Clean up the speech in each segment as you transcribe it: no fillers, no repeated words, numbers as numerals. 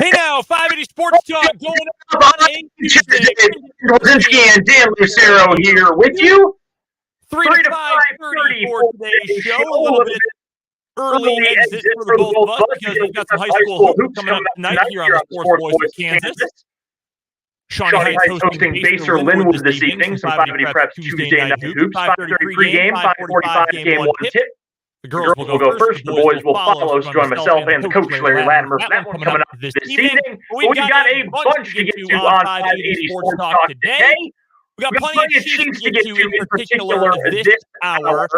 Hey now, 580 Sports Talk going on a Tuesday. Brzezinski and Dan Lucero here with you. 3 to 5:30 for today's show. A little bit early exit for both of us because we've got some high school hoops coming up tonight here on the Sports Voice of Kansas. Shawnee Heights hosting Baser Linwood this evening. Some 580 Preps Tuesday night hoops. 5:30 pregame, 5:45 game one tip. The girls will go first. The boys will follow. So join myself and the coach, Larry Latimer, for that one coming up this evening. We've got a bunch to get to on 580 Sports Talk today. We've got plenty of Chiefs to get to in particular this hour.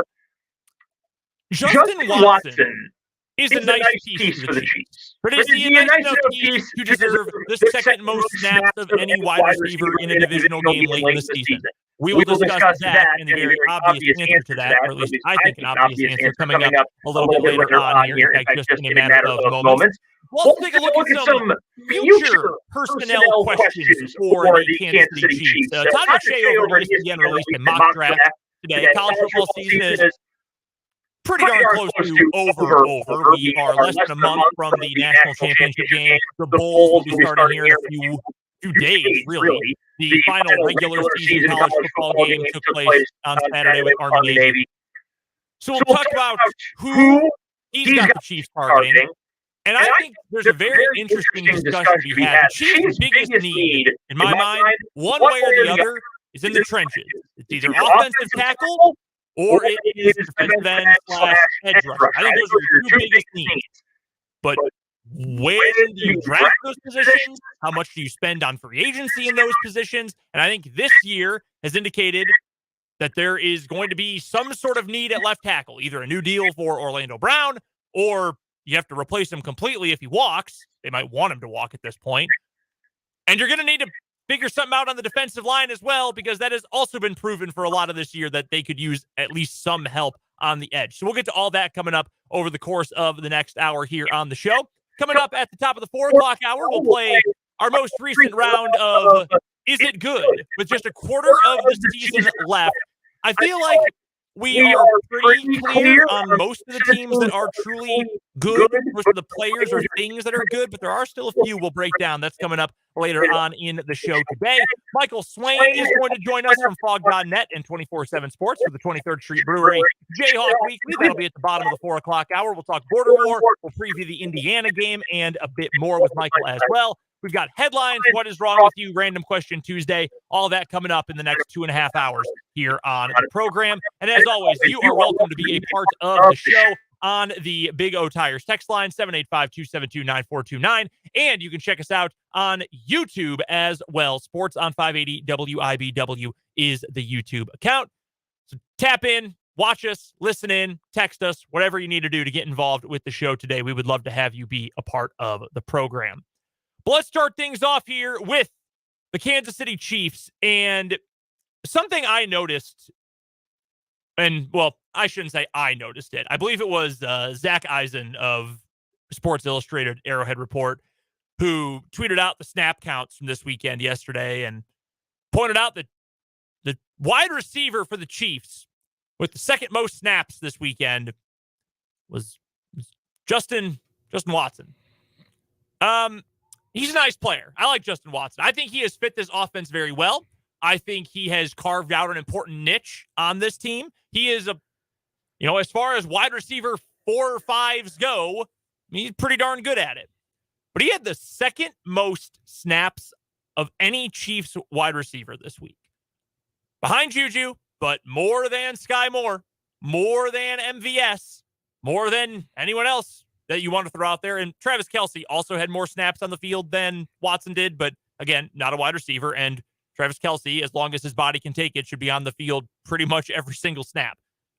Justin Watson is a nice piece for the Chiefs. But is he a nice enough piece to deserve the second most snaps of any wide receiver in a divisional game late in the season? We will discuss that and the very obvious answer to that, or at least I think an obvious answer, coming up a little bit later on here, in fact, just in a matter of moments. We'll take a look at some future personnel questions for the Kansas City Chiefs. Todd McShay over at ESPN released a mock draft today. College football season is pretty darn close to over. We are less than a month from the national championship game. The Bulls will be starting here in a few days, really. The final regular season college football game took place on Saturday with Army Navy. So we'll talk about who he's got the Chiefs targeting. And I think there's a very interesting discussion to be had. The Chiefs' biggest need, in my mind, one way or the other, is in the trenches. It's either offensive tackle or it is defensive end / edge rusher. I think those are your two biggest needs. But where do you draft those positions? How much do you spend on free agency in those positions? And I think this year has indicated that there is going to be some sort of need at left tackle, either a new deal for Orlando Brown, or you have to replace him completely if he walks. They might want him to walk at this point. And you're going to need to figure something out on the defensive line as well, because that has also been proven for a lot of this year that they could use at least some help on the edge. So we'll get to all that coming up over the course of the next hour here on the show. Coming up at the top of the 4 o'clock hour, we'll play our most recent round of Is It Good? With just a quarter of the season left. I feel like we are pretty clear on most of the teams that are truly good. Most of the players or things that are good, but there are still a few we'll break down. That's coming up later on in the show today. Michael Swain is going to join us from Fog.net and 24/7 Sports for the 23rd Street Brewery Jayhawk Weekly. That'll be at the bottom of the 4 o'clock hour. We'll talk Border War. We'll preview the Indiana game and a bit more with Michael as well. We've got headlines, what is wrong with you, Random Question Tuesday, all that coming up in the next 2.5 hours here on the program. And as always, you are welcome to be a part of the show on the Big O Tires text line, 785-272-9429. And you can check us out on YouTube as well. Sports on 580 WIBW is the YouTube account. So tap in, watch us, listen in, text us, whatever you need to do to get involved with the show today. We would love to have you be a part of the program. But let's start things off here with the Kansas City Chiefs. And something I noticed, and well, I shouldn't say I noticed it. I believe it was Zach Eisen of Sports Illustrated Arrowhead Report who tweeted out the snap counts from this weekend yesterday and pointed out that the wide receiver for the Chiefs with the second most snaps this weekend was Justin Watson. He's a nice player. I like Justin Watson. I think he has fit this offense very well. I think he has carved out an important niche on this team. He is as far as wide receiver 4 or 5s go, he's pretty darn good at it. But he had the second most snaps of any Chiefs wide receiver this week. Behind Juju, but more than Sky Moore, more than MVS, more than anyone else that you want to throw out there. And Travis Kelce also had more snaps on the field than Watson did, but again, not a wide receiver. And Travis Kelce, as long as his body can take it, should be on the field pretty much every single snap.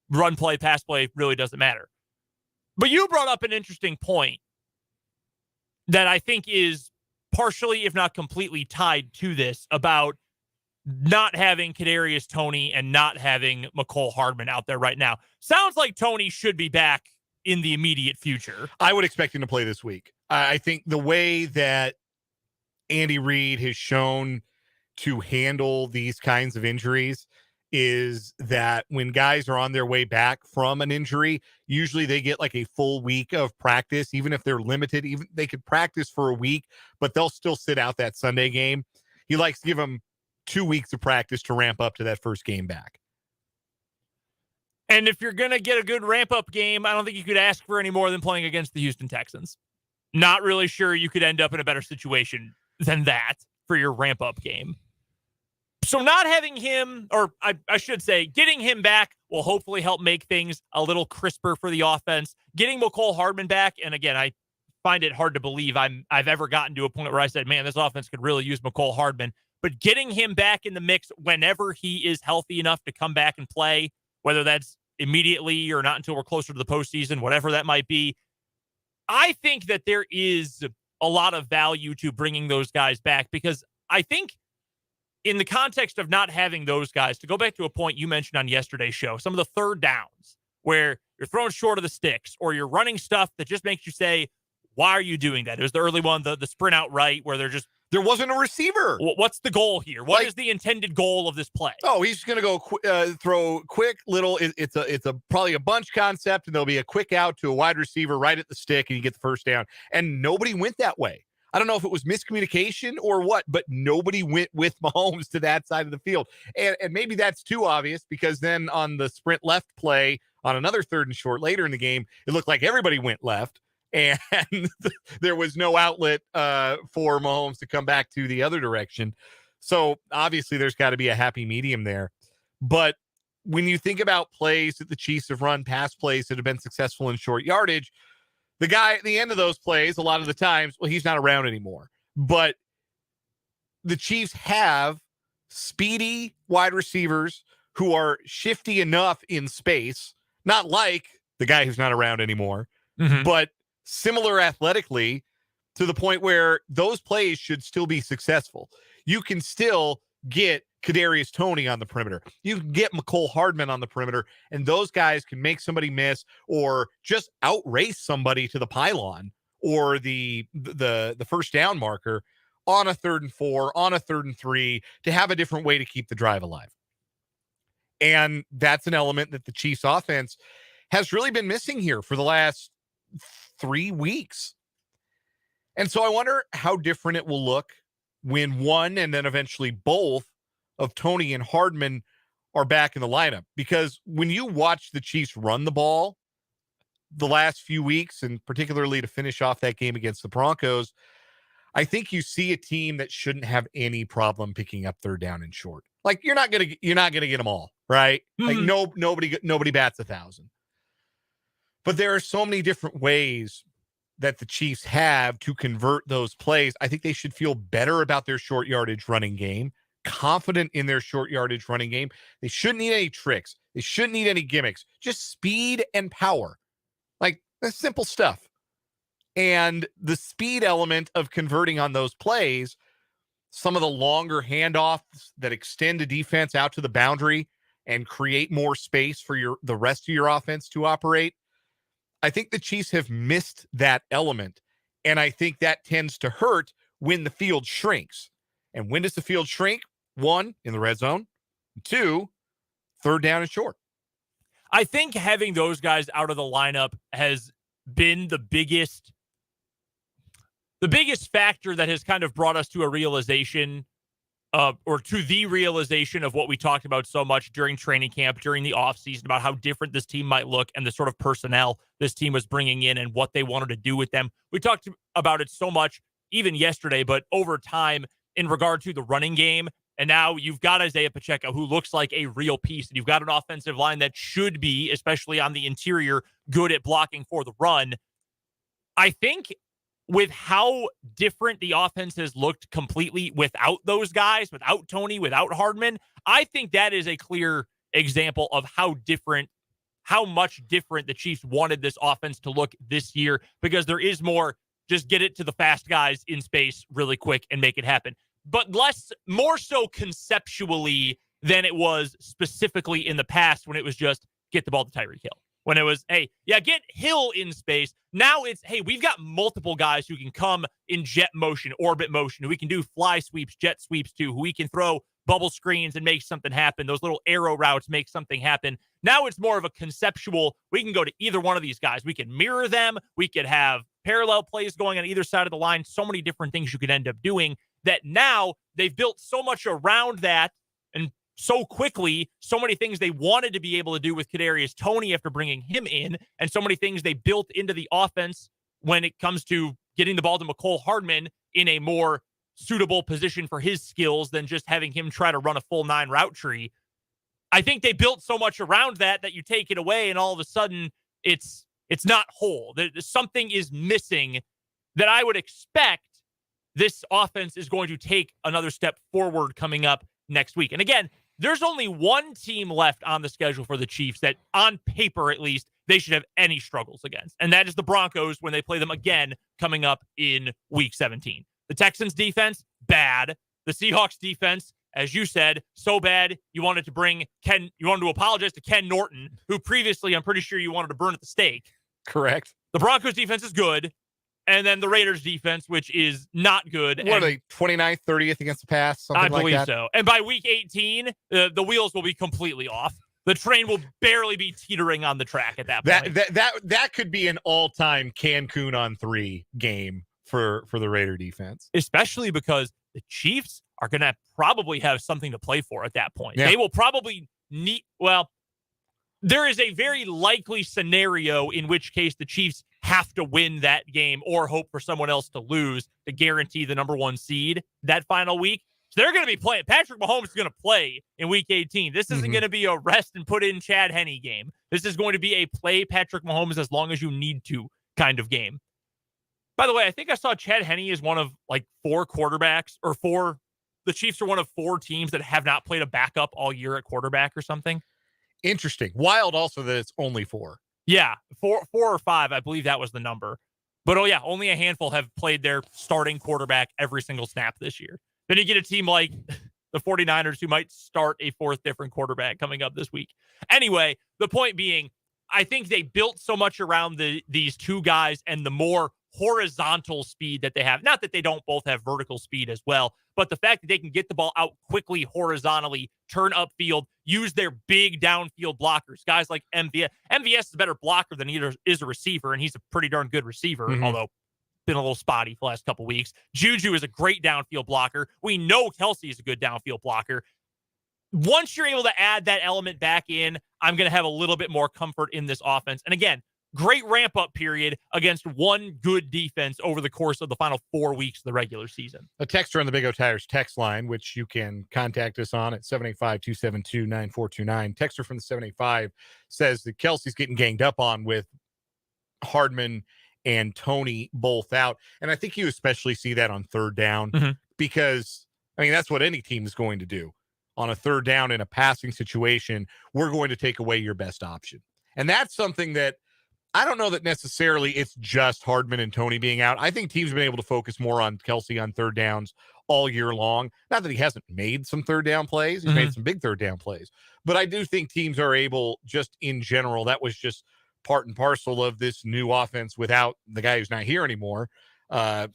Run play, pass play, really doesn't matter. But you brought up an interesting point that I think is partially, if not completely, tied to this about not having Kadarius Toney and not having Mecole Hardman out there right now. Sounds like Toney should be back in the immediate future. I would expect him to play this week. I think the way that Andy Reid has shown to handle these kinds of injuries is that when guys are on their way back from an injury, usually they get like a full week of practice, even if they're limited. Even they could practice for a week, but they'll still sit out that Sunday game. He likes to give them 2 weeks of practice to ramp up to that first game back. And if you're going to get a good ramp-up game, I don't think you could ask for any more than playing against the Houston Texans. Not really sure you could end up in a better situation than that for your ramp-up game. So not having him, or I should say, getting him back will hopefully help make things a little crisper for the offense. Getting Mecole Hardman back, and again, I find it hard to believe I've ever gotten to a point where I said, man, this offense could really use Mecole Hardman. But getting him back in the mix whenever he is healthy enough to come back and play, whether that's immediately or not until we're closer to the postseason, whatever that might be, I think that there is a lot of value to bringing those guys back, because I think in the context of not having those guys, to go back to a point you mentioned on yesterday's show, some of the third downs where you're throwing short of the sticks or you're running stuff that just makes you say, why are you doing that? It was the early one, the sprint out right, where there wasn't a receiver. What's the goal here? What is the intended goal of this play? Oh, he's going to go throw quick little. It's a probably a bunch concept, and there'll be a quick out to a wide receiver right at the stick, and you get the first down. And nobody went that way. I don't know if it was miscommunication or what, but nobody went with Mahomes to that side of the field. And maybe that's too obvious, because then on the sprint left play on another 3rd and short later in the game, it looked like everybody went left. And there was no outlet for Mahomes to come back to the other direction. So obviously there's got to be a happy medium there. But when you think about plays that the Chiefs have run, pass plays that have been successful in short yardage, the guy at the end of those plays, a lot of the times, well, he's not around anymore. But the Chiefs have speedy wide receivers who are shifty enough in space, not like the guy who's not around anymore, but similar athletically, to the point where those plays should still be successful. You can still get Kadarius Toney on the perimeter. You can get Mecole Hardman on the perimeter, and those guys can make somebody miss or just outrace somebody to the pylon or the first down marker on a 3rd and 4, on a 3rd and 3, to have a different way to keep the drive alive. And that's an element that the Chiefs offense has really been missing here for the last 3 weeks. And so I wonder how different it will look when one and then eventually both of Toney and Hardman are back in the lineup. Because when you watch the Chiefs run the ball the last few weeks, and particularly to finish off that game against the Broncos, I think you see a team that shouldn't have any problem picking up 3rd down and short. Like, you're not gonna get them all, right? Like nobody bats 1,000. But there are so many different ways that the Chiefs have to convert those plays. I think they should feel better about their short yardage running game, confident in their short yardage running game. They shouldn't need any tricks. They shouldn't need any gimmicks. Just speed and power. Like, that's simple stuff. And the speed element of converting on those plays, some of the longer handoffs that extend a defense out to the boundary and create more space for the rest of your offense to operate, I think the Chiefs have missed that element. And I think that tends to hurt when the field shrinks. And when does the field shrink? 1, in the red zone. 2, 3rd down and short. I think having those guys out of the lineup has been the biggest factor that has kind of brought us to a realization or to the realization of what we talked about so much during training camp, during the offseason, about how different this team might look and the sort of personnel this team was bringing in and what they wanted to do with them. We talked about it so much even yesterday, but over time in regard to the running game. And now you've got Isaiah Pacheco, who looks like a real piece. And you've got an offensive line that should be, especially on the interior, good at blocking for the run. I think with how different the offense has looked completely without those guys, without Toney, without Hardman, I think that is a clear example of how much different the Chiefs wanted this offense to look this year, because there is more, just get it to the fast guys in space really quick and make it happen. But more so conceptually than it was specifically in the past, when it was just get the ball to Tyreek Hill. When it was, hey, yeah, get Hill in space. Now it's, hey, we've got multiple guys who can come in jet motion, orbit motion, who we can do fly sweeps, jet sweeps to, who we can throw bubble screens and make something happen. Those little arrow routes make something happen. Now it's more of a conceptual. We can go to either one of these guys. We can mirror them. We could have parallel plays going on either side of the line. So many different things you could end up doing that now they've built so much around that and so quickly, so many things they wanted to be able to do with Kadarius Toney after bringing him in, and so many things they built into the offense when it comes to getting the ball to Mecole Hardman in a more suitable position for his skills than just having him try to run a full 9 route tree. I think they built so much around that you take it away and all of a sudden it's not whole. Something is missing that I would expect this offense is going to take another step forward coming up next week. And again, there's only one team left on the schedule for the Chiefs that, on paper at least, they should have any struggles against. And that is the Broncos when they play them again coming up in Week 17. The Texans defense, bad. The Seahawks defense, as you said, so bad you wanted to apologize to Ken Norton, who previously I'm pretty sure you wanted to burn at the stake. Correct. The Broncos defense is good. And then the Raiders defense, which is not good. What are they, 29th, 30th against the pass? I believe so. And by week 18, the wheels will be completely off. The train will barely be teetering on the track at that point. That could be an all-time Cancun on 3 game for the Raider defense. Especially because the Chiefs are going to probably have something to play for at that point. Yeah. They will probably need, there is a very likely scenario in which case the Chiefs have to win that game or hope for someone else to lose to guarantee the number 1 seed that final week. So they're going to be playing. Patrick Mahomes is going to play in week 18. This isn't going to be a rest and put in Chad Henne game. This is going to be a play Patrick Mahomes as long as you need to kind of game. By the way, I think I saw Chad Henne is one of 4 quarterbacks the Chiefs are one of 4 teams that have not played a backup all year at quarterback or something. Interesting. Wild also that it's only 4. Yeah, 4 or 5, I believe that was the number. But only a handful have played their starting quarterback every single snap this year. Then you get a team like the 49ers who might start a 4th different quarterback coming up this week. Anyway, the point being, I think they built so much around these 2 guys and the more horizontal speed that they have. Not that they don't both have vertical speed as well, but the fact that they can get the ball out quickly horizontally, turn upfield, use their big downfield blockers. Guys like MVS. MVS is a better blocker than he is a receiver, and he's a pretty darn good receiver, although been a little spotty for the last couple weeks. Juju is a great downfield blocker. We know Kelsey is a good downfield blocker. Once you're able to add that element back in, I'm going to have a little bit more comfort in this offense. And again, great ramp-up period against one good defense over the course of the final 4 weeks of the regular season. A texter on the Big O Tires text line, which you can contact us on at 785-272-9429. Texter from the 785 says that Kelsey's getting ganged up on with Hardman and Toney both out. And I think you especially see that on third down because, that's what any team is going to do. On a third down in a passing situation, we're going to take away your best option. And that's something that I don't know that necessarily it's just Hardman and Toney being out. I think teams have been able to focus more on Kelsey on third downs all year long. Not that he hasn't made some third down plays. He's made some big third down plays. But I do think teams are able, just in general, that was just part and parcel of this new offense without the guy who's not here anymore. The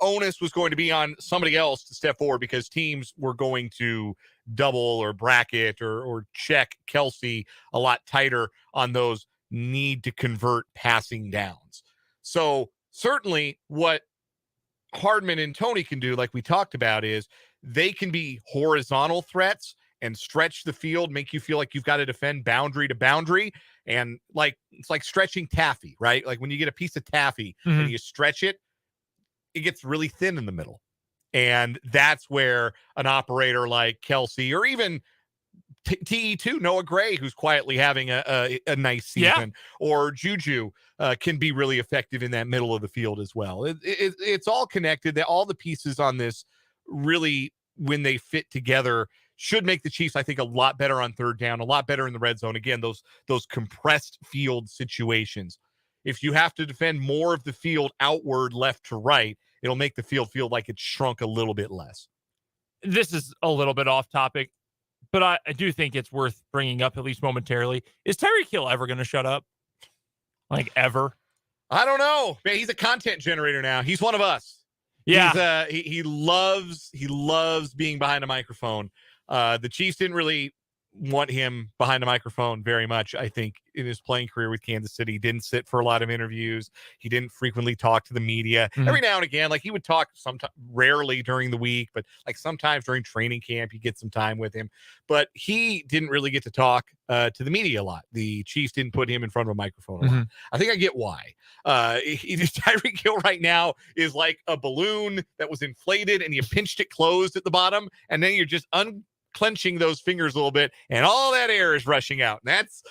onus was going to be on somebody else to step forward because teams were going to double or bracket or check Kelsey a lot tighter on those need to convert passing downs. So certainly what Hardman and Toney can do, like we talked about, is they can be horizontal threats and stretch the field, make you feel like you've got to defend boundary to boundary. And it's like stretching taffy, right? Like when you get a piece of taffy and you stretch it, it gets really thin in the middle. And that's where an operator like Kelsey or even TE2, Noah Gray, who's quietly having a nice season, or Juju can be really effective in that middle of the field as well. It's all connected. That all the pieces on this really, when they fit together, should make the Chiefs, I think, a lot better on third down, a lot better in the red zone. Again, those compressed field situations. If you have to defend more of the field outward, left to right, it'll make the field feel like it's shrunk a little bit less. This is a little bit off topic, but I do think it's worth bringing up at least momentarily. Is Tyreek Hill ever going to shut up? Like, ever? I don't know. Man, he's a content generator now. He's one of us. Yeah. He loves being behind a microphone. The Chiefs didn't really want him behind a microphone very much, I think, in his playing career with Kansas City. He didn't sit for a lot of interviews. He didn't frequently talk to the media. Every now and again, like he would talk sometimes, rarely during the week, but like sometimes during training camp, you get some time with him. But he didn't really get to talk to the media a lot. The Chiefs didn't put him in front of a microphone a lot. I think I get why. Tyreek Hill right now is like a balloon that was inflated and you pinched it closed at the bottom, and then you're just clenching those fingers a little bit, and all that air is rushing out. And that's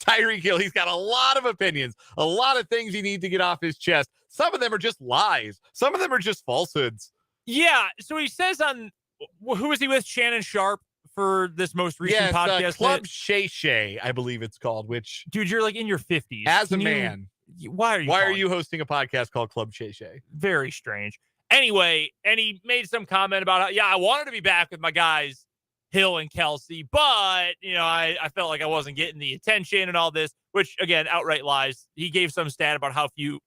Tyreek Hill. He's got a lot of opinions, a lot of things he needs to get off his chest. Some of them are just lies. Some of them are just falsehoods. Yeah. So he says on, who was he with? Shannon Sharp for this most recent podcast. Club Shay Shay, I believe it's called, which, dude, you're like in your 50s. As a man, why are you hosting a podcast called Club Shay Shay? Very strange. Anyway, and he made some comment about how, I wanted to be back with my guys, Hill and Kelsey, but I felt like I wasn't getting the attention and all this, which again, outright lies. He gave some stat about how few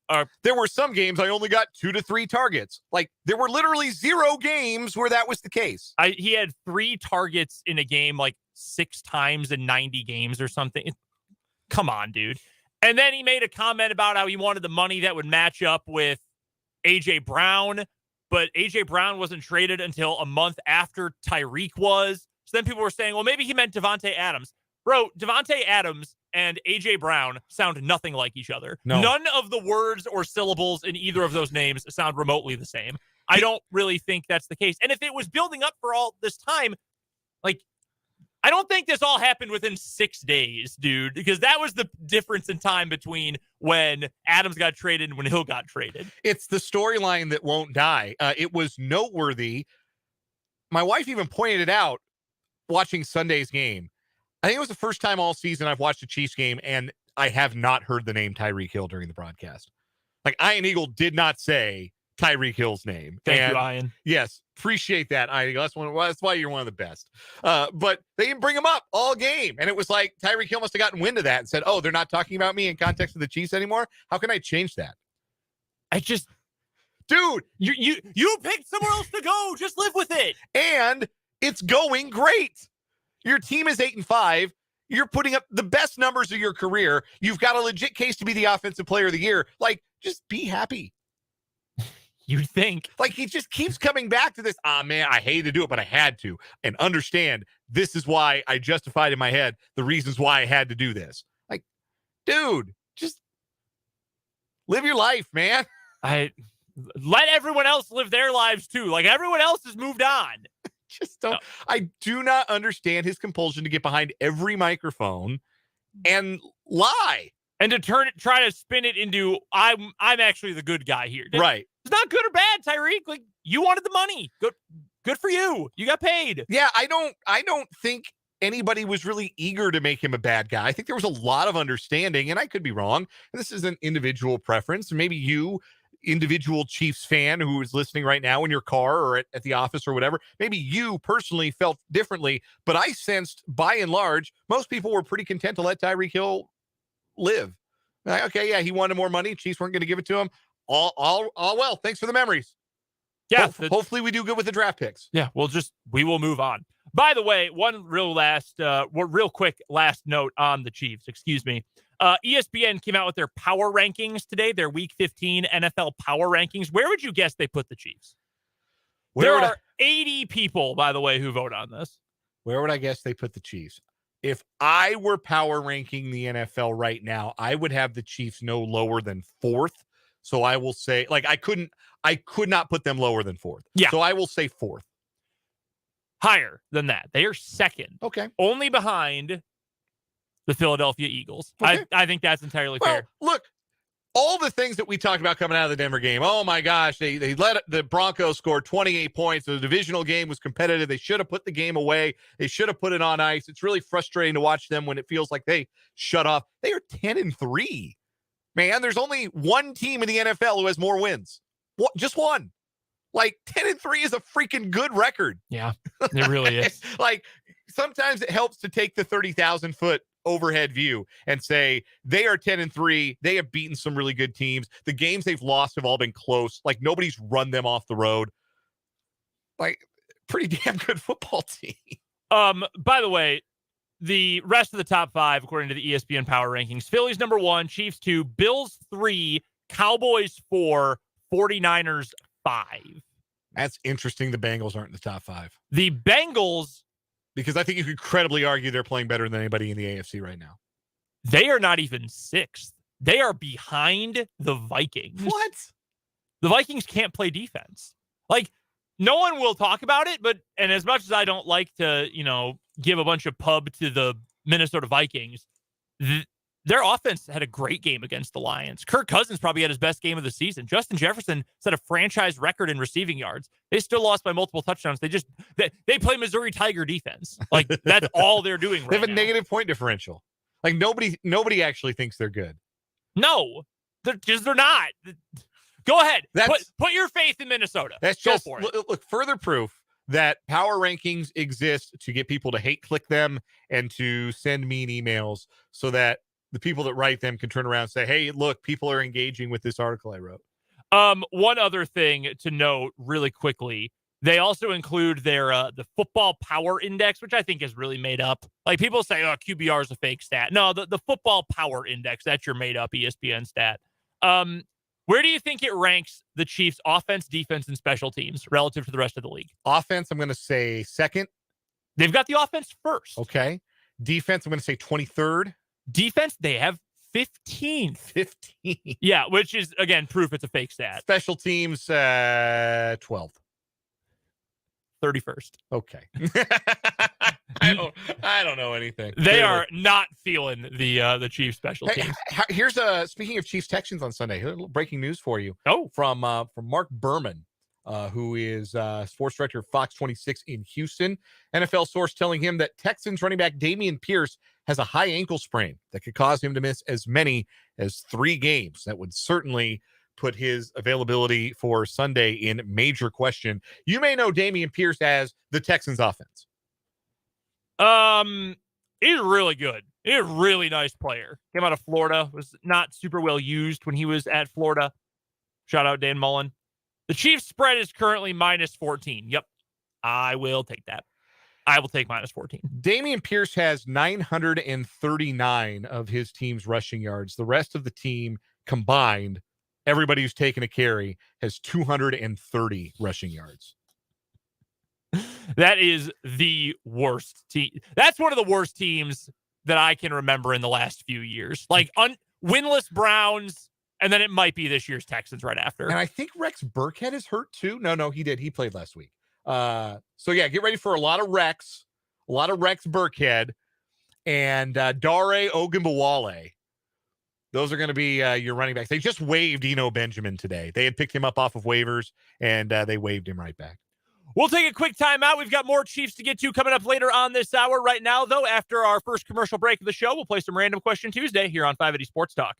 there were some games I only got 2 to 3 targets. Like there were literally 0 games where that was the case. He had 3 targets in a game, like 6 times in 90 games or something. Come on, dude. And then he made a comment about how he wanted the money that would match up with AJ Brown, but AJ Brown wasn't traded until a month after Tyreek was. So then people were saying, well, maybe he meant Devontae Adams. Bro, Devontae Adams and AJ Brown sound nothing like each other. No. None of the words or syllables in either of those names sound remotely the same. I don't really think that's the case. And if it was building up for all this time, like, I don't think this all happened within 6 days, dude, because that was the difference in time between when Adams got traded and when Hill got traded. It's the storyline that won't die. It was noteworthy. My wife even pointed it out watching Sunday's game. I think it was the first time all season I've watched a Chiefs game and I have not heard the name Tyreek Hill during the broadcast. Like Ian Eagle did not say Tyreek Hill's name. Thank you, Ian. Yes, appreciate that, Ian Eagle. That's why you're one of the best. But they didn't bring him up all game. And it was like Tyreek Hill must have gotten wind of that and said, oh, they're not talking about me in context of the Chiefs anymore? How can I change that? Dude, you picked somewhere else to go. Just live with it. And it's going great. Your team is 8-5. You're putting up the best numbers of your career. You've got a legit case to be the offensive player of the year. Like, just be happy. You'd think. Like, he just keeps coming back to this. Man, I hated to do it, but I had to. And understand, this is why I justified in my head the reasons why I had to do this. Like, dude, just live your life, man. Let everyone else live their lives, too. Like, everyone else has moved on. Just don't. I do not understand his compulsion to get behind every microphone and lie. And to try to spin it into, I'm actually the good guy here. Right. It's not good or bad, Tyreek. Like, you wanted the money. Good for you. You got paid. Yeah, I don't think anybody was really eager to make him a bad guy. I think there was a lot of understanding, and I could be wrong. And this is an individual preference. Maybe you, individual Chiefs fan who is listening right now in your car or at the office or whatever, maybe you personally felt differently, but I sensed by and large, most people were pretty content to let Tyreek Hill live. Like, okay, yeah, he wanted more money. Chiefs weren't going to give it to him. All well. Thanks for the memories. Yeah. Hopefully we do good with the draft picks. Yeah, we will move on. By the way, one real quick last note on the Chiefs, excuse me. ESPN came out with their power rankings today, their Week 15 NFL power rankings. Where would you guess they put the Chiefs? There are 80 people, by the way, who vote on this. Where would I guess they put the Chiefs? If I were power ranking the NFL right now, I would have the Chiefs no lower than 4th. So I will say, like, I could not put them lower than 4th. Yeah. So I will say 4th. Higher than that. They are 2nd. Okay. Only behind the Philadelphia Eagles. Okay. I think that's entirely fair. Look, all the things that we talked about coming out of the Denver game. Oh my gosh, they let the Broncos score 28 points. The divisional game was competitive. They should have put the game away. They should have put it on ice. It's really frustrating to watch them when it feels like they shut off. They are 10-3. Man, there's only one team in the NFL who has more wins. Just one. Like 10-3 is a freaking good record. Yeah, it really is. Like sometimes it helps to take the 30,000 foot overhead view and say they are 10-3. They have beaten some really good teams. The games they've lost have all been close. Like, nobody's run them off the road. Like, pretty damn good football team. By the way, the rest of the top 5, according to the ESPN Power Rankings: Phillies number 1, Chiefs 2, Bills 3, Cowboys 4, 49ers 5. That's interesting. The Bengals aren't in the top 5. The Bengals, because I think you could credibly argue they're playing better than anybody in the AFC right now. They are not even 6th. They are behind the Vikings. What? The Vikings can't play defense. Like, no one will talk about it, and as much as I don't like to, give a bunch of pub to the Minnesota Vikings, their offense had a great game against the Lions. Kirk Cousins probably had his best game of the season. Justin Jefferson set a franchise record in receiving yards. They still lost by multiple touchdowns. They play Missouri Tiger defense. Like, that's all they're doing right now. They have a negative point differential. Like, nobody actually thinks they're good. No, they're not. Go ahead. Put your faith in Minnesota. That's Go just for it. Look, further proof that power rankings exist to get people to hate click them and to send mean emails so that the people that write them can turn around and say, hey, look, people are engaging with this article I wrote. One other thing to note really quickly, they also include their the football power index, which I think is really made up. Like, people say, oh, QBR is a fake stat. No, the football power index, that's your made up ESPN stat. Where do you think it ranks the Chiefs' offense, defense, and special teams relative to the rest of the league? Offense, I'm going to say 2nd. They've got the offense first. Okay. Defense, I'm going to say 23rd. Defense, they have 15th. 15. Yeah, which is, again, proof it's a fake stat. Special teams, 12th. 31st. Okay. I don't know anything. They are not feeling the Chiefs special teams. Here's speaking of Chiefs Texans on Sunday, a little breaking news for you. Oh, from Mark Berman, who is sports director of Fox 26 in Houston. NFL source telling him that Texans running back Dameon Pierce has a high ankle sprain that could cause him to miss as many as 3 games. That would certainly put his availability for Sunday in major question. You may know Dameon Pierce as the Texans offense. He's really good. He's a really nice player. Came out of Florida. Was not super well used when he was at Florida. Shout out Dan Mullen. The Chiefs spread is currently -14. Yep. I will take that. I will take -14. Dameon Pierce has 939 of his team's rushing yards. The rest of the team combined, everybody who's taken a carry, has 230 rushing yards. That is the worst team. That's one of the worst teams that I can remember in the last few years. Like, winless Browns, and then it might be this year's Texans right after. And I think Rex Burkhead is hurt too. No, he did. He played last week. So yeah, get ready for a lot of Rex Burkhead and Dare Ogunbowale. Those are going to be your running backs. They just waived Eno Benjamin today. They had picked him up off of waivers, and they waived him right back. We'll take a quick timeout. We've got more Chiefs to get to coming up later on this hour. Right now, though, after our first commercial break of the show, we'll play some Random Question Tuesday here on 580 Sports Talk.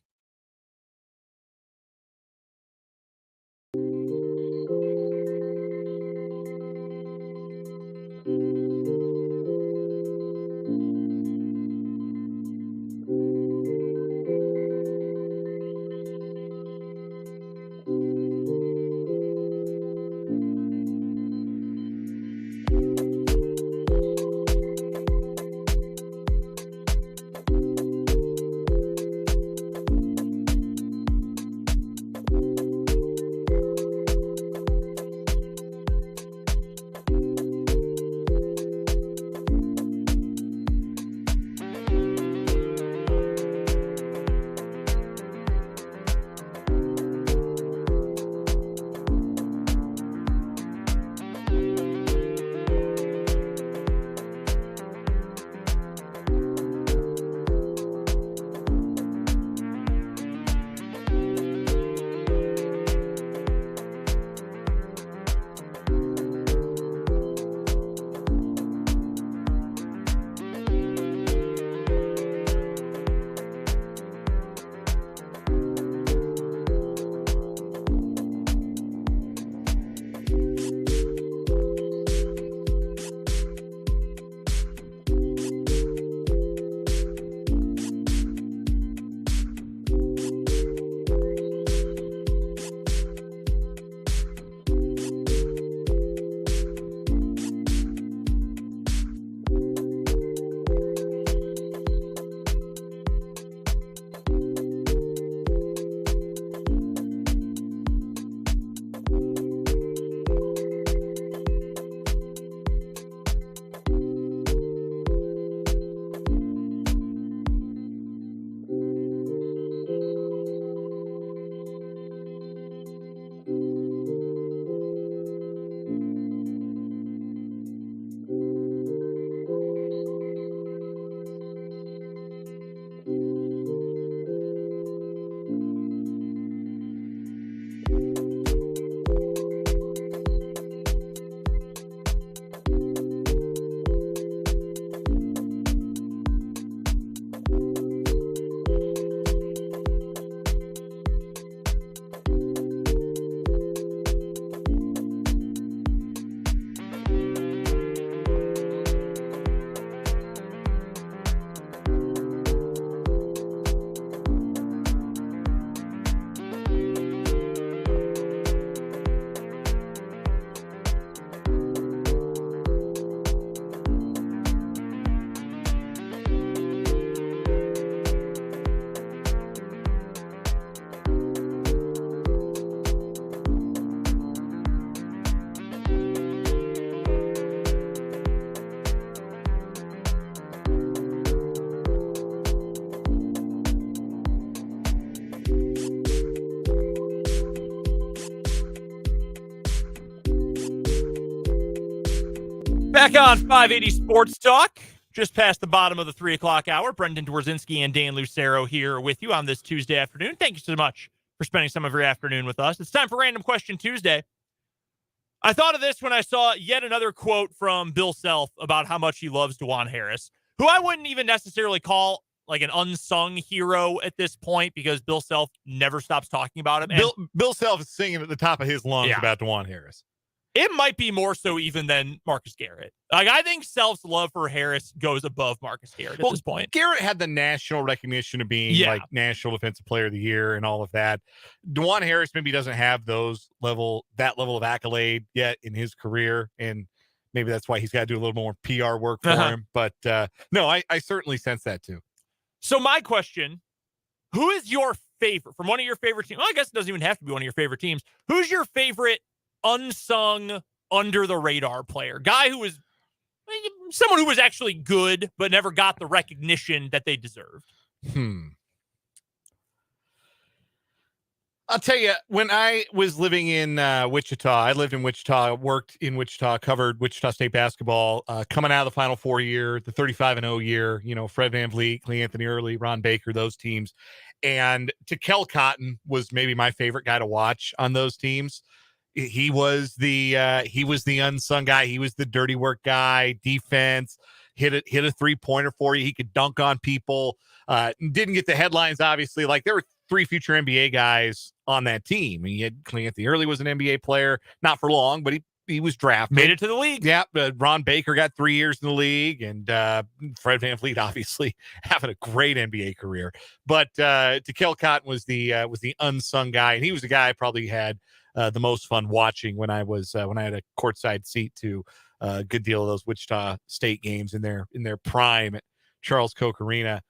Back on 580 Sports Talk, just past the bottom of the 3 o'clock hour. Brendan Dworzynski and Dan Lucero here with you on this Tuesday afternoon. Thank you so much for spending some of your afternoon with us. It's time for Random Question Tuesday. I thought of this when I saw yet another quote from Bill Self about how much he loves Dajuan Harris, who I wouldn't even necessarily call like an unsung hero at this point because Bill Self never stops talking about him. And Bill Self is singing at the top of his lungs about Dajuan Harris. it might be more so even than Marcus Garrett. Like, I think Self's love for Harris goes above Marcus Garrett at this point. Garrett had the national recognition of being like National Defensive Player of the Year and all of that. Dajuan Harris maybe doesn't have that level of accolade yet in his career, and maybe that's why he's got to do a little more PR work for him. But no, I certainly sense that too. So my question, who is your favorite from one of your favorite teams? Well, I guess it doesn't even have to be one of your favorite teams. Who's your favorite unsung, under the radar player? Guy who was someone who was actually good, but never got the recognition that they deserved. I'll tell you, when I was living in Wichita, I lived in Wichita, worked in Wichita, covered Wichita State basketball, coming out of the Final Four year, the 35-0 year, Fred VanVleet, Lee Anthony Early, Ron Baker, those teams. And Tikel Cotton was maybe my favorite guy to watch on those teams. He was the unsung guy. He was the dirty work guy, defense, hit a 3-pointer for you. He could dunk on people. Didn't get the headlines, obviously. Like, there were 3 future NBA guys on that team. He had Clancy Early was an NBA player, not for long, but he was drafted. Made it to the league. Yeah, Ron Baker got 3 years in the league, and Fred VanVleet obviously having a great NBA career. But Tikel Cotton was the unsung guy, and he was the guy I probably had the most fun watching when I had a courtside seat to a good deal of those Wichita State games in their prime at Charles Koch Arena.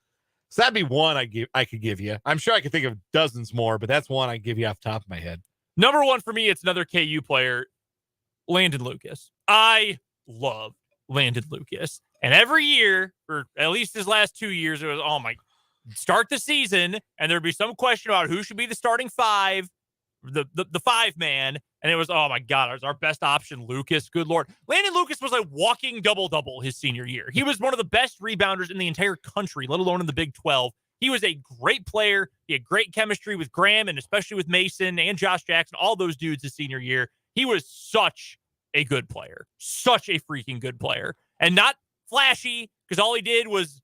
So that'd be one I could give you. I'm sure I could think of dozens more, but that's one I give you off the top of my head. Number one for me, it's another KU player, Landon Lucas. I love Landon Lucas. And every year, for at least his last 2 years, it was, start the season, and there'd be some question about who should be the starting 5, the 5-man, and it was, oh my God, it was our best option, Lucas. Good Lord. Landon Lucas was a walking double-double his senior year. He was one of the best rebounders in the entire country, let alone in the Big 12. He was a great player. He had great chemistry with Graham and especially with Mason and Josh Jackson, all those dudes his senior year. He was such a good player, such a freaking good player, and not flashy because all he did was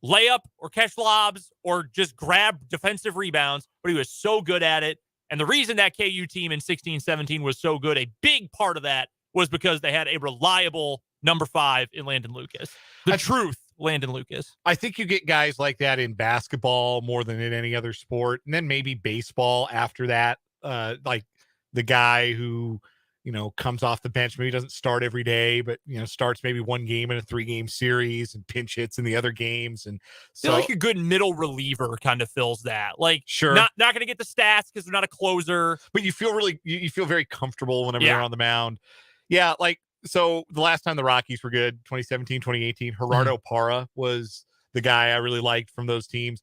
lay up or catch lobs or just grab defensive rebounds, but he was so good at it. And the reason that KU team in 16-17 was so good, a big part of that was because they had a reliable number 5 in Landon Lucas. Landon Lucas. I think you get guys like that in basketball more than in any other sport. And then maybe baseball after that, like the guy who, comes off the bench, maybe doesn't start every day, but, starts maybe one game in a 3-game series and pinch hits in the other games. And so like a good middle reliever kind of fills that. Like, sure, not going to get the stats because they're not a closer, but you feel you feel very comfortable whenever they're on the mound. Yeah. Like, so the last time the Rockies were good, 2017, 2018, Gerardo Parra was the guy I really liked from those teams.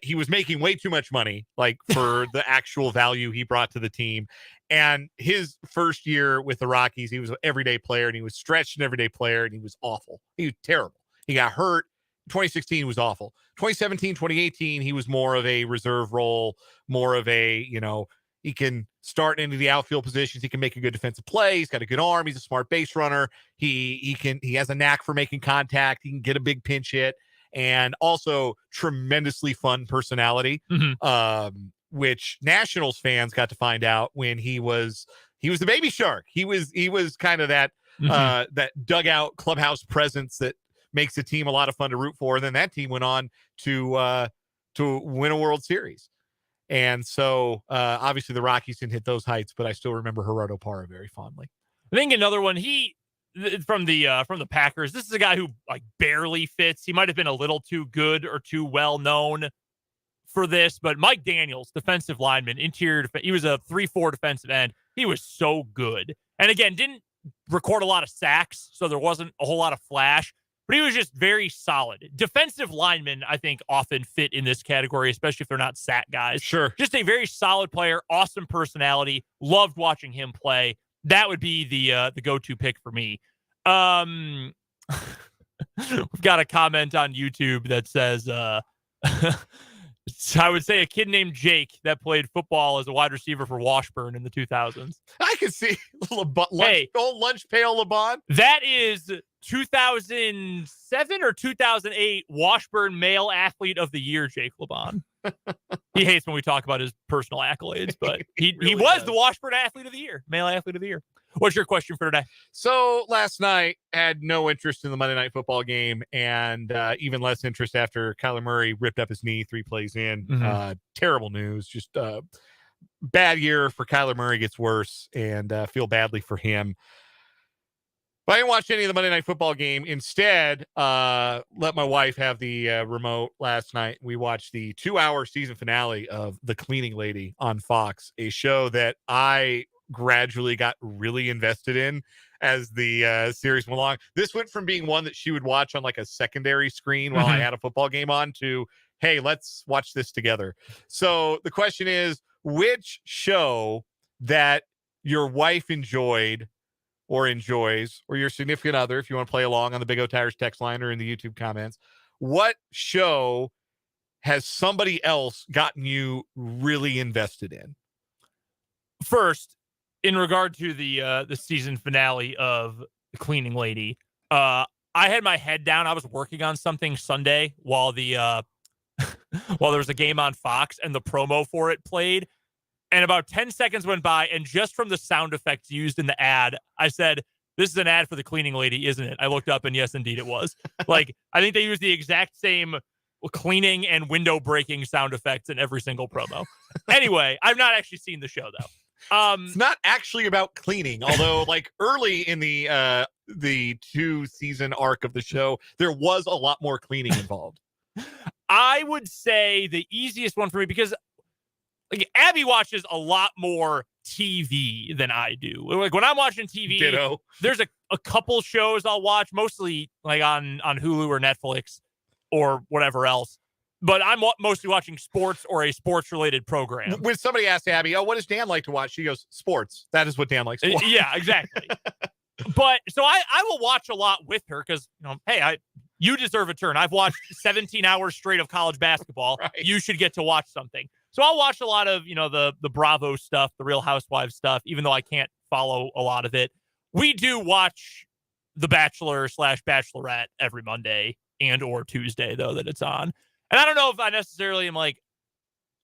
He was making way too much money, like for the actual value he brought to the team. And his first year with the Rockies, he was an everyday player, and he was stretched an everyday player, and he was awful. He was terrible. He got hurt. 2016 was awful. 2017, 2018, he was more of a reserve role, more of a, he can start into the outfield positions. He can make a good defensive play. He's got a good arm. He's a smart base runner. He has a knack for making contact. He can get a big pinch hit, and also tremendously fun personality. Which Nationals fans got to find out when he was the baby shark. He was kind of that that dugout clubhouse presence that makes a team a lot of fun to root for. And then that team went on to win a World Series. And so obviously the Rockies didn't hit those heights, but I still remember Gerardo Parra very fondly. I think another one, from the Packers, this is a guy who like barely fits. He might have been a little too good or too well known for this, but Mike Daniels, defensive lineman, interior, he was a 3-4 defensive end. He was so good. And again, didn't record a lot of sacks, so there wasn't a whole lot of flash, but he was just very solid. Defensive linemen, I think, often fit in this category, especially if they're not sack guys. Sure. Just a very solid player, awesome personality. Loved watching him play. That would be the go-to pick for me. We've got a comment on YouTube that says, I would say a kid named Jake that played football as a wide receiver for Washburn in the 2000s. I can see old lunch pail LeBon. That is 2007 or 2008 Washburn Male Athlete of the Year, Jake LeBon. He hates when we talk about his personal accolades, but he was the Washburn Athlete of the Year, Male Athlete of the Year. What's your question for today? So last night, had no interest in the Monday Night Football game, and even less interest after Kyler Murray ripped up his knee 3 plays in. Mm-hmm. Terrible news. Just bad year for Kyler Murray. Gets worse, and feel badly for him. But I didn't watch any of the Monday Night Football game. Instead, let my wife have the remote last night. We watched the 2-hour season finale of The Cleaning Lady on Fox, a show that I gradually got really invested in as the series went along. This went from being one that she would watch on like a secondary screen while I had a football game on to, hey, let's watch this together. So the question is, which show that your wife enjoyed or enjoys, or your significant other, if you want to play along on the Big O Tires text line or in the YouTube comments, what show has somebody else gotten you really invested in? First, in regard to the season finale of The Cleaning Lady, I had my head down. I was working on something Sunday while the while there was a game on Fox and the promo for it played. And about 10 seconds went by, and just from the sound effects used in the ad, I said, "This is an ad for The Cleaning Lady, isn't it?" I looked up, and yes, indeed it was. Like, I think they used the exact same cleaning and window breaking sound effects in every single promo. Anyway, I've not actually seen the show, though. It's not actually about cleaning, although like early in the 2-season arc of the show, there was a lot more cleaning involved. I would say the easiest one for me, because like Abby watches a lot more TV than I do. Like when I'm watching TV, Ditto. There's a couple shows I'll watch, mostly like on Hulu or Netflix or whatever else. But I'm mostly watching sports or a sports-related program. When somebody asks Abby, "Oh, what does Dan like to watch?" She goes, "Sports." That is what Dan likes to watch. Yeah, exactly. But so I will watch a lot with her because, you know, hey, you deserve a turn. I've watched 17 hours straight of college basketball. Right. You should get to watch something. So I'll watch a lot of, you know, the Bravo stuff, the Real Housewives stuff, even though I can't follow a lot of it. We do watch The Bachelor / Bachelorette every Monday and or Tuesday, though, that it's on. And I don't know if I necessarily am like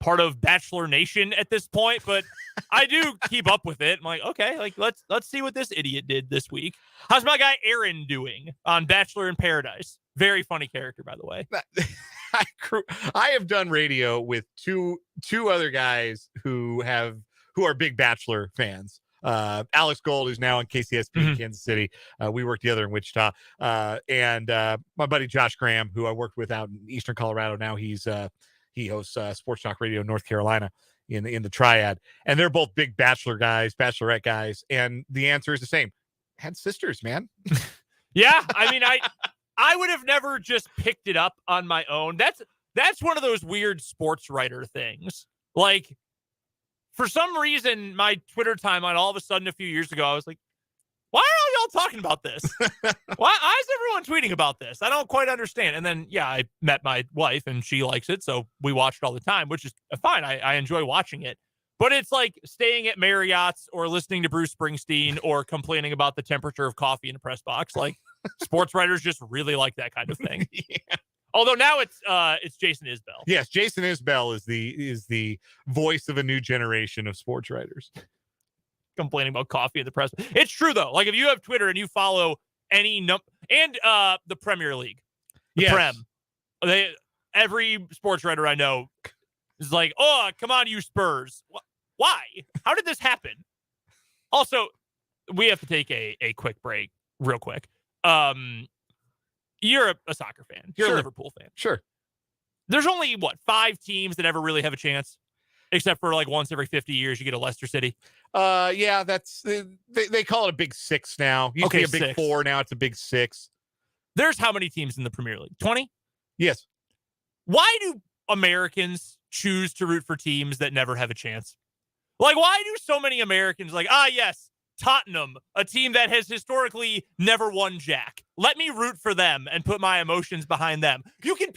part of Bachelor Nation at this point, but I do keep up with it. I'm like, okay, like let's see what this idiot did this week. How's my guy Aaron doing on Bachelor in Paradise? Very funny character, by the way. I have done radio with two other guys who are big Bachelor fans. Alex Gold, who's now in KCSP in Kansas City. We worked together in Wichita. And my buddy Josh Graham, who I worked with out in Eastern Colorado. Now he hosts Sports Talk Radio in North Carolina in the Triad. And they're both big Bachelor guys, Bachelorette guys. And the answer is the same. Had sisters, man. Yeah. I mean, I would have never just picked it up on my own. That's one of those weird sports writer things. Like, for some reason, my Twitter timeline, all of a sudden a few years ago, I was like, why are y'all talking about this? Why is everyone tweeting about this? I don't quite understand. And then, yeah, I met my wife and she likes it. So we watch it all the time, which is fine. I enjoy watching it. But it's like staying at Marriott's or listening to Bruce Springsteen or complaining about the temperature of coffee in a press box. Like, sports writers just really like that kind of thing. Yeah. Although now it's Jason Isbell. Yes, Jason Isbell is the voice of a new generation of sports writers. Complaining about coffee in the press. It's true though. Like if you have Twitter and you follow any and the Premier League, the Prem, every sports writer I know is like, "Oh, come on, you Spurs! Why? How did this happen?" Also, we have to take a quick break, real quick. You're a soccer fan. You're a Liverpool fan. Sure. There's only, 5 teams that ever really have a chance? Except for like once every 50 years, you get a Leicester City. Yeah, that's they call it a big 6 now. Used to be a big 6. 4, now it's a big 6. There's how many teams in the Premier League? 20? Yes. Why do Americans choose to root for teams that never have a chance? Like, why do so many Americans like, yes, Tottenham, a team that has historically never won jack. Let me root for them and put my emotions behind them. You can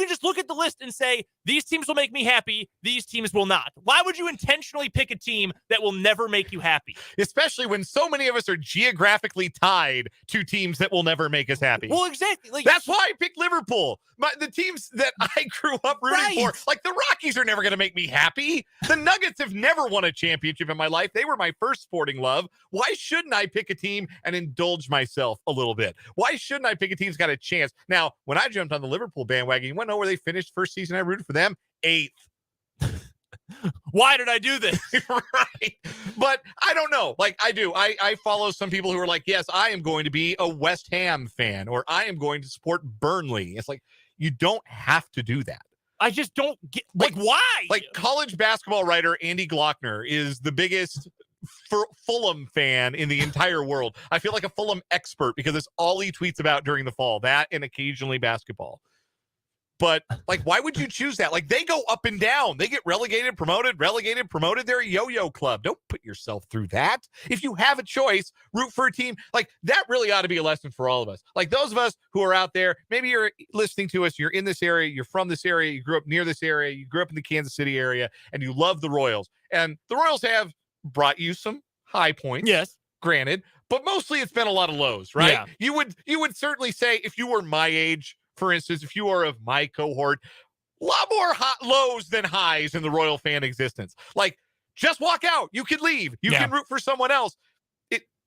just look at the list and say, these teams will make me happy, these teams will not. Why would you intentionally pick a team that will never make you happy? Especially when so many of us are geographically tied to teams that will never make us happy. Well, exactly. Like, that's why I picked Liverpool. The teams that I grew up rooting for, like the Rockies are never going to make me happy. The Nuggets have never won a championship in my life. They were my first sporting love. Why shouldn't I pick a team and indulge myself a little bit? Why shouldn't I pick a team that's got a chance? Now, when I jumped on the Liverpool bandwagon, you want to know where they finished first season I rooted for them? 8th. Why did I do this? Right. But I don't know. Like I do. I follow some people who are like, yes, I am going to be a West Ham fan, or I am going to support Burnley. It's like, you don't have to do that. I just don't get, like why? Like college basketball writer Andy Glockner is the biggest Fulham fan in the entire world. I feel like a Fulham expert because it's all he tweets about during the fall, that and occasionally basketball. But like, why would you choose that? Like, they go up and down. They get relegated, promoted. They're a yo-yo club. Don't put yourself through that. If you have a choice, root for a team. Like, that really ought to be a lesson for all of us. Like, those of us who are out there, maybe you're listening to us, you're in this area, you're from this area, you grew up near this area, you grew up in the Kansas City area, and you love the Royals. And the Royals have brought you some high points. Yes. Granted. But mostly it's been a lot of lows, right? Yeah. You would certainly say, if you were my age, for instance, if you are of my cohort, a lot more lows than highs in the Royal fan existence. Like, just walk out. You can leave. You can root for someone else.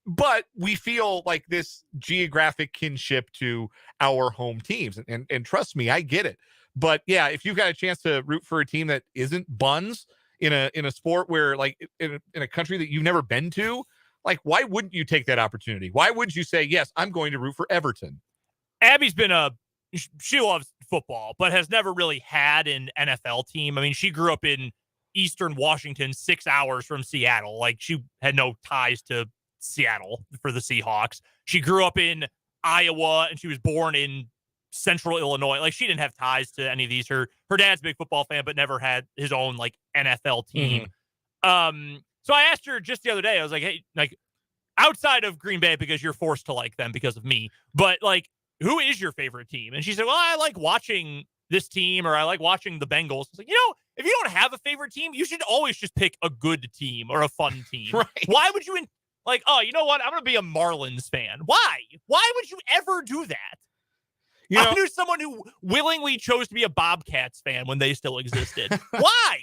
But we feel like this geographic kinship to our home teams. And trust me, I get it. But yeah, if you've got a chance to root for a team that isn't buns in a sport where, like, in a country that you've never been to, like, why wouldn't you take that opportunity? Why would you say, yes, I'm going to root for Everton? Abby's been she loves football, but has never really had an NFL team. I mean, she grew up in Eastern Washington, 6 hours from Seattle. Like, she had no ties to Seattle for the Seahawks. She grew up in Iowa, and she was born in Central Illinois. Like, she didn't have ties to any of these. Her dad's a big football fan, but never had his own, like, NFL team. Mm-hmm. So I asked her just the other day, I was like, hey, like, outside of Green Bay, because you're forced to like them because of me, but, like, who is your favorite team? And she said, well, I like watching this team, or I like watching the Bengals. I was like, if you don't have a favorite team, you should always just pick a good team or a fun team. Right. Why would you, oh, you know what? I'm going to be a Marlins fan. Why? Why would you ever do that? I knew someone who willingly chose to be a Bobcats fan when they still existed. Why?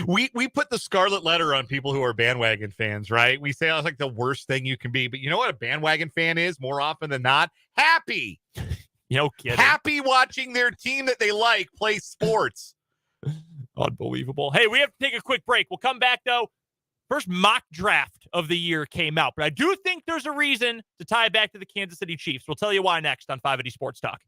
We put the scarlet letter on people who are bandwagon fans, right? We say it's like the worst thing you can be. But you know what a bandwagon fan is more often than not? Happy. Kidding. Happy watching their team that they like play sports. Unbelievable. Hey, we have to take a quick break. We'll come back, though. First mock draft of the year came out, but I do think there's a reason to tie it back to the Kansas City Chiefs. We'll tell you why next on 580 Sports Talk.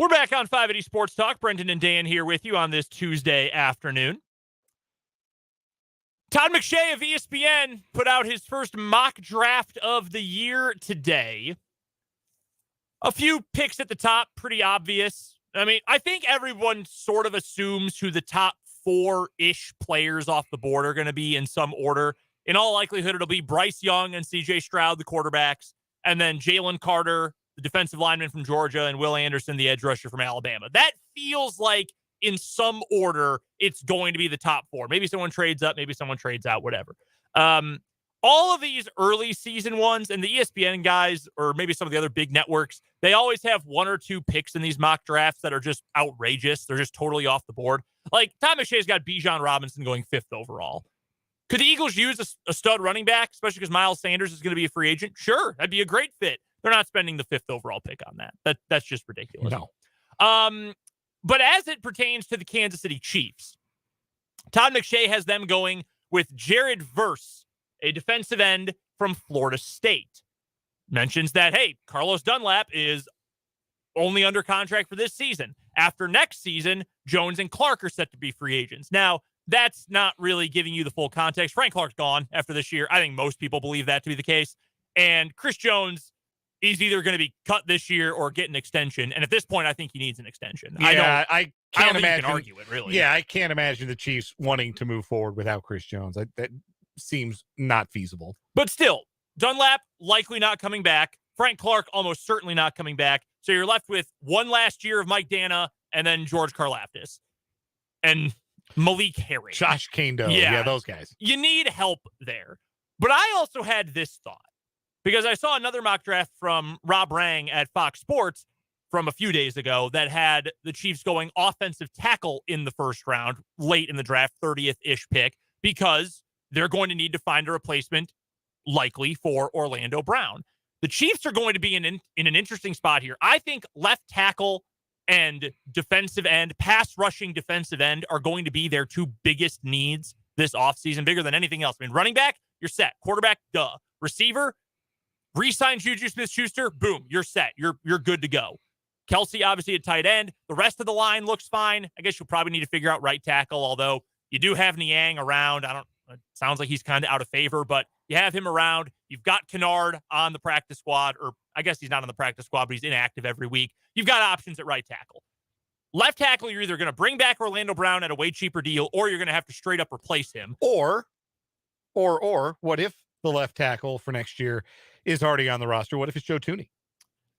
We're back on 580 Sports Talk. Brendan and Dan here with you on this Tuesday afternoon. Todd McShay of ESPN put out his first mock draft of the year today. A few picks at the top, pretty obvious. I mean, I think everyone sort of assumes who the top 4-ish players off the board are going to be in some order. In all likelihood, it'll be Bryce Young and C.J. Stroud, the quarterbacks, and then Jalen Carter, the defensive lineman from Georgia, and Will Anderson, the edge rusher from Alabama. That feels like in some order, it's going to be the top 4. Maybe someone trades up, maybe someone trades out, whatever. All of these early season ones, and the ESPN guys, or maybe some of the other big networks, they always have 1 or 2 picks in these mock drafts that are just outrageous. They're just totally off the board. Like, Tom McShay's got Bijan Robinson going 5th overall. Could the Eagles use a stud running back, especially because Miles Sanders is going to be a free agent? Sure, that'd be a great fit. They're not spending the 5th overall pick on that. That's just ridiculous. No. But as it pertains to the Kansas City Chiefs, Todd McShay has them going with Jared Verse, a defensive end from Florida State. Mentions that, hey, Carlos Dunlap is only under contract for this season. After next season, Jones and Clark are set to be free agents. Now, that's not really giving you the full context. Frank Clark's gone after this year. I think most people believe that to be the case. And Chris Jones is either going to be cut this year or get an extension. And at this point, I think he needs an extension. Yeah, I can't imagine. You can argue it, really. Yeah, I can't imagine the Chiefs wanting to move forward without Chris Jones. That seems not feasible. But still, Dunlap likely not coming back. Frank Clark almost certainly not coming back. So you're left with one last year of Mike Dana and then George Karlaftis and Malik Harris. Josh Kando. Yeah, those guys. You need help there. But I also had this thought because I saw another mock draft from Rob Rang at Fox Sports from a few days ago that had the Chiefs going offensive tackle in the first round, late in the draft, 30th-ish pick, because they're going to need to find a replacement likely for Orlando Brown. The Chiefs are going to be in an interesting spot here. I think left tackle and defensive end, pass rushing defensive end are going to be their 2 biggest needs this offseason, bigger than anything else. I mean, running back, you're set. Quarterback, duh. Receiver, re-sign Juju Smith-Schuster, boom, you're set. You're good to go. Kelsey, obviously, at tight end. The rest of the line looks fine. I guess you'll probably need to figure out right tackle, although you do have Niang around. It sounds like he's kind of out of favor, but you have him around. You've got Kennard on the practice squad, or I guess he's not on the practice squad, but he's inactive every week. You've got options at right tackle. Left tackle, you're either going to bring back Orlando Brown at a way cheaper deal, or you're going to have to straight up replace him. Or what if the left tackle for next year is already on the roster? What if it's Joe Thuney?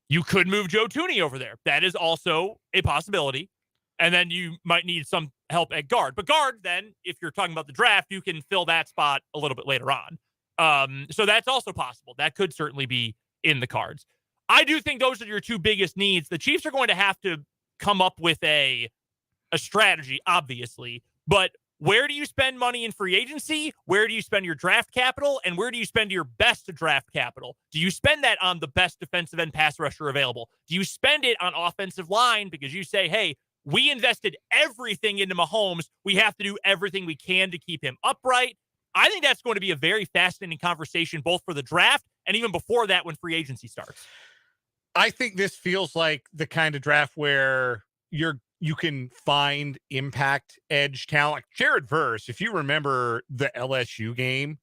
You could move Joe Thuney over there. That is also a possibility. And then you might need some help at guard. But guard, then, if you're talking about the draft, you can fill that spot a little bit later on. So that's also possible. That could certainly be in the cards. I do think those are your 2 biggest needs. The Chiefs are going to have to come up with a strategy, obviously. But where do you spend money in free agency? Where do you spend your draft capital? And where do you spend your best draft capital? Do you spend that on the best defensive end pass rusher available? Do you spend it on offensive line because you say, hey, we invested everything into Mahomes. We have to do everything we can to keep him upright. I think that's going to be a very fascinating conversation, both for the draft and even before that when free agency starts. I think this feels like the kind of draft where you can find impact edge talent. Like Jared Verse, if you remember the LSU game,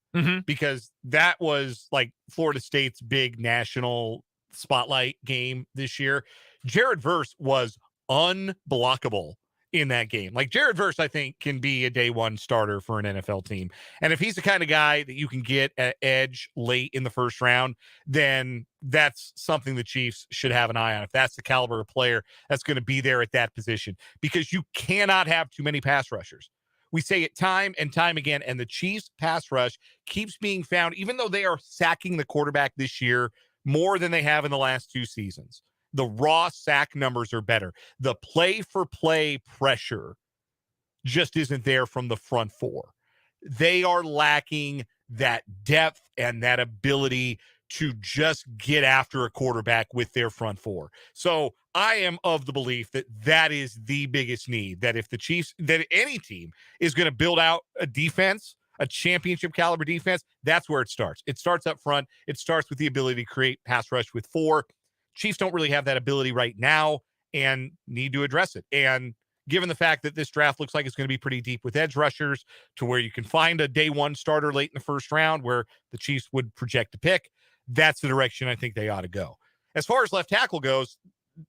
because that was like Florida State's big national spotlight game this year. Jared Verse was unblockable in that game. Like Jared Verse, I think, can be a day 1 starter for an NFL team. And if he's the kind of guy that you can get at edge late in the first round, then that's something the Chiefs should have an eye on. If that's the caliber of player that's going to be there at that position, because you cannot have too many pass rushers. We say it time and time again, and the Chiefs pass rush keeps being found, even though they are sacking the quarterback this year more than they have in the last 2 seasons. The raw sack numbers are better. The play-for-play pressure just isn't there from the front 4. They are lacking that depth and that ability to just get after a quarterback with their front 4. So I am of the belief that that is the biggest need, that if the Chiefs, that any team is going to build out a defense, a championship caliber defense, that's where it starts. It starts up front. It starts with the ability to create pass rush with 4. Chiefs don't really have that ability right now, and need to address it. And given the fact that this draft looks like it's going to be pretty deep with edge rushers to where you can find a day one starter late in the first round where the Chiefs would project to pick, that's the direction I think they ought to go. As far as left tackle goes,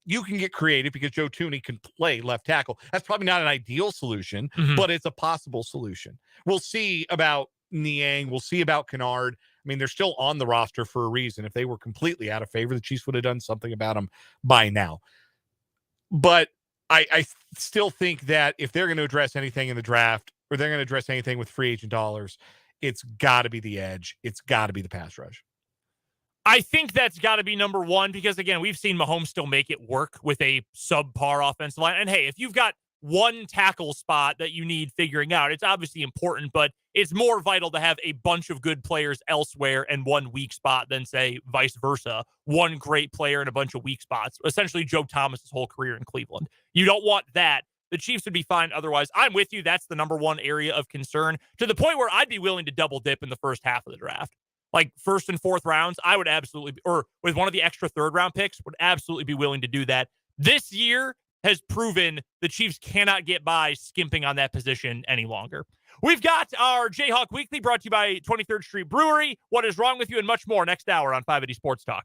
you can get creative because Joe Thuney can play left tackle. That's probably not an ideal solution, but it's a possible solution. We'll see about Niang. We'll see about Kennard. I mean, they're still on the roster for a reason. If they were completely out of favor, the Chiefs would have done something about them by now. But I still think that if they're going to address anything in the draft or they're going to address anything with free agent dollars, it's got to be the edge. It's got to be the pass rush. I think that's got to be number one because, again, we've seen Mahomes still make it work with a subpar offensive line. And, hey, if you've got one tackle spot that you need figuring out, it's obviously important, but it's more vital to have a bunch of good players elsewhere and one weak spot than, say, vice versa. One great player and a bunch of weak spots. Essentially, Joe Thomas's whole career in Cleveland. You don't want that. The Chiefs would be fine otherwise. I'm with you. That's the number one area of concern to the point where I'd be willing to double dip in the first half of the draft. Like first and fourth rounds, I would absolutely, or with one of the extra third round picks, would absolutely be willing to do that. This year has proven the Chiefs cannot get by skimping on that position any longer. We've got our Jayhawk Weekly brought to you by 23rd Street Brewery. What is wrong with you and much more next hour on 580 Sports Talk.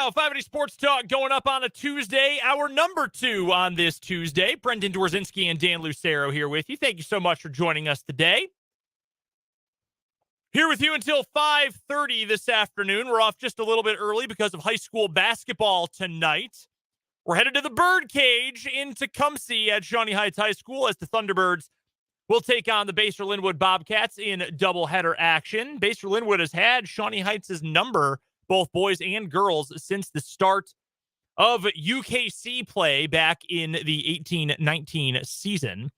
Now, 580 Sports Talk going up on a Tuesday, our number 2 on this Tuesday. Brendan Dworzinski and Dan Lucero here with you. Thank you so much for joining us today. Here with you until 5:30 this afternoon. We're off just a little bit early because of high school basketball tonight. We're headed to the Birdcage in Tecumseh at Shawnee Heights High School as the Thunderbirds will take on the Basehor Linwood Bobcats in doubleheader action. Basehor Linwood has had Shawnee Heights' number, both boys and girls, since the start of UKC play back in the 18-19 season.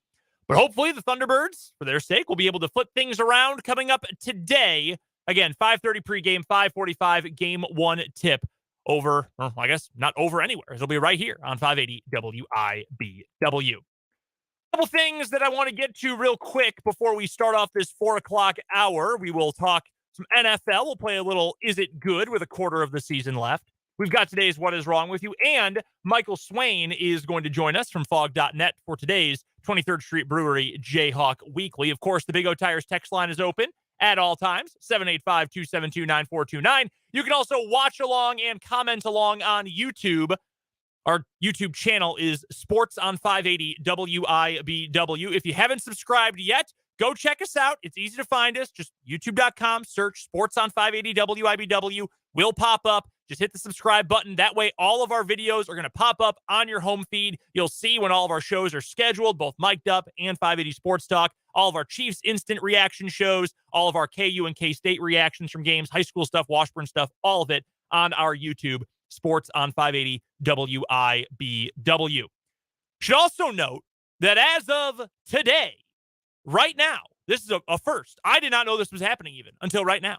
But hopefully the Thunderbirds, for their sake, will be able to flip things around coming up today. Again, 5:30 pregame, 5:45 game 1 tip over, well, I guess not over anywhere. It'll be right here on 580 WIBW. A couple things that I want to get to real quick before we start off this 4 o'clock hour. We will talk some NFL. We'll play a little Is It Good with a quarter of the season left. We've got today's What Is Wrong With You, and Michael Swain is going to join us from fog.net for today's 23rd Street Brewery Jayhawk Weekly. Of course, the Big O Tires text line is open at all times, 785-272-9429. You can also watch along and comment along on YouTube. Our YouTube channel is Sports on 580 WIBW. If you haven't subscribed yet, go check us out. It's easy to find us. Just youtube.com, search Sports on 580 WIBW. Will pop up. Just hit the subscribe button. That way, all of our videos are going to pop up on your home feed. You'll see when all of our shows are scheduled, both Mic'd Up and 580 Sports Talk. All of our Chiefs instant reaction shows, all of our KU and K-State reactions from games, high school stuff, Washburn stuff, all of it on our YouTube, Sports on 580 WIBW. Should also note that as of today, right now, this is a first. I did not know this was happening even until right now.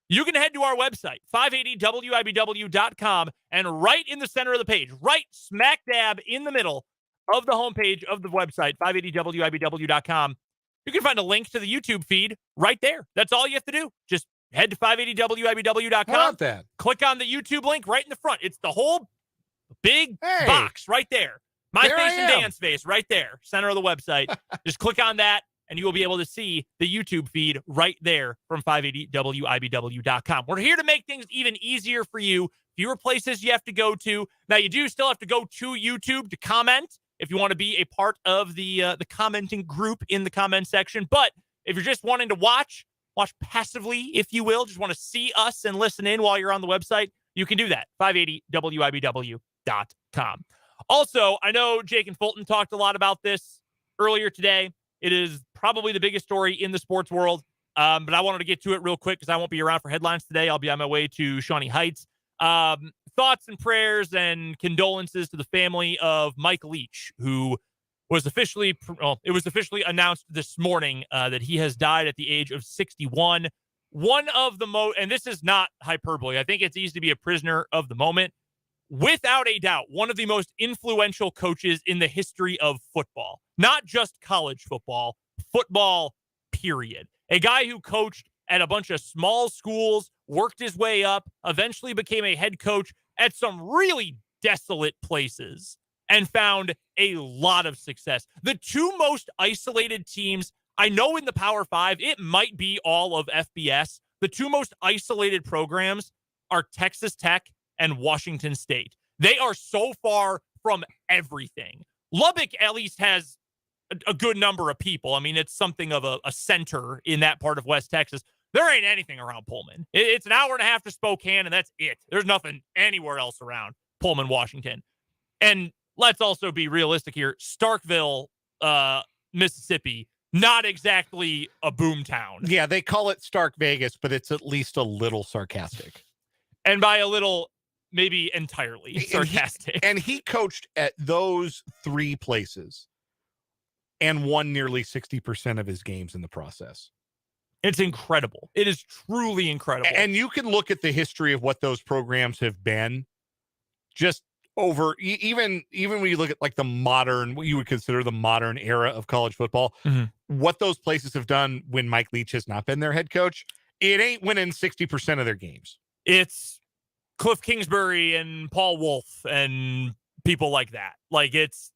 You can head to our website, 580WIBW.com, and right in the center of the page, right smack dab in the middle of the homepage of the website, 580WIBW.com, you can find a link to the YouTube feed right there. That's all you have to do. Just head to 580WIBW.com, click on the YouTube link right in the front. It's the whole big box right there. My face and Dan's face right there, center of the website. Just click on that, and you will be able to see the YouTube feed right there from 580WIBW.com. We're here to make things even easier for you. Fewer places you have to go to. Now, you do still have to go to YouTube to comment if you want to be a part of the commenting group in the comment section. But if you're just wanting to watch passively, if you will, just want to see us and listen in while you're on the website, you can do that, 580WIBW.com. Also, I know Jake and Fulton talked a lot about this earlier today. It is probably the biggest story in the sports world, but I wanted to get to it real quick because I won't be around for headlines today. I'll be on my way to Shawnee Heights. Thoughts and prayers and condolences to the family of Mike Leach, who was officially announced this morning that he has died at the age of 61. One of the most, and this is not hyperbole, I think it's easy to be a prisoner of the moment. Without a doubt, one of the most influential coaches in the history of football, not just college football, period. A guy who coached at a bunch of small schools, worked his way up, eventually became a head coach at some really desolate places and found a lot of success. The two most isolated teams, I know in the Power Five, it might be all of FBS. The two most isolated programs are Texas Tech and Washington State. They are so far from everything. Lubbock at least has a good number of people. I mean, it's something of a center in that part of West Texas. There ain't anything around Pullman. It's an hour and a half to Spokane, and that's it. There's nothing anywhere else around Pullman, Washington. And let's also be realistic here. Starkville, Mississippi, not exactly a boom town. Yeah, they call it Stark Vegas, but it's at least a little sarcastic. And by a little, maybe entirely sarcastic. And he coached at those three places and won nearly 60% of his games in the process. It's incredible. It is truly incredible. And you can look at the history of what those programs have been just over, even when you look at like the modern, what you would consider the modern era of college football, what those places have done when Mike Leach has not been their head coach, it ain't winning 60% of their games. It's Cliff Kingsbury and Paul Wolf and people like that. Like it's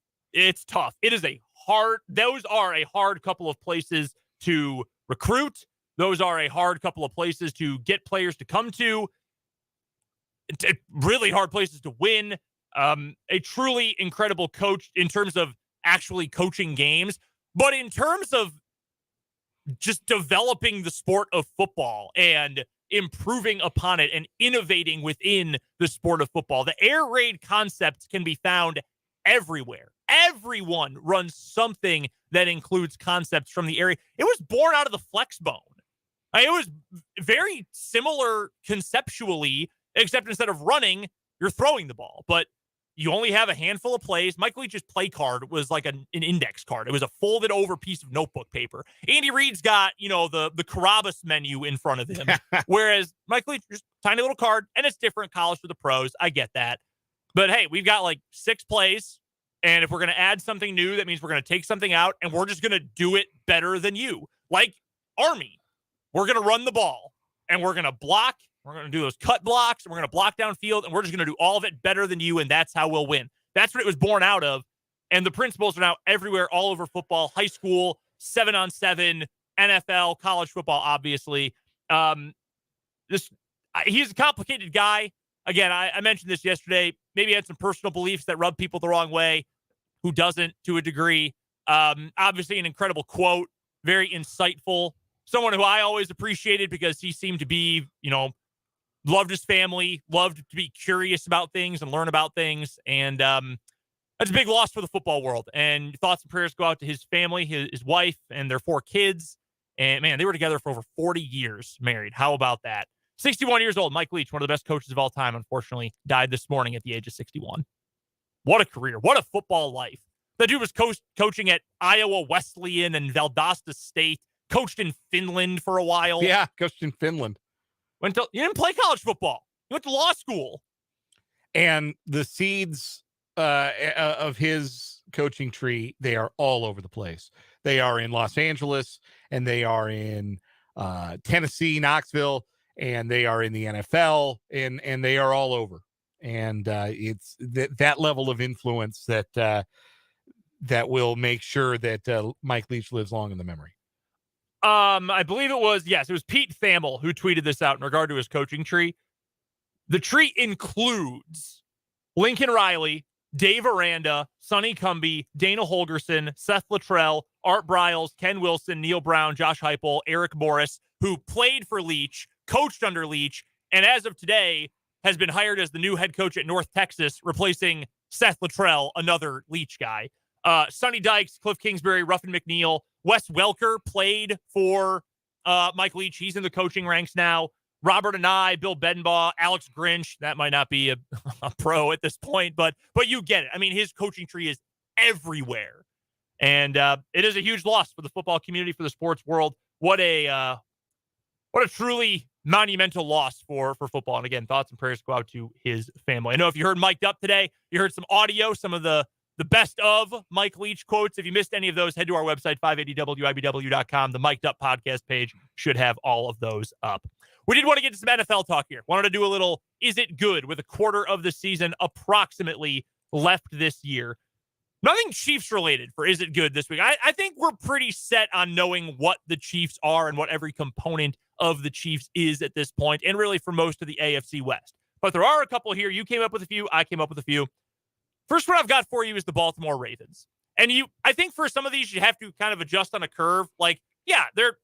tough. Those are a hard couple of places to recruit. Those are a hard couple of places to get players to come to. really hard places to win. A truly incredible coach in terms of actually coaching games, but in terms of just developing the sport of football and improving upon it and innovating within the sport of football. The air raid concepts can be found everywhere. Everyone runs something that includes concepts from the area. It was born out of the flex bone. It was very similar conceptually, except instead of running, you're throwing the ball. But you only have a handful of plays. Mike Leach's play card was like an index card. It was a folded over piece of notebook paper. Andy Reid's got, the Carabas menu in front of him, whereas Mike Leach, just tiny little card, and it's different college for the pros. I get that. But hey, we've got like 6 plays, and if we're going to add something new, that means we're going to take something out, and we're just going to do it better than you. Like Army, we're going to run the ball, and we're going to block. We're going to do those cut blocks, and we're going to block downfield, and we're just going to do all of it better than you, and that's how we'll win. That's what it was born out of, and the principles are now everywhere, all over football, high school, 7-on-7, NFL, college football, obviously. He's a complicated guy. Again, I mentioned this yesterday. Maybe he had some personal beliefs that rub people the wrong way. Who doesn't, to a degree? Obviously, an incredible quote, very insightful. Someone who I always appreciated because he seemed to be, loved his family, loved to be curious about things and learn about things. And that's a big loss for the football world. And thoughts and prayers go out to his family, his wife, and their 4 kids. And, man, they were together for over 40 years married. How about that? 61 years old, Mike Leach, one of the best coaches of all time, unfortunately, died this morning at the age of 61. What a career. What a football life. That dude was coaching at Iowa Wesleyan and Valdosta State, coached in Finland for a while. Yeah, coached in Finland. You didn't play college football. You went to law school. And the seeds of his coaching tree, they are all over the place. They are in Los Angeles, and they are in Tennessee, Knoxville, and they are in the NFL, and they are all over. And it's that level of influence that will make sure that Mike Leach lives long in the memory. I believe it was Pete Thamel who tweeted this out in regard to his coaching tree. The tree includes Lincoln Riley, Dave Aranda, Sonny Cumbie, Dana Holgerson, Seth Luttrell, Art Briles, Ken Wilson, Neil Brown, Josh Heupel, Eric Morris, who played for Leach, coached under Leach, and as of today has been hired as the new head coach at North Texas, replacing Seth Luttrell, another Leach guy. Sonny Dykes, Cliff Kingsbury, Ruffin McNeil, Wes Welker played for Mike Leach. He's in the coaching ranks now. Robert Anai, Bill Bedenbaugh, Alex Grinch. That might not be a pro at this point, but you get it. I mean, his coaching tree is everywhere. And it is a huge loss for the football community, for the sports world. What a truly monumental loss for football. And again, thoughts and prayers go out to his family. I know if you heard Mic'd Up today, you heard some audio, some of the best of Mike Leach quotes. If you missed any of those, head to our website, 580wibw.com. The Mic'd Up podcast page should have all of those up. We did want to get to some NFL talk here. Wanted to do a little, is it good, with a quarter of the season approximately left this year. Nothing Chiefs related for is it good this week. I think we're pretty set on knowing what the Chiefs are and what every component of the Chiefs is at this point, and really for most of the AFC West. But there are a couple here. You came up with a few. I came up with a few. First one I've got for you is the Baltimore Ravens. And I think for some of these, you have to kind of adjust on a curve. Like, yeah, they're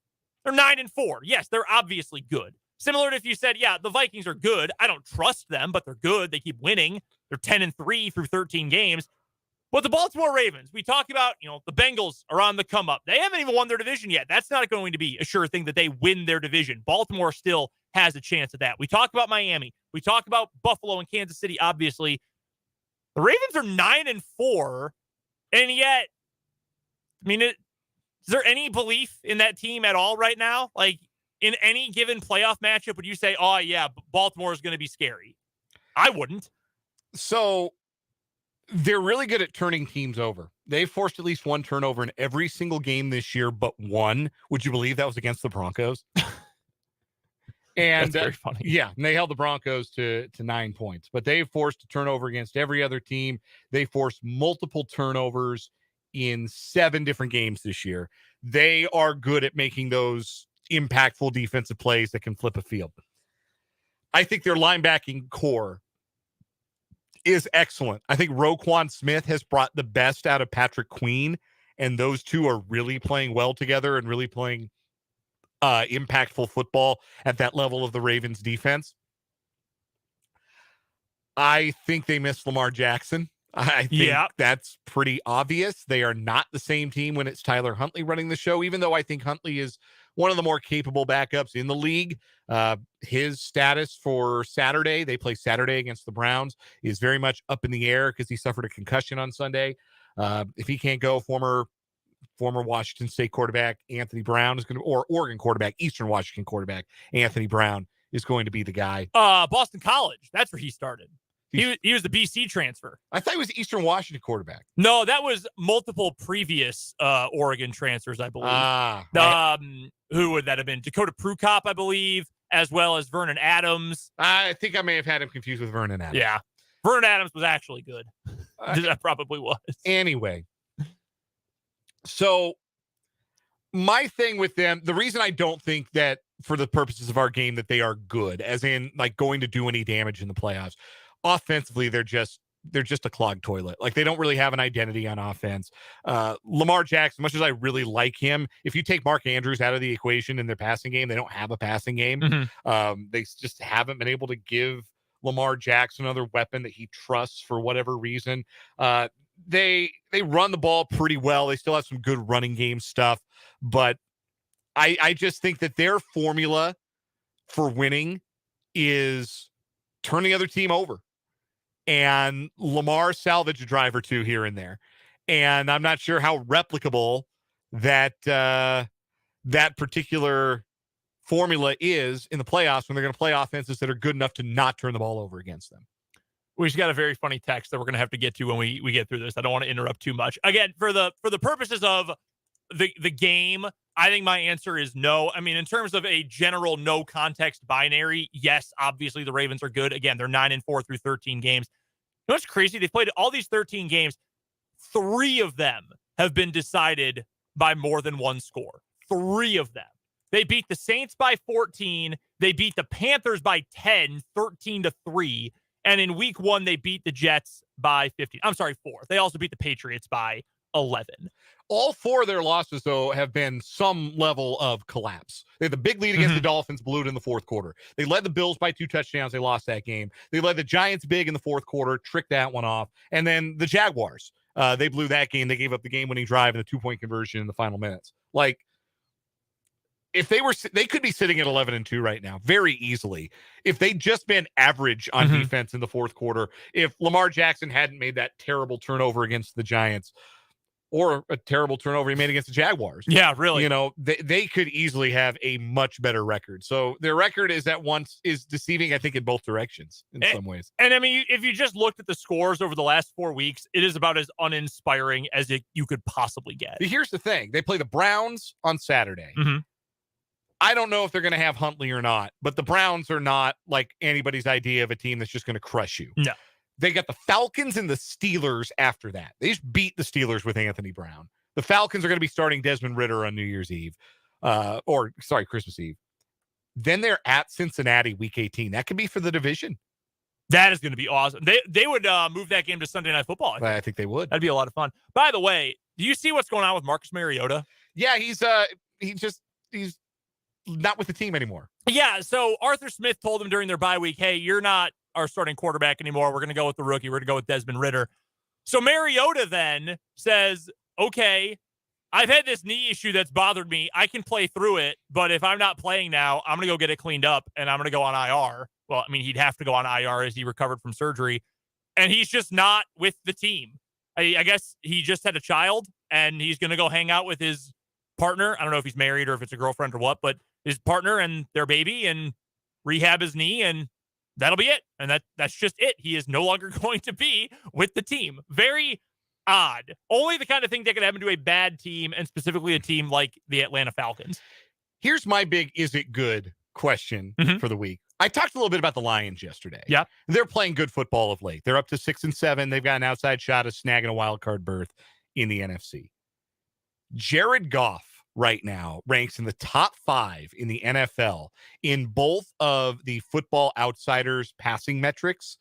9-4. Yes, they're obviously good. Similar to if you said, yeah, the Vikings are good. I don't trust them, but they're good. They keep winning. They're 10-3 through 13 games. But the Baltimore Ravens, we talk about, the Bengals are on the come up. They haven't even won their division yet. That's not going to be a sure thing that they win their division. Baltimore still has a chance at that. We talk about Miami. We talk about Buffalo and Kansas City, obviously. The Ravens are 9-4, and yet, is there any belief in that team at all right now? Like, in any given playoff matchup, would you say, oh, yeah, Baltimore is going to be scary? I wouldn't. So, they're really good at turning teams over. They've forced at least one turnover in every single game this year, but one. Would you believe that was against the Broncos? And that's very funny. Yeah, and they held the Broncos to 9 points, but they've forced a turnover against every other team. They forced multiple turnovers in 7 different games this year. They are good at making those impactful defensive plays that can flip a field. I think their linebacking core is excellent. I think Roquan Smith has brought the best out of Patrick Queen, and those two are really playing well together and really playing impactful football at that level of the Ravens defense. I think they miss Lamar Jackson. I think that's pretty obvious. They are not the same team when it's Tyler Huntley running the show, even though I think Huntley is one of the more capable backups in the league. His status for Saturday, they play Saturday against the Browns, is very much up in the air because he suffered a concussion on Sunday. If he can't go, former Washington State quarterback Anthony Brown is going to, or Oregon quarterback, Eastern Washington quarterback Anthony Brown is going to be the guy. Boston College, that's where he started. He was the BC transfer. I thought he was Eastern Washington quarterback. No, that was multiple previous Oregon transfers, I believe. Who would that have been? Dakota Prukop, I believe, as well as Vernon Adams. I think I may have had him confused with Vernon Adams. Yeah. Vernon Adams was actually good. That probably was. Anyway. So my thing with them, the reason I don't think that for the purposes of our game that they are good, as in like going to do any damage in the playoffs, offensively, they're just a clogged toilet. Like they don't really have an identity on offense. Lamar Jackson, much as I really like him, if you take Mark Andrews out of the equation in their passing game, they don't have a passing game. Mm-hmm. They just haven't been able to give Lamar Jackson another weapon that he trusts for whatever reason. They run the ball pretty well. They still have some good running game stuff, but I just think that their formula for winning is turn the other team over. And Lamar salvage a drive or two here and there. And I'm not sure how replicable that that particular formula is in the playoffs when they're going to play offenses that are good enough to not turn the ball over against them. We just got a very funny text that we're going to have to get to when we get through this. I don't want to interrupt too much. Again, for the purposes of the game, I think my answer is no. I mean, in terms of a general no context binary, yes, obviously the Ravens are good. Again, they're 9-4 through 13 games. You know what's crazy? They've played all these 13 games. 3 of them have been decided by more than one score. 3 of them. They beat the Saints by 14. They beat the Panthers by 10, 13-3. And in week 1, they beat the Jets by 15. I'm sorry, 4. They also beat the Patriots by 11. All 4 of their losses, though, have been some level of collapse. They had the big lead against the Dolphins, blew it in the fourth quarter. They led the Bills by 2 touchdowns. They lost that game. They led the Giants big in the fourth quarter, tricked that one off. And then the Jaguars, they blew that game. They gave up the game-winning drive and the 2-point conversion in the final minutes. Like, if they could be sitting at 11-2 right now, very easily. If they'd just been average on defense in the fourth quarter, if Lamar Jackson hadn't made that terrible turnover against the Giants, or a terrible turnover he made against the Jaguars. Yeah, really. You know, they could easily have a much better record. So their record is deceiving, I think, in both directions in some ways. And I mean, if you just looked at the scores over the last 4 weeks, it is about as uninspiring as you could possibly get. But here's the thing. They play the Browns on Saturday. Mm-hmm. I don't know if they're going to have Huntley or not, but the Browns are not like anybody's idea of a team that's just going to crush you. No. They got the Falcons and the Steelers after that. They just beat the Steelers with Anthony Brown. The Falcons are going to be starting Desmond Ridder on New Year's Eve. Christmas Eve. Then they're at Cincinnati week 18. That could be for the division. That is going to be awesome. They would move that game to Sunday Night Football. I think they would. That'd be a lot of fun. By the way, do you see what's going on with Marcus Mariota? Yeah, he's not with the team anymore. Yeah, so Arthur Smith told him during their bye week, hey, you're not our starting quarterback anymore. We're going to go with the rookie. We're going to go with Desmond Ridder. So Mariota then says, okay, I've had this knee issue that's bothered me. I can play through it, but if I'm not playing now, I'm going to go get it cleaned up, and I'm going to go on IR. Well, I mean, he'd have to go on IR as he recovered from surgery, and he's just not with the team. I guess he just had a child, and he's going to go hang out with his partner. I don't know if he's married or if it's a girlfriend or what, but his partner and their baby, and rehab his knee, and that'll be it. And that's just it. He is no longer going to be with the team. Very odd. Only the kind of thing that could happen to a bad team, and specifically a team like the Atlanta Falcons. Here's my big is it good question for the week. I talked a little bit about the Lions yesterday. Yeah. They're playing good football of late. They're up to 6-7. They've got an outside shot of snagging a wild card berth in the NFC. Jared Goff right now ranks in the top 5 in the NFL in both of the Football Outsiders passing metrics,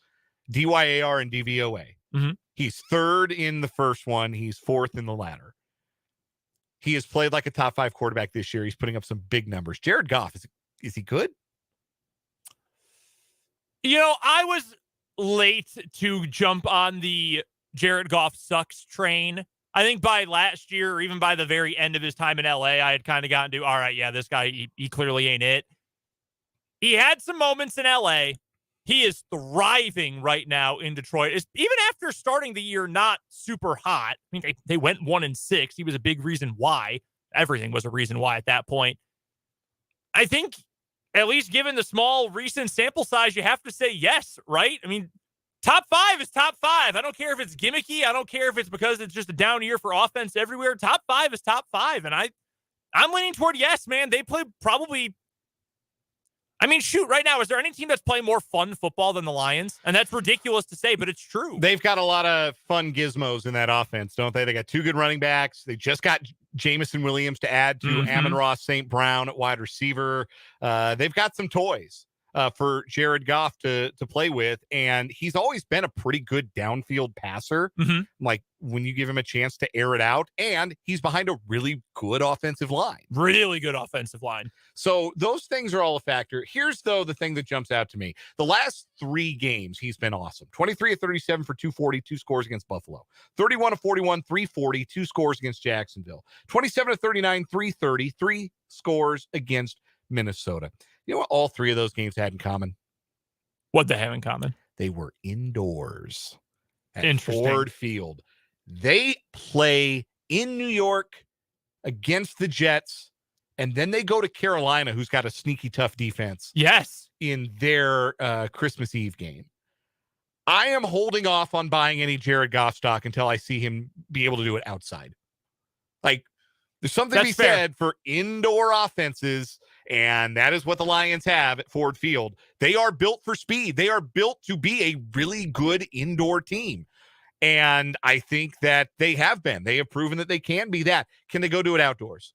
DYAR and DVOA. Mhm. He's 3rd in the first one. He's 4th in the latter. He has played like a top 5 quarterback this year. He's putting up some big numbers. Jared Goff, is he good? I was late to jump on the Jared Goff sucks train. I think by last year, or even by the very end of his time in LA, I had kind of gotten to, all right, yeah, this guy, he clearly ain't it. He had some moments in LA. He is thriving right now in Detroit. Even after starting the year not super hot. I mean, they went 1-6. He was a big reason why. Everything was a reason why at that point. I think, at least given the small recent sample size, you have to say yes, right? I mean, top 5 is top 5. I don't care if it's gimmicky. I don't care if it's because it's just a down year for offense everywhere. Top 5 is top 5. And I'm leaning toward yes, man. They play probably... I mean, shoot, right now, is there any team that's playing more fun football than the Lions? And that's ridiculous to say, but it's true. They've got a lot of fun gizmos in that offense, don't they? They got 2 good running backs. They just got Jamison Williams to add to Amon-Ra St. Brown at wide receiver. They've got some toys for Jared Goff to play with, and he's always been a pretty good downfield passer. Like when you give him a chance to air it out, and he's behind a really good offensive line. Really good offensive line. So those things are all a factor. Here's, though, the thing that jumps out to me. The last 3 games, he's been awesome. 23 of 37 for 240, 2 scores against Buffalo. 31 of 41, 340, 2 scores against Jacksonville. 27 of 39, 330, 3 scores against Minnesota. You know what all 3 of those games had in common? What they have in common? They were indoors at Ford Field. They play in New York against the Jets, and then they go to Carolina, who's got a sneaky tough defense. Yes. In their Christmas Eve game. I am holding off on buying any Jared Goff stock until I see him be able to do it outside. Like, there's something to be said for indoor offenses, and that is what the Lions have at Ford Field. They are built for speed. They are built to be a really good indoor team. And I think that they have been. They have proven that they can be that. Can they go do it outdoors?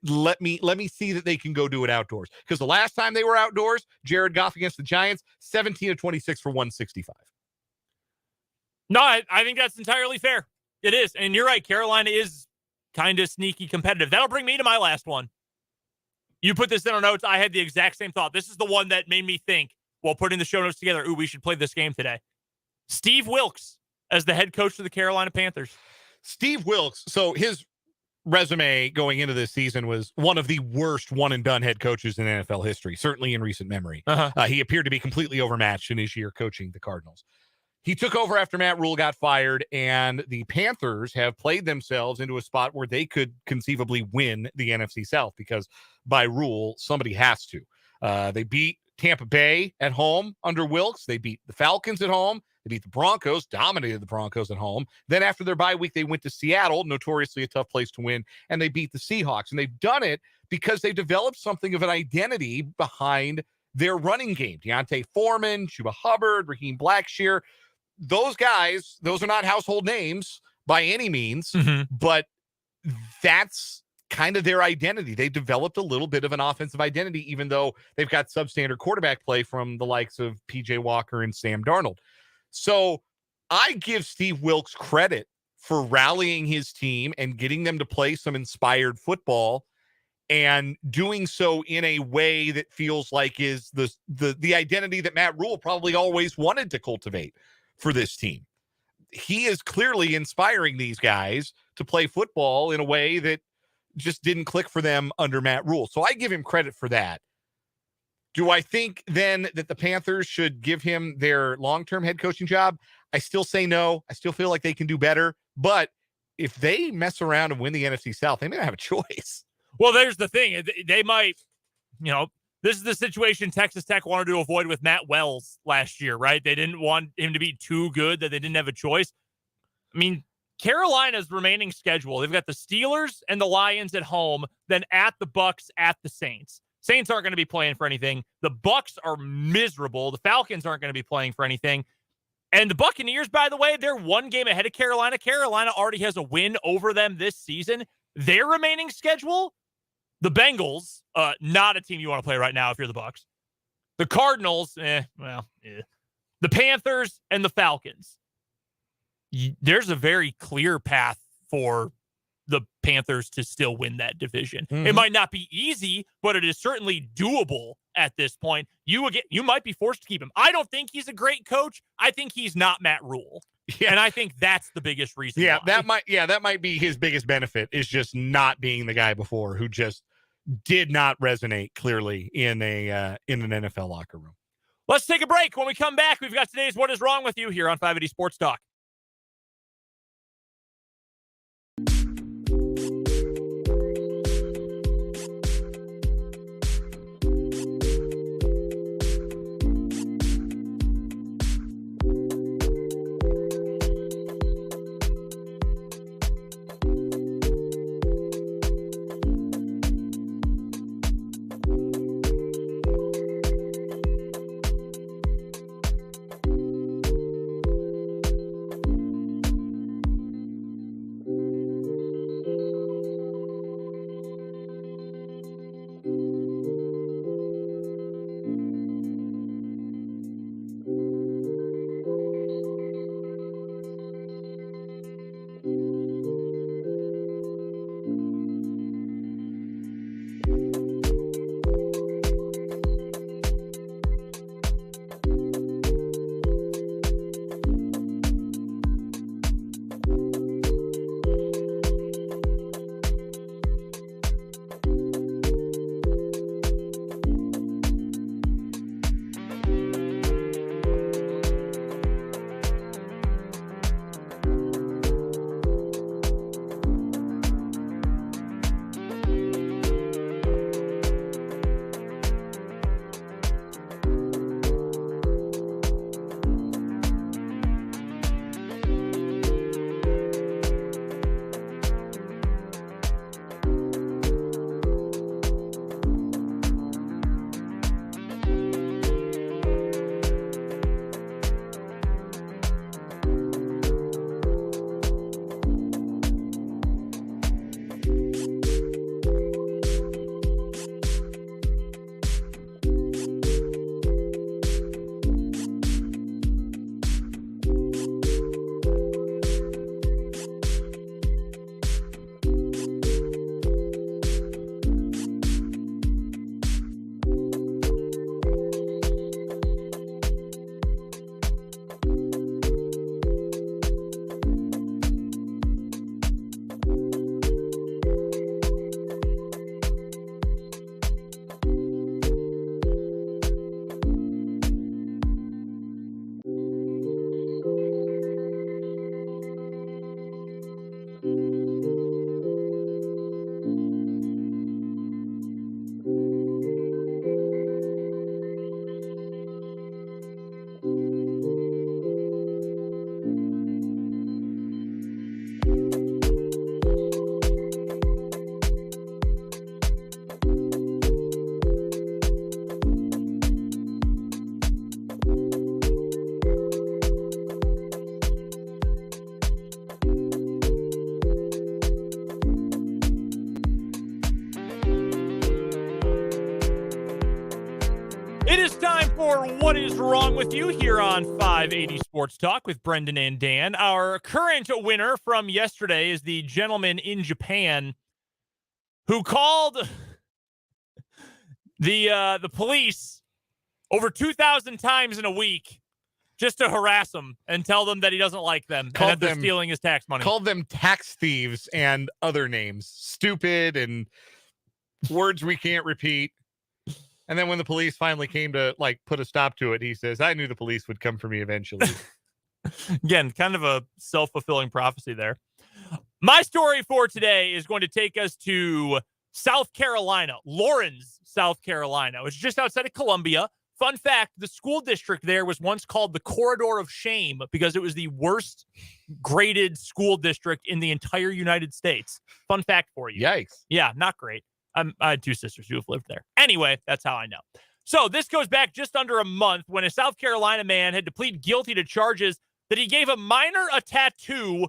Let me see that they can go do it outdoors. Because the last time they were outdoors, Jared Goff against the Giants, 17 of 26 for 165. No, I think that's entirely fair. It is. And you're right. Carolina is kind of sneaky competitive. That'll bring me to my last one. You put this in our notes. I had the exact same thought. This is the one that made me think while putting the show notes together, ooh, we should play this game today. Steve Wilks as the head coach of the Carolina Panthers. Steve Wilks. So his resume going into this season was one of the worst one-and-done head coaches in NFL history, certainly in recent memory. He appeared to be completely overmatched in his year coaching the Cardinals. He took over after Matt Rule got fired, and the Panthers have played themselves into a spot where they could conceivably win the NFC South because by rule, somebody has to. They beat Tampa Bay at home under Wilks. They beat the Falcons at home. They beat the Broncos, dominated the Broncos at home. Then after their bye week, they went to Seattle, notoriously a tough place to win, and they beat the Seahawks. And they've done it because they developed something of an identity behind their running game. Deontay Foreman, Chuba Hubbard, Raheem Blackshear. Those guys, those are not household names by any means, but that's kind of their identity. They developed a little bit of an offensive identity, even though they've got substandard quarterback play from the likes of PJ Walker and Sam Darnold. So I give Steve Wilks credit for rallying his team and getting them to play some inspired football and doing so in a way that feels like is the identity that Matt Rule probably always wanted to cultivate for this team. He is clearly inspiring these guys to play football in a way that just didn't click for them under Matt Rule. So I give him credit for that. Do I think then that the Panthers should give him their long-term head coaching job? I still say no. I still feel like they can do better. But if they mess around and win the NFC South, they may not have a choice. Well, there's the thing. They might, this is the situation Texas Tech wanted to avoid with Matt Wells last year, right? They didn't want him to be too good that they didn't have a choice. I mean, Carolina's remaining schedule, they've got the Steelers and the Lions at home, then at the Bucs, at the Saints. Saints aren't going to be playing for anything. The Bucs are miserable. The Falcons aren't going to be playing for anything. And the Buccaneers, by the way, they're one game ahead of Carolina. Carolina already has a win over them this season. their remaining schedule, the Bengals, not a team you want to play right now if you're the Bucs. The Cardinals, The Panthers and the Falcons. There's a very clear path for the Panthers to still win that division. It might not be easy, but it is certainly doable at this point. You might be forced to keep him. I don't think he's a great coach. I think he's not Matt Rule. Yeah. And I think that's the biggest reason. Yeah, why. that might be his biggest benefit, is just not being the guy before who just did not resonate clearly in an NFL locker room. Let's take a break. When we come back, we've got today's What Is Wrong With You here on 580 Sports Talk. It is time for What Is Wrong With You here on 580 Sports Talk with Brendan and Dan. Our current winner from yesterday is the gentleman in Japan who called the police over 2,000 times in a week just to harass them and tell them that he doesn't like them and that they're stealing his tax money. Called them tax thieves and other names, stupid and words we can't repeat. And then when the police finally came to put a stop to it, he says, I knew the police would come for me eventually. Again, kind of a self-fulfilling prophecy there. My story for today is going to take us to South Carolina, Lawrence, South Carolina. It's just outside of Columbia. Fun fact, the school district there was once called the Corridor of Shame because it was the worst graded school district in the entire United States. Fun fact for you. Yikes. Yeah, not great. I had two sisters who have lived there. Anyway, that's how I know. So this goes back just under a month when a South Carolina man had to plead guilty to charges that he gave a minor a tattoo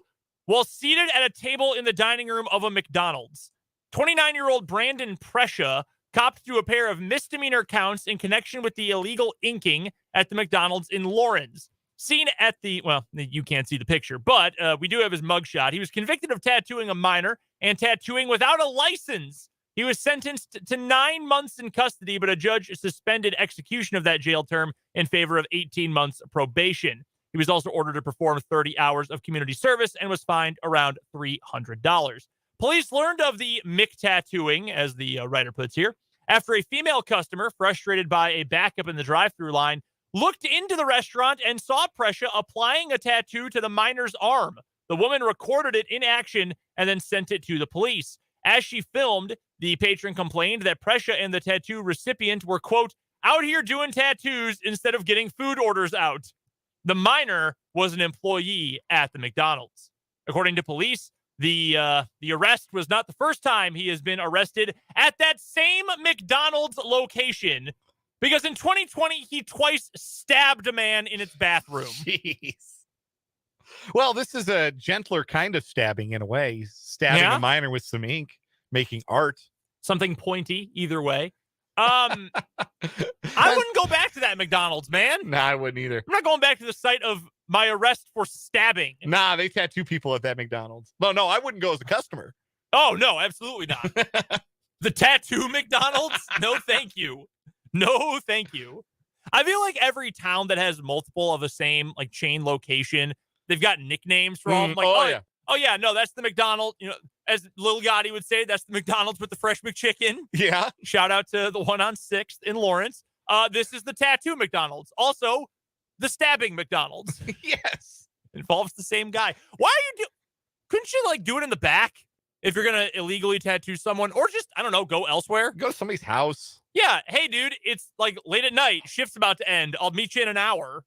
while seated at a table in the dining room of a McDonald's. 29-year-old Brandon Prescia copped to a pair of misdemeanor counts in connection with the illegal inking at the McDonald's in Lawrence. Seen at the, well, you can't see the picture, but we do have his mugshot. He was convicted of tattooing a minor and tattooing without a license. He was sentenced to 9 months in custody, but a judge suspended execution of that jail term in favor of 18 months probation. He was also ordered to perform 30 hours of community service and was fined around $300. Police learned of the McTattooing, as the writer puts here, after a female customer, frustrated by a backup in the drive-thru line, looked into the restaurant and saw Prescia applying a tattoo to the minor's arm. The woman recorded it in action and then sent it to the police. As she filmed, the patron complained that Prescia and the tattoo recipient were, quote, out here doing tattoos instead of getting food orders out. The minor was an employee at the McDonald's. According to police, the arrest was not the first time he has been arrested at that same McDonald's location, because in 2020, he twice stabbed a man in its bathroom. Jeez. Well, this is a gentler kind of stabbing in a way. He's stabbing a minor with some ink, making art. Something pointy, either way. I wouldn't go back to that McDonald's, man. Nah, I wouldn't either. I'm not going back to the site of my arrest for stabbing. Nah, they tattoo people at that McDonald's. No, I wouldn't go as a customer. Oh, no, absolutely not. The tattoo McDonald's? No, thank you. No, thank you. I feel like every town that has multiple of the same like chain location, they've got nicknames for all. Like, oh yeah, no, that's the McDonald's. You know, as Lil Gotti would say, that's the McDonald's with the fresh McChicken. Yeah. Shout out to the one on 6th in Lawrence. This is the tattoo McDonald's. Also, the stabbing McDonald's. Yes. Involves the same guy. Why are you couldn't you like do it in the back if you're gonna illegally tattoo someone, or just, I don't know, go elsewhere? Go to somebody's house. Yeah. Hey, dude, it's like late at night. Shift's about to end. I'll meet you in an hour.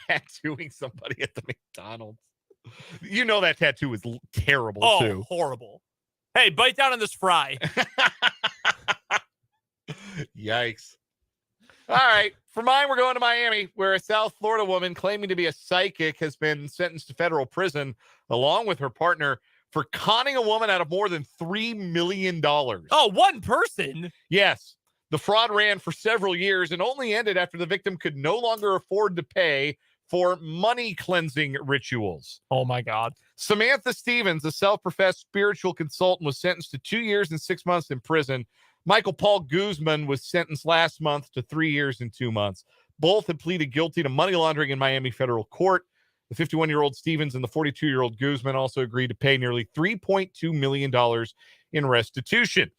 Tattooing somebody at the McDonald's. You know that tattoo is terrible, too. Horrible. Hey, bite down on this fry. Yikes. All right. For mine, we're going to Miami, where a South Florida woman claiming to be a psychic has been sentenced to federal prison, along with her partner, for conning a woman out of more than $3 million. Oh, one person? Yes. The fraud ran for several years and only ended after the victim could no longer afford to pay for money cleansing rituals. Oh, my God. Samantha Stevens, a self-professed spiritual consultant, was sentenced to 2 years and 6 months in prison. Michael Paul Guzman was sentenced last month to 3 years and 2 months. Both had pleaded guilty to money laundering in Miami federal court. The 51-year-old Stevens and the 42-year-old Guzman also agreed to pay nearly $3.2 million in restitution.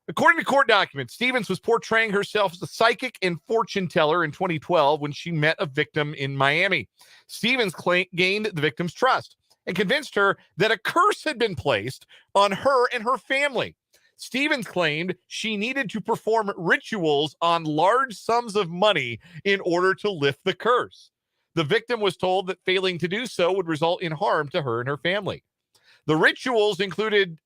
According to court documents, Stevens was portraying herself as a psychic and fortune teller in 2012 when she met a victim in Miami. Stevens gained the victim's trust and convinced her that a curse had been placed on her and her family. Stevens claimed she needed to perform rituals on large sums of money in order to lift the curse. The victim was told that failing to do so would result in harm to her and her family. The rituals included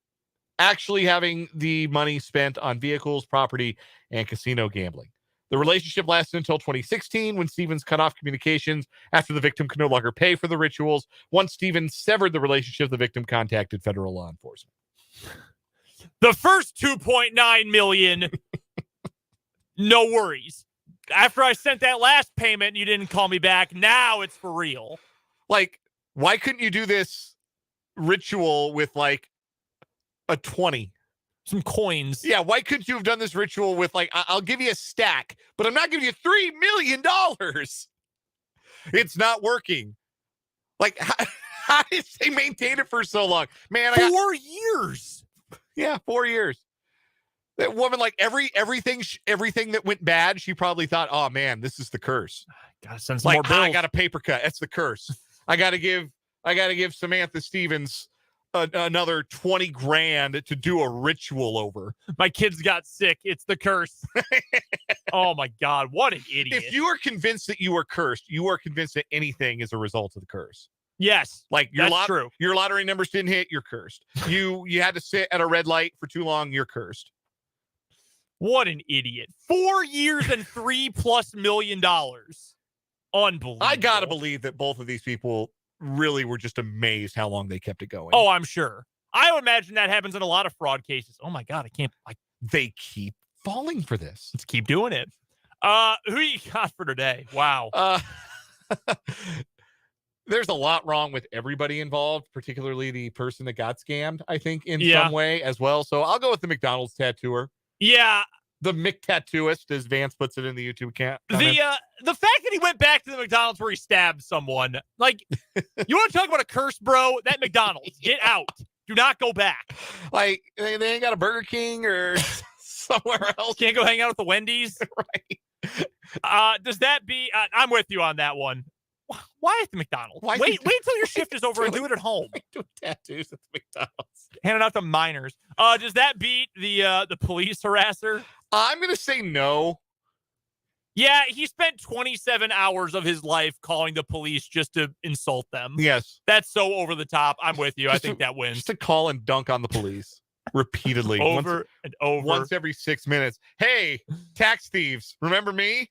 actually having the money spent on vehicles, property, and casino gambling. The relationship lasted until 2016 when Stevens cut off communications after the victim could no longer pay for the rituals. Once Stevens severed the relationship, the victim contacted federal law enforcement. The first 2.9 million, no worries. After I sent that last payment, you didn't call me back. Now it's for real. Like, why couldn't you do this ritual with like a 20? Some coins. Yeah, why couldn't you have done this ritual with like, I'll give you a stack, but I'm not giving you $3 million. It's not working. Like, how did they maintain it for so long? Man, 4 years. Yeah, 4 years. That woman, like everything that went bad, she probably thought, oh man, this is the curse. Gotta send some more bills. I got a paper cut. That's the curse. I gotta give Samantha Stevens another 20 grand to do a ritual over. My kids got sick. It's the curse. Oh my God, what an idiot. If you are convinced that you are cursed, you are convinced that anything is a result of the curse. Yes, like true. Your lottery numbers didn't hit, you're cursed. You had to sit at a red light for too long, you're cursed. What an idiot. 4 years and $3+ million. Unbelievable. I gotta believe that both of these people really were just amazed how long they kept it going. Oh, I'm sure. I would imagine that happens in a lot of fraud cases. Oh my God, they keep falling for this. Let's keep doing it. Who you got for today? Wow. There's a lot wrong with everybody involved, particularly the person that got scammed, I think, in Yeah. some way as well. So I'll go with the McDonald's tattooer. Yeah. The McTattooist, as Vance puts it in the YouTube comments. The fact that he went back to the McDonald's where he stabbed someone, like, you want to talk about a curse, bro? That McDonald's, get out. Do not go back. Like, they ain't got a Burger King or somewhere else. Can't go hang out at the Wendy's. Right. Does that be? I'm with you on that one. Why at the McDonald's? Wait till your shift is over and do it at home. Do tattoos at the McDonald's. Hand it out to minors. Does that beat the police harasser? I'm gonna say no. Yeah, he spent 27 hours of his life calling the police just to insult them. Yes. That's so over the top. I'm with you. I think that wins. Just to call and dunk on the police repeatedly. Over and over. Once every 6 minutes. Hey, tax thieves, remember me?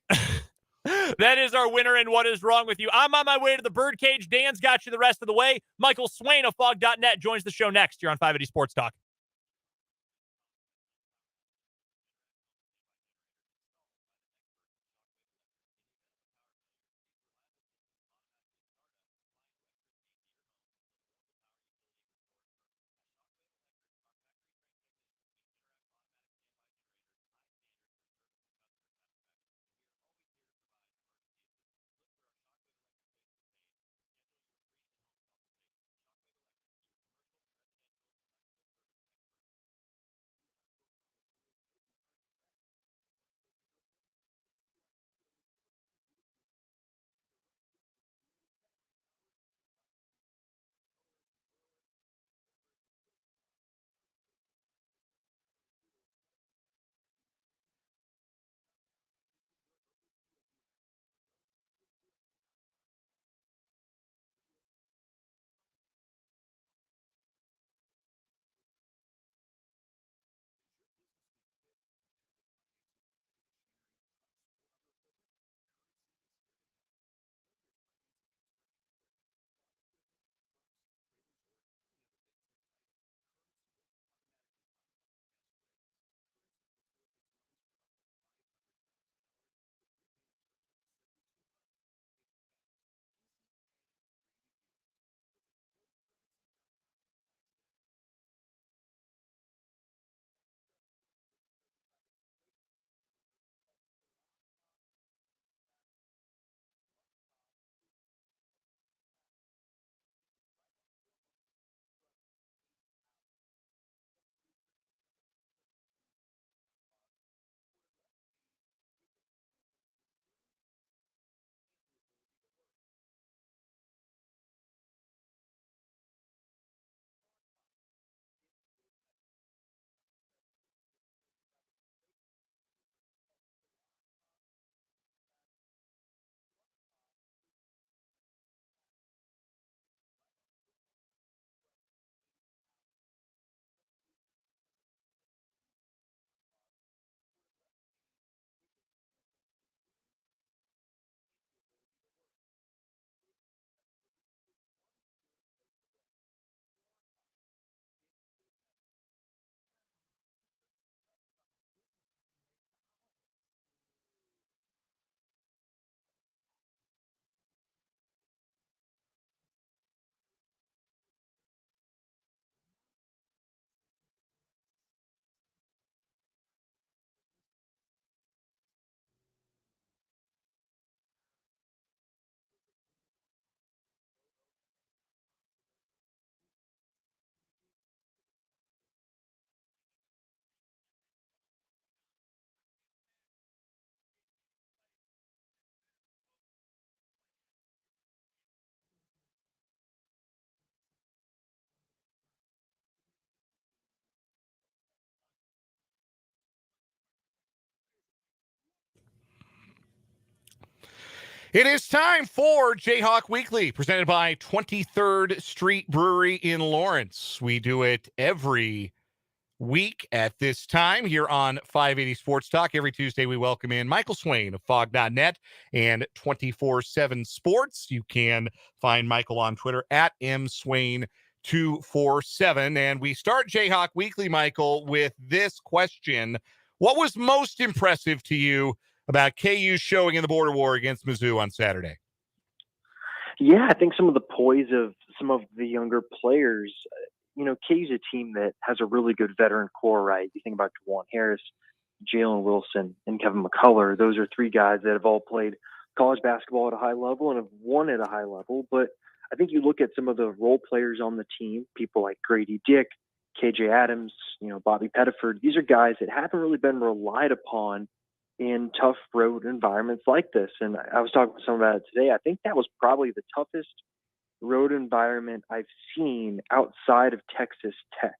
That is our winner in What Is Wrong With You. I'm on my way to the birdcage. Dan's got you the rest of the way. Michael Swain of Fog.net joins the show next here on 580 Sports Talk. It is time for Jayhawk Weekly, presented by 23rd Street Brewery in Lawrence. We do it every week at this time here on 580 Sports Talk. Every Tuesday, we welcome in Michael Swain of Fog.net and 24/7 Sports. You can find Michael on Twitter at mswain247. And we start Jayhawk Weekly, Michael, with this question. What was most impressive to you about KU's showing in the border war against Mizzou on Saturday? Yeah, I think some of the poise of some of the younger players. KU's a team that has a really good veteran core, right? You think about Juwan Harris, Jalen Wilson, and Kevin McCullough. Those are three guys that have all played college basketball at a high level and have won at a high level. But I think you look at some of the role players on the team, people like Grady Dick, KJ Adams, Bobby Pettiford. These are guys that haven't really been relied upon in tough road environments like this. And I was talking to someone about it today. I think that was probably the toughest road environment I've seen outside of Texas Tech.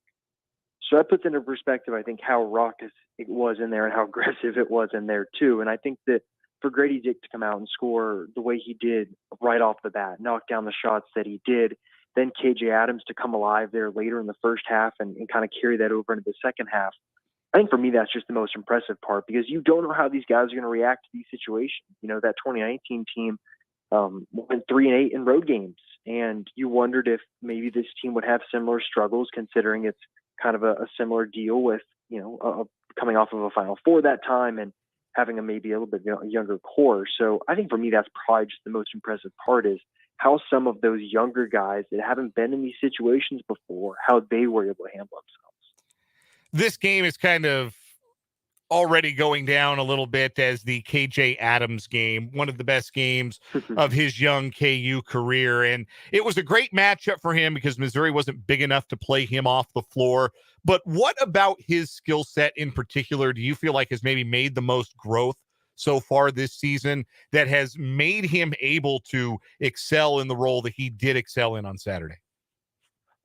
So that puts into perspective, I think, how raucous it was in there and how aggressive it was in there too. And I think that for Grady Dick to come out and score the way he did right off the bat, knock down the shots that he did, then KJ Adams to come alive there later in the first half and kind of carry that over into the second half. I think for me, that's just the most impressive part because you don't know how these guys are going to react to these situations. That 2019 team went 3-8 in road games. And you wondered if maybe this team would have similar struggles, considering it's kind of a similar deal with, coming off of a Final Four that time and having maybe a little bit younger core. So I think for me, that's probably just the most impressive part is how some of those younger guys that haven't been in these situations before, how they were able to handle themselves. This game is kind of already going down a little bit as the KJ Adams game, one of the best games of his young KU career. And it was a great matchup for him because Missouri wasn't big enough to play him off the floor. But what about his skill set in particular do you feel like has maybe made the most growth so far this season that has made him able to excel in the role that he did excel in on Saturday?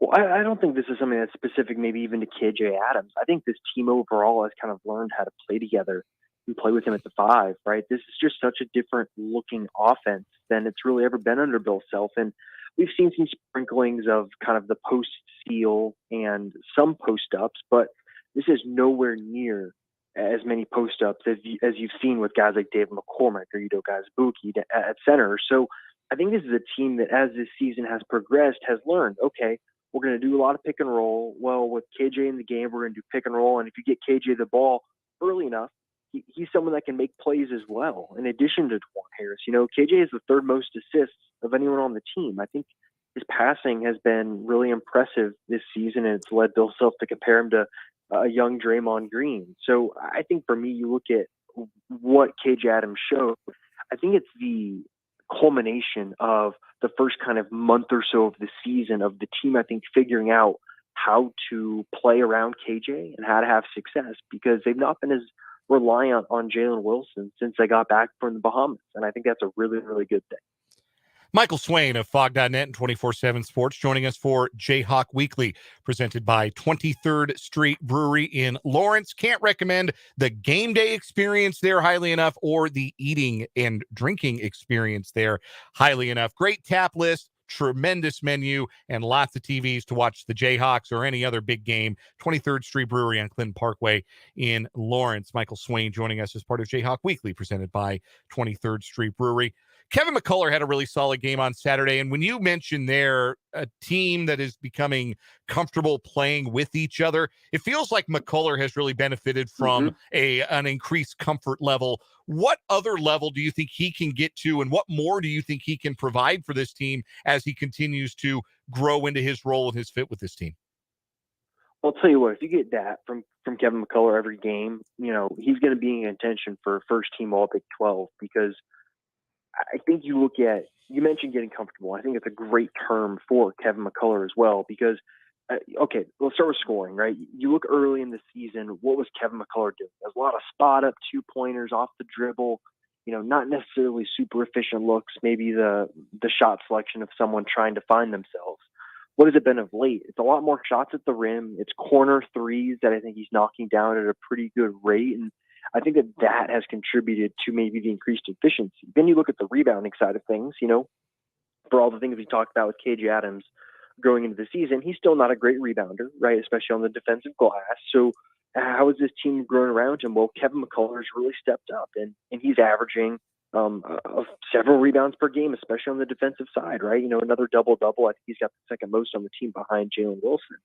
Well, I don't think this is something that's specific maybe even to KJ Adams. I think this team overall has kind of learned how to play together and play with him at the five, right? This is just such a different looking offense than it's really ever been under Bill Self. And we've seen some sprinklings of kind of the post steal and some post ups, but this is nowhere near as many post ups as you've seen with guys like David McCormick or Udoka Azubuike at center. So I think this is a team that as this season has progressed has learned, okay, we're going to do a lot of pick and roll. Well, with KJ in the game, we're going to do pick and roll. And if you get KJ the ball early enough, he's someone that can make plays as well, in addition to Juwan Harris. KJ is the third most assists of anyone on the team. I think his passing has been really impressive this season, and it's led Bill Self to compare him to a young Draymond Green. So I think for me, you look at what KJ Adams showed, I think it's the culmination of the first kind of month or so of the season of the team, I think, figuring out how to play around KJ and how to have success because they've not been as reliant on Jalen Wilson since they got back from the Bahamas. And I think that's a really, really good thing. Michael Swain of Fog.net and 24/7 Sports joining us for Jayhawk Weekly, presented by 23rd Street Brewery in Lawrence. Can't recommend the game day experience there highly enough or the eating and drinking experience there highly enough. Great tap list, tremendous menu, and lots of TVs to watch the Jayhawks or any other big game. 23rd Street Brewery on Clinton Parkway in Lawrence. Michael Swain joining us as part of Jayhawk Weekly, presented by 23rd Street Brewery. Kevin McCullough had a really solid game on Saturday. And when you mentioned there a team that is becoming comfortable playing with each other, it feels like McCullough has really benefited from an increased comfort level. What other level do you think he can get to, and what more do you think he can provide for this team as he continues to grow into his role and his fit with this team? I'll tell you what, if you get that from Kevin McCullough every game, he's going to be in contention for first team All Big 12 because I think you mentioned getting comfortable. I think it's a great term for Kevin McCullough as well because, okay, let's start with scoring, right? You look early in the season, what was Kevin McCullough doing? There's a lot of spot up 2-pointers off the dribble, not necessarily super efficient looks, maybe the shot selection of someone trying to find themselves. What has it been of late? It's a lot more shots at the rim. It's corner threes that I think he's knocking down at a pretty good rate. And I think that has contributed to maybe the increased efficiency. Then you look at the rebounding side of things, for all the things we talked about with KJ Adams, going into the season, he's still not a great rebounder, right? Especially on the defensive glass. So how has this team grown around him? Well, Kevin McCullar's really stepped up, and he's averaging several rebounds per game, especially on the defensive side, right? Another double-double. I think he's got the second most on the team behind Jalen Wilson.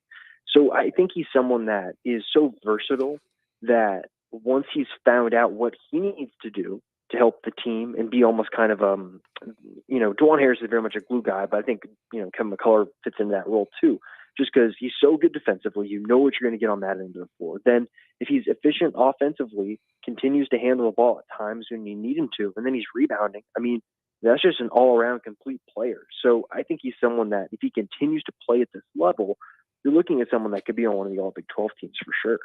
So I think he's someone that is so versatile that once he's found out what he needs to do to help the team and be almost kind of, Dajuan Harris is very much a glue guy, but I think, Kevin McCullar fits into that role too, just because he's so good defensively. You know what you're going to get on that end of the floor. Then if he's efficient offensively, continues to handle the ball at times when you need him to, and then he's rebounding, I mean, that's just an all-around complete player. So I think he's someone that if he continues to play at this level, you're looking at someone that could be on one of the All-Big 12 teams for sure.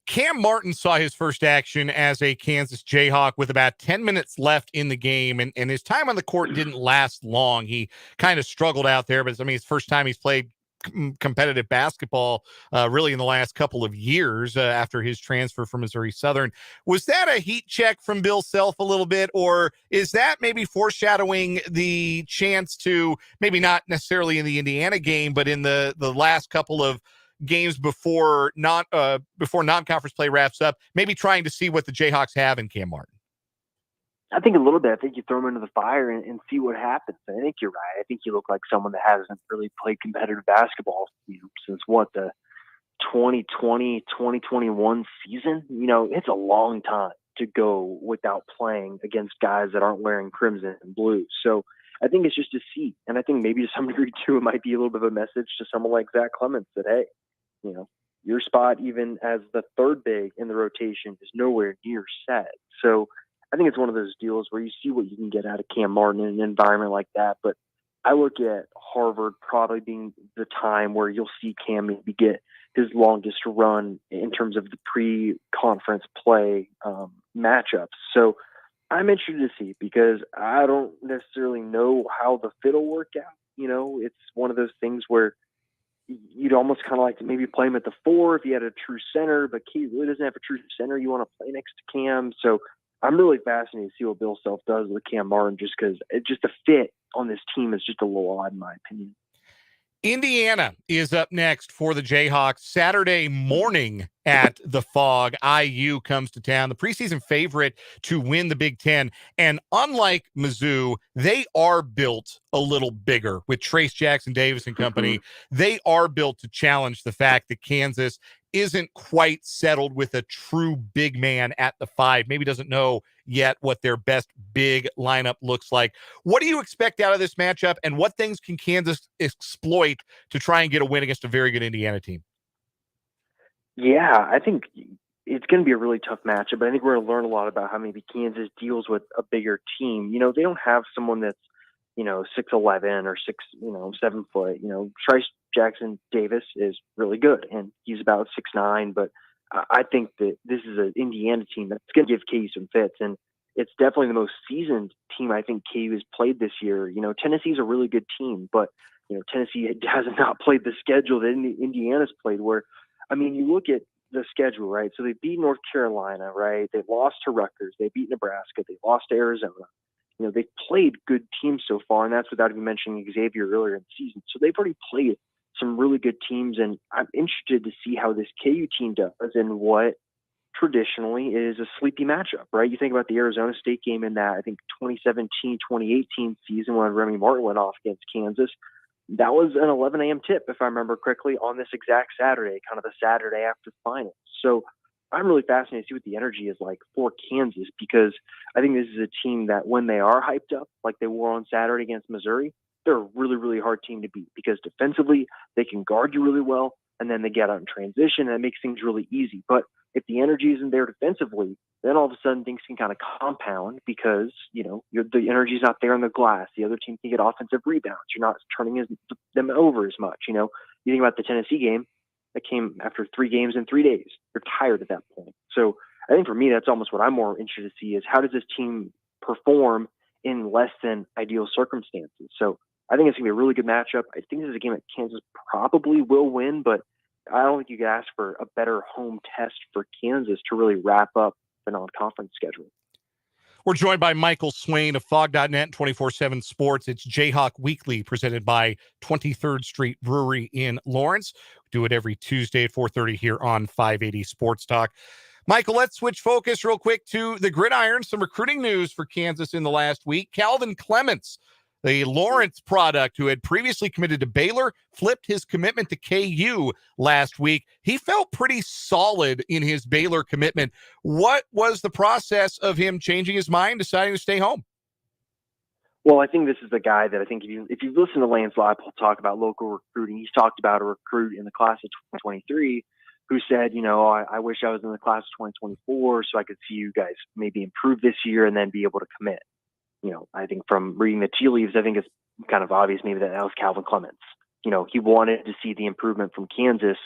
Cam Martin saw his first action as a Kansas Jayhawk with about 10 minutes left in the game, and his time on the court didn't last long. He kind of struggled out there, but it's first time he's played competitive basketball really in the last couple of years after his transfer from Missouri Southern. Was that a heat check from Bill Self a little bit, or is that maybe foreshadowing the chance to, maybe not necessarily in the Indiana game, but in the last couple of games before non-conference play wraps up, maybe trying to see what the Jayhawks have in Cam Martin? I think a little bit. I think you throw him into the fire and see what happens. I think you're right. I think you look like someone that hasn't really played competitive basketball since the 2020, 2021 season. It's a long time to go without playing against guys that aren't wearing crimson and blue. So I think it's just to see. And I think maybe to some degree too, it might be a little bit of a message to someone like Zach Clemens that, hey, your spot, even as the third big in the rotation, is nowhere near set. So I think it's one of those deals where you see what you can get out of Cam Martin in an environment like that. But I look at Harvard probably being the time where you'll see Cam maybe get his longest run in terms of the pre-conference play matchups. So I'm interested to see, because I don't necessarily know how the fit will work out. It's one of those things where you'd almost kind of like to maybe play him at the 4 if he had a true center, but Key really doesn't have a true center you want to play next to Cam. So I'm really fascinated to see what Bill Self does with Cam Martin, just because the fit on this team is just a little odd in my opinion. Indiana is up next for the Jayhawks Saturday morning at the Fog. IU comes to town, the preseason favorite to win the Big Ten. And unlike Mizzou, they are built a little bigger with Trace Jackson Davis and company. They are built to challenge the fact that Kansas isn't quite settled with a true big man at the 5, maybe doesn't know yet what their best big lineup looks like. What do you expect out of this matchup, and what things can Kansas exploit to try and get a win against a very good Indiana team? Yeah, I think it's going to be a really tough matchup, but I think we're going to learn a lot about how maybe Kansas deals with a bigger team. They don't have someone that's 6'11" or 7 foot. Trace Jackson Davis is really good, and he's about 6'9", but I think that this is an Indiana team that's going to give KU some fits, and it's definitely the most seasoned team I think KU has played this year. Tennessee's a really good team, but Tennessee has not played the schedule that Indiana's played, where, you look at the schedule, right? So they beat North Carolina, right? They lost to Rutgers. They beat Nebraska. They lost to Arizona. They've played good teams so far, and that's without even mentioning Xavier earlier in the season. So they've already played some really good teams, and I'm interested to see how this KU team does in what traditionally is a sleepy matchup, right? You think about the Arizona State game in that, I think, 2017-2018 season when Remy Martin went off against Kansas. That was an 11 a.m. tip, if I remember correctly, on this exact Saturday, kind of the Saturday after the finals. So I'm really fascinated to see what the energy is like for Kansas, because I think this is a team that when they are hyped up, like they were on Saturday against Missouri, they're a really, really hard team to beat, because defensively they can guard you really well, and then they get out in transition, and it makes things really easy. But if the energy isn't there defensively, then all of a sudden things can kind of compound, because the energy's not there on the glass. The other team can get offensive rebounds. You're not turning them over as much. You think about the Tennessee game that came after 3 games in 3 days. You're tired at that point. So I think for me, that's almost what I'm more interested to see, is how does this team perform in less than ideal circumstances. So I think it's going to be a really good matchup. I think this is a game that Kansas probably will win, but I don't think you could ask for a better home test for Kansas to really wrap up the non-conference schedule. We're joined by Michael Swain of Fog.net and 24/7 Sports. It's Jayhawk Weekly, presented by 23rd Street Brewery in Lawrence. We do it every Tuesday at 4:30 here on 580 Sports Talk. Michael, let's switch focus real quick to the gridiron. Some recruiting news for Kansas in the last week. Calvin Clements, the Lawrence product who had previously committed to Baylor, flipped his commitment to KU last week. He felt pretty solid in his Baylor commitment. What was the process of him changing his mind, deciding to stay home? Well, I think this is the guy that I think if you listen to Lance Leipold talk about local recruiting, he's talked about a recruit in the class of 2023 who said, I wish I was in the class of 2024 so I could see you guys maybe improve this year and then be able to commit. I think from reading the tea leaves, I think it's kind of obvious maybe that was Calvin Clements. He wanted to see the improvement from Kansas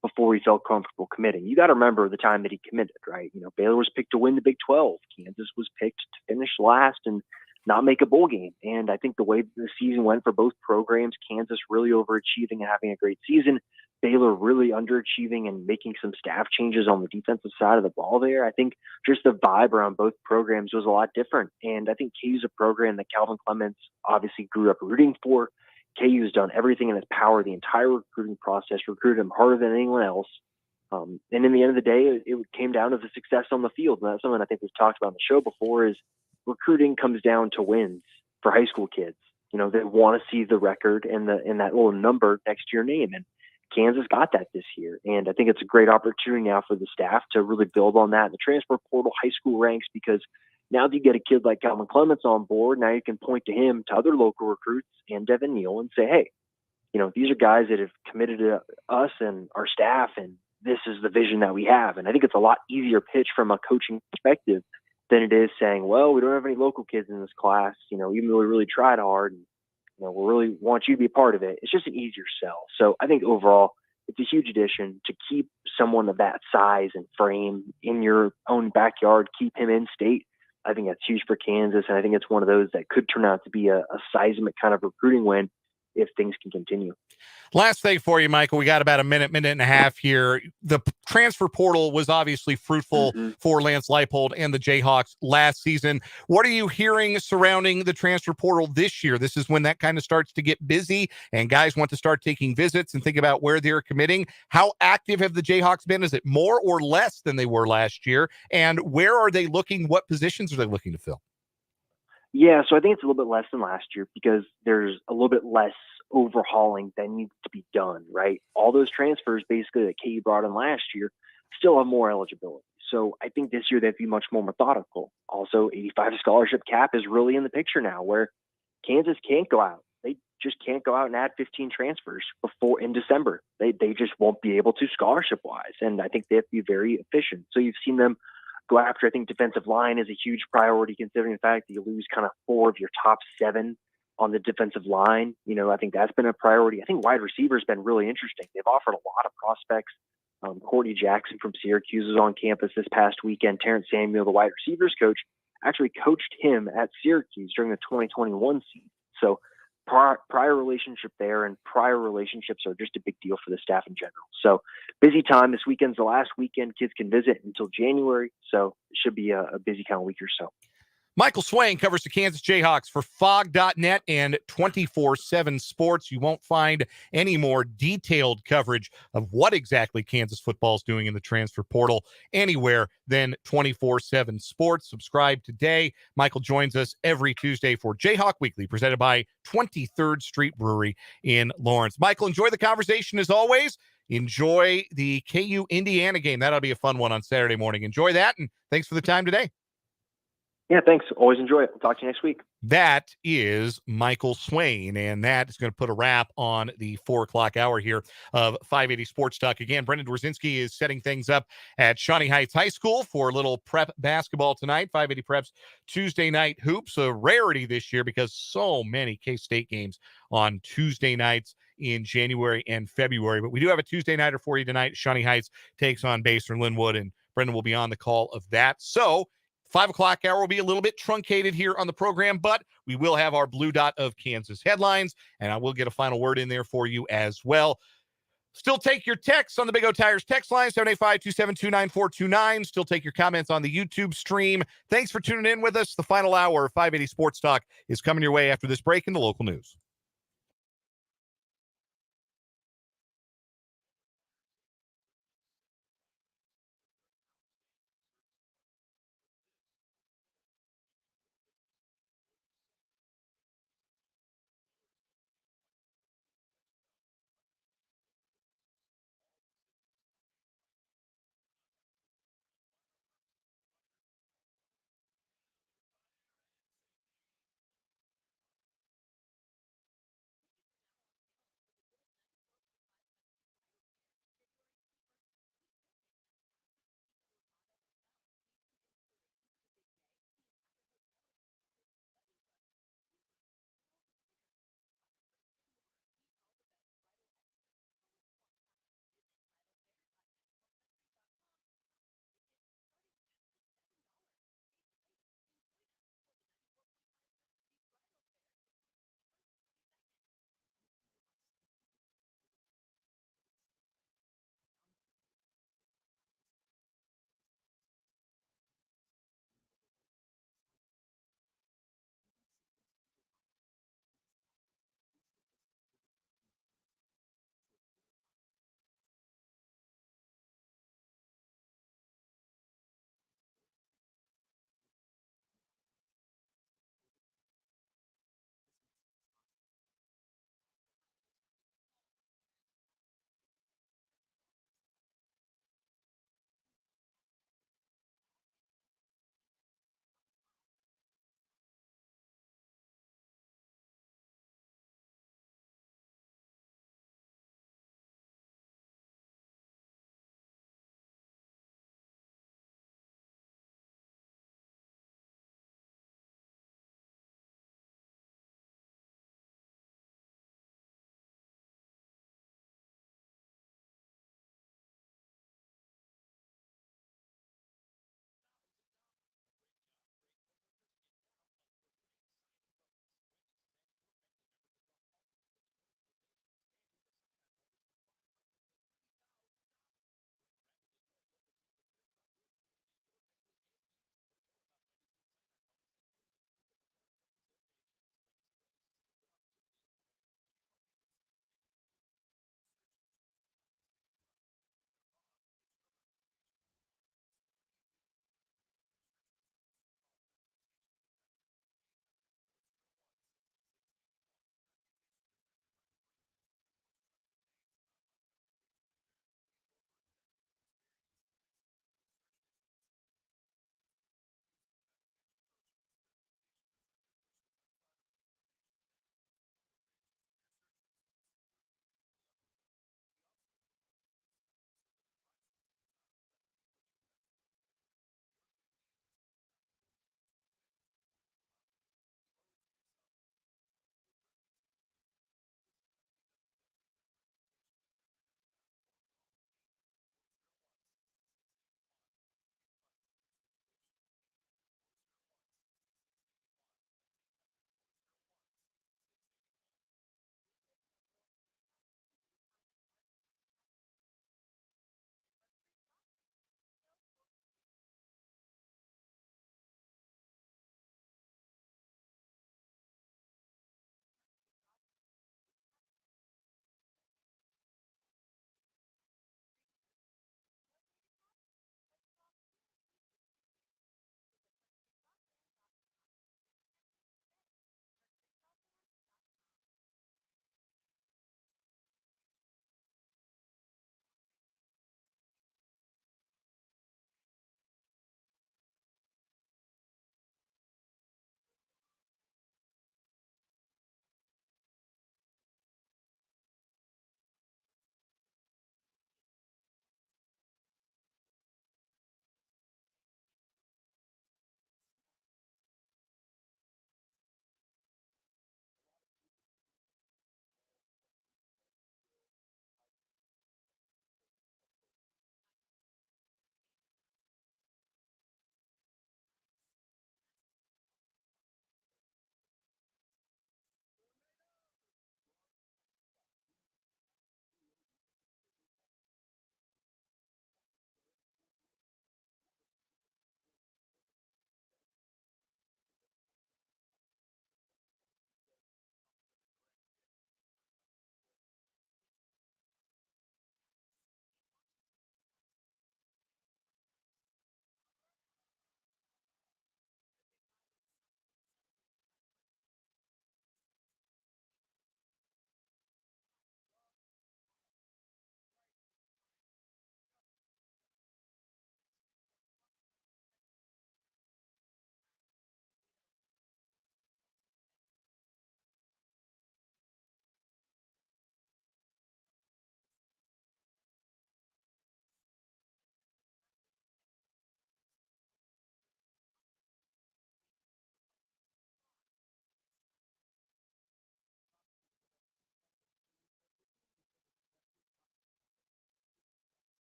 before he felt comfortable committing. You got to remember the time that he committed, right? Baylor was picked to win the Big 12. Kansas was picked to finish last and not make a bowl game. And I think the way the season went for both programs, Kansas really overachieving and having a great season, Baylor really underachieving and making some staff changes on the defensive side of the ball there. I think just the vibe around both programs was a lot different. And I think KU's a program that Calvin Clements obviously grew up rooting for. KU's done everything in its power, the entire recruiting process, recruited him harder than anyone else. And in the end of the day, it came down to the success on the field. And that's something I think we've talked about on the show before is recruiting comes down to wins for high school kids. They want to see the record and that little number next to your name. And Kansas got that this year. And I think it's a great opportunity now for the staff to really build on that in the transfer portal high school ranks, because now that you get a kid like Calvin Clements on board, now you can point to him, to other local recruits and Devin Neal and say, hey, these are guys that have committed to us and our staff, and this is the vision that we have. And I think it's a lot easier pitch from a coaching perspective than it is saying, well, we don't have any local kids in this class, even though we really tried hard and we really want you to be a part of it. It's just an easier sell. So I think overall, it's a huge addition to keep someone of that size and frame in your own backyard, keep him in state. I think that's huge for Kansas, and I think it's one of those that could turn out to be a seismic kind of recruiting win if things can continue. Last thing for you, Michael. We got about a minute and a half here. The transfer portal was obviously fruitful for Lance Leipold and the Jayhawks last season. What are you hearing surrounding the transfer portal this year? This is when that kind of starts to get busy and guys want to start taking visits and think about where they're committing. How active have the Jayhawks been? Is it more or less than they were last year? And where are they looking? What positions are they looking to fill? Yeah, so I think it's a little bit less than last year because there's a little bit less overhauling that needs to be done, right? All those transfers basically that KU brought in last year still have more eligibility. So I think this year they'd be much more methodical. Also, 85 scholarship cap is really in the picture now, where Kansas can't go out. They just can't go out and add 15 transfers before in December. They just won't be able to scholarship-wise, and I think they have to be very efficient. So you've seen them go after, I think defensive line is a huge priority considering the fact that you lose kind of 4 of your top 7 on the defensive line. I think that's been a priority. I think wide receiver has been really interesting. They've offered a lot of prospects. Courtney Jackson from Syracuse was on campus this past weekend. Terrence Samuel, the wide receivers coach, actually coached him at Syracuse during the 2021 season. So prior relationship there, and prior relationships are just a big deal for the staff in general. So busy time. This weekend's the last weekend kids can visit until January. So it should be a busy kind of week or so. Michael Swain covers the Kansas Jayhawks for Fog.net and 24/7 Sports. You won't find any more detailed coverage of what exactly Kansas football is doing in the transfer portal anywhere than 24/7 Sports. Subscribe today. Michael joins us every Tuesday for Jayhawk Weekly, presented by 23rd Street Brewery in Lawrence. Michael, enjoy the conversation as always. Enjoy the KU Indiana game. That'll be a fun one on Saturday morning. Enjoy that, and thanks for the time today. Yeah, thanks. Always enjoy it. We'll talk to you next week. That is Michael Swain, and that is going to put a wrap on the 4 o'clock hour here of 580 Sports Talk. Again, Brendan Dworzynski is setting things up at Shawnee Heights High School for a little prep basketball tonight. 580 Preps Tuesday night hoops, a rarity this year because so many K-State games on Tuesday nights in January and February. But we do have a Tuesday nighter for you tonight. Shawnee Heights takes on Basehor Linwood, and Brendan will be on the call of that. So 5 o'clock hour will be a little bit truncated here on the program, but we will have our Blue Dot of Kansas headlines, and I will get a final word in there for you as well. Still take your texts on the Big O Tires text line, 785-272-9429. Still take your comments on the YouTube stream. Thanks for tuning in with us. The final hour of 580 Sports Talk is coming your way after this break in the local news.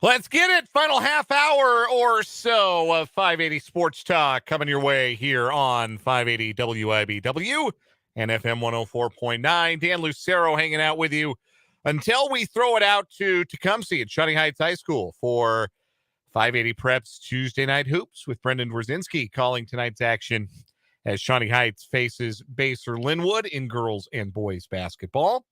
Let's get it. Final half hour or so of 580 Sports Talk coming your way here on 580 WIBW and FM 104.9. Dan Lucero hanging out with you until we throw it out to Tecumseh at Shawnee Heights High School for 580 Preps Tuesday Night Hoops with Brendan Wrzinski calling tonight's action as Shawnee Heights faces Basehor Linwood in girls and boys basketball.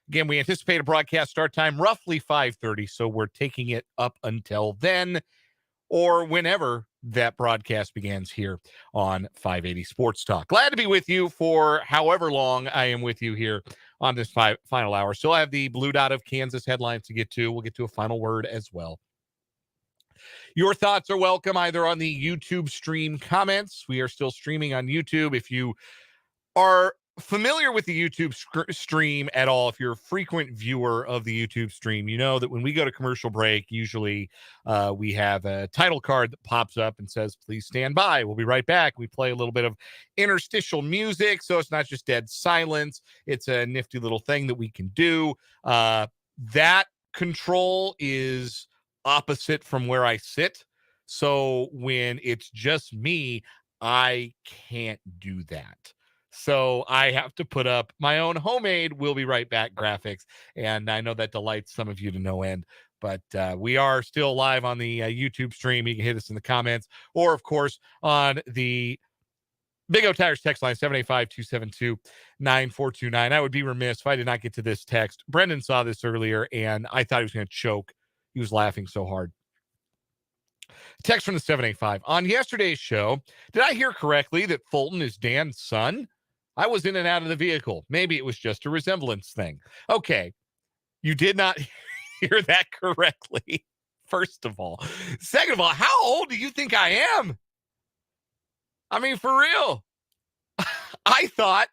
Again, we anticipate a broadcast start time roughly 5:30, so we're taking it up until then or whenever that broadcast begins here on 580 Sports Talk. Glad to be with you for however long I am with you here on this final hour. Still have the Blue Dot of Kansas headlines to get to. We'll get to a final word as well. Your thoughts are welcome either on the YouTube stream comments. We are still streaming on YouTube. If you are familiar with the YouTube stream at all, if you're a frequent viewer of the YouTube stream, you know that when we go to commercial break, usually we have a title card that pops up and says, please stand by. We'll be right back. We play a little bit of interstitial music, so it's not just dead silence. It's a nifty little thing that we can do. That control is opposite from where I sit. So when it's just me, I can't do that. So I have to put up my own homemade "We'll be right back" graphics. And I know that delights some of you to no end. But we are still live on the YouTube stream. You can hit us in the comments. Or, of course, on the Big O Tires text line, 785-272-9429. I would be remiss if I did not get to this text. Brendan saw this earlier, and I thought he was going to choke. He was laughing so hard. Text from the 785. On yesterday's show, did I hear correctly that Fulton is Dan's son? I was in and out of the vehicle. Maybe it was just a resemblance thing. Okay, you did not hear that correctly, first of all. Second of all, how old do you think I am? I mean, for real. I thought,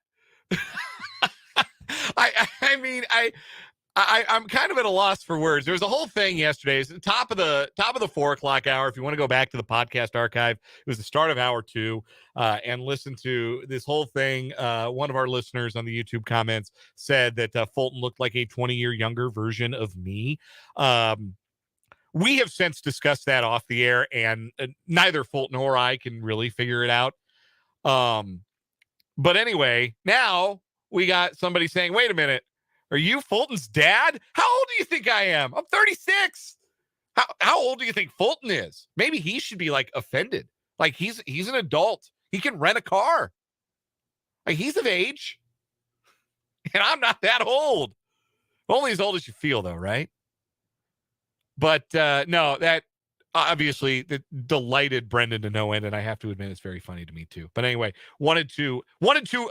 I'm kind of at a loss for words. There was a whole thing yesterday. It's the top of the 4:00 hour. If you want to go back to the podcast archive, it was the start of hour 2 and listen to this whole thing. One of our listeners on the YouTube comments said that Fulton looked like a 20-year younger version of me. We have since discussed that off the air, and neither Fulton or I can really figure it out. But anyway, now we got somebody saying, wait a minute. Are you Fulton's dad? How old do you think I am? I'm 36. How old do you think Fulton is? Maybe he should be like offended. Like he's an adult. He can rent a car. Like he's of age. And I'm not that old. Only as old as you feel though, right? But no, that obviously that delighted Brendan to no end, and I have to admit it's very funny to me too. But anyway, wanted to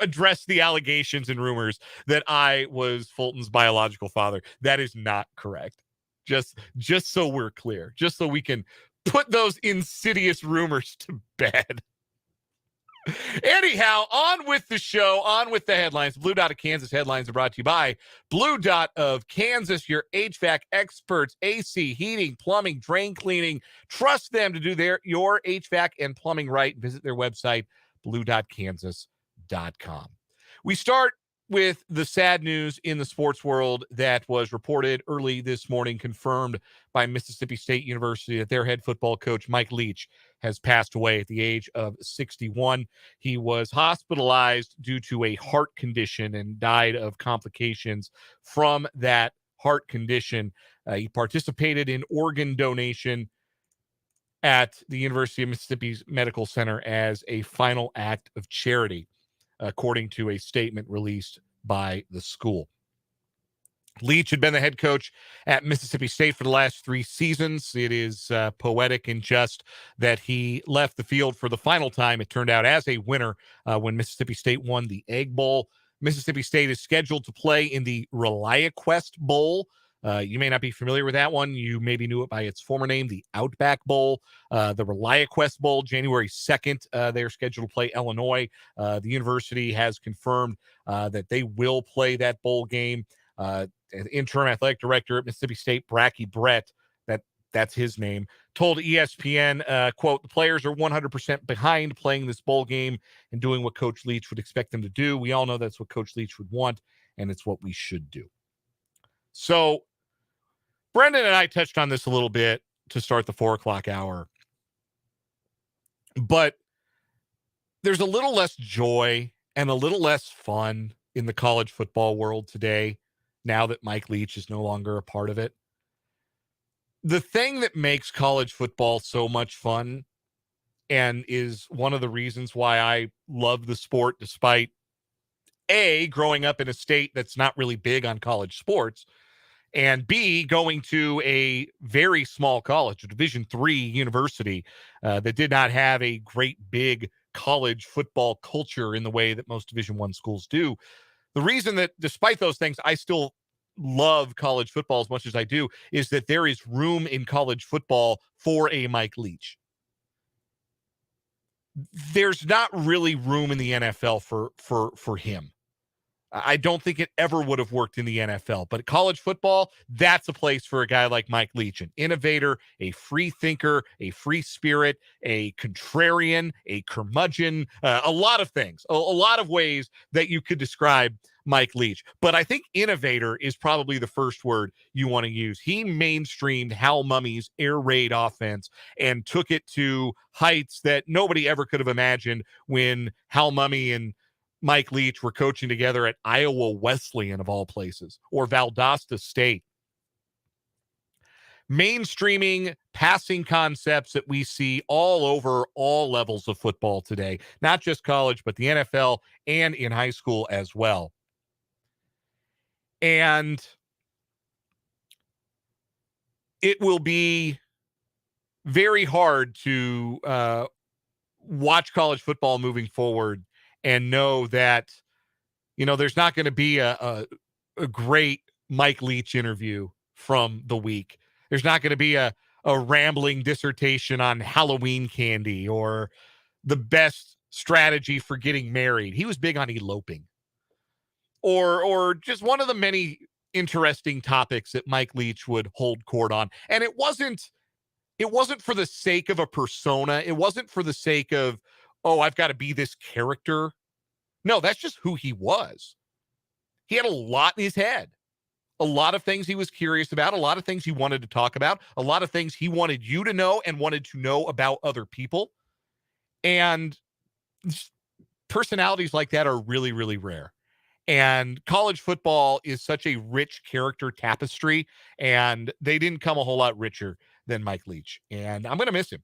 address the allegations and rumors that I was Fulton's biological father. That is not correct. Just so we're clear, just so we can put those insidious rumors to bed. Anyhow, on with the show, on with the headlines. Blue Dot of Kansas headlines are brought to you by Blue Dot of Kansas, your HVAC experts, AC, heating, plumbing, drain cleaning. Trust them to do your HVAC and plumbing right. Visit their website, blue.kansas.com. We start with the sad news in the sports world that was reported early this morning, confirmed by Mississippi State University, that their head football coach, Mike Leach, has passed away at the age of 61. He was hospitalized due to a heart condition and died of complications from that heart condition. He participated in organ donation at the University of Mississippi's Medical Center as a final act of charity, according to a statement released by the school. Leach had been the head coach at Mississippi State for the last 3 seasons. It is poetic and just that he left the field for the final time. It turned out as a winner when Mississippi State won the Egg Bowl. Mississippi State is scheduled to play in the ReliaQuest Bowl. You may not be familiar with that one. You maybe knew it by its former name, the Outback Bowl. The ReliaQuest Bowl, January 2nd, they're scheduled to play Illinois. The university has confirmed that they will play that bowl game. Interim athletic director at Mississippi State, Bracky Brett, that's his name, told ESPN, quote, the players are 100% behind playing this bowl game and doing what Coach Leach would expect them to do. We all know that's what Coach Leach would want, and it's what we should do. So Brendan and I touched on this a little bit to start the 4:00 hour, but there's a little less joy and a little less fun in the college football world today now that Mike Leach is no longer a part of it. The thing that makes college football so much fun and is one of the reasons why I love the sport, despite A, growing up in a state that's not really big on college sports, and B, going to a very small college, a Division III university that did not have a great big college football culture in the way that most Division I schools do. The reason that, despite those things, I still love college football as much as I do is that there is room in college football for a Mike Leach. There's not really room in the NFL for him. I don't think it ever would have worked in the NFL, but college football, that's a place for a guy like Mike Leach, an innovator, a free thinker, a free spirit, a contrarian, a curmudgeon, a lot of things, a lot of ways that you could describe Mike Leach. But I think innovator is probably the first word you want to use. He mainstreamed Hal Mummy's air raid offense and took it to heights that nobody ever could have imagined when Hal Mummy and Mike Leach were coaching together at Iowa Wesleyan, of all places, or Valdosta State. Mainstreaming passing concepts that we see all over all levels of football today, not just college, but the NFL and in high school as well. And it will be very hard to watch college football moving forward and know that, there's not going to be a great Mike Leach interview from the week. There's not going to be a rambling dissertation on Halloween candy or the best strategy for getting married. He was big on eloping. Or just one of the many interesting topics that Mike Leach would hold court on. And it wasn't for the sake of a persona. It wasn't for the sake of, oh, I've got to be this character. No, that's just who he was. He had a lot in his head, a lot of things he was curious about, a lot of things he wanted to talk about, a lot of things he wanted you to know and wanted to know about other people. And personalities like that are really, really rare. And college football is such a rich character tapestry, and they didn't come a whole lot richer than Mike Leach. And I'm going to miss him.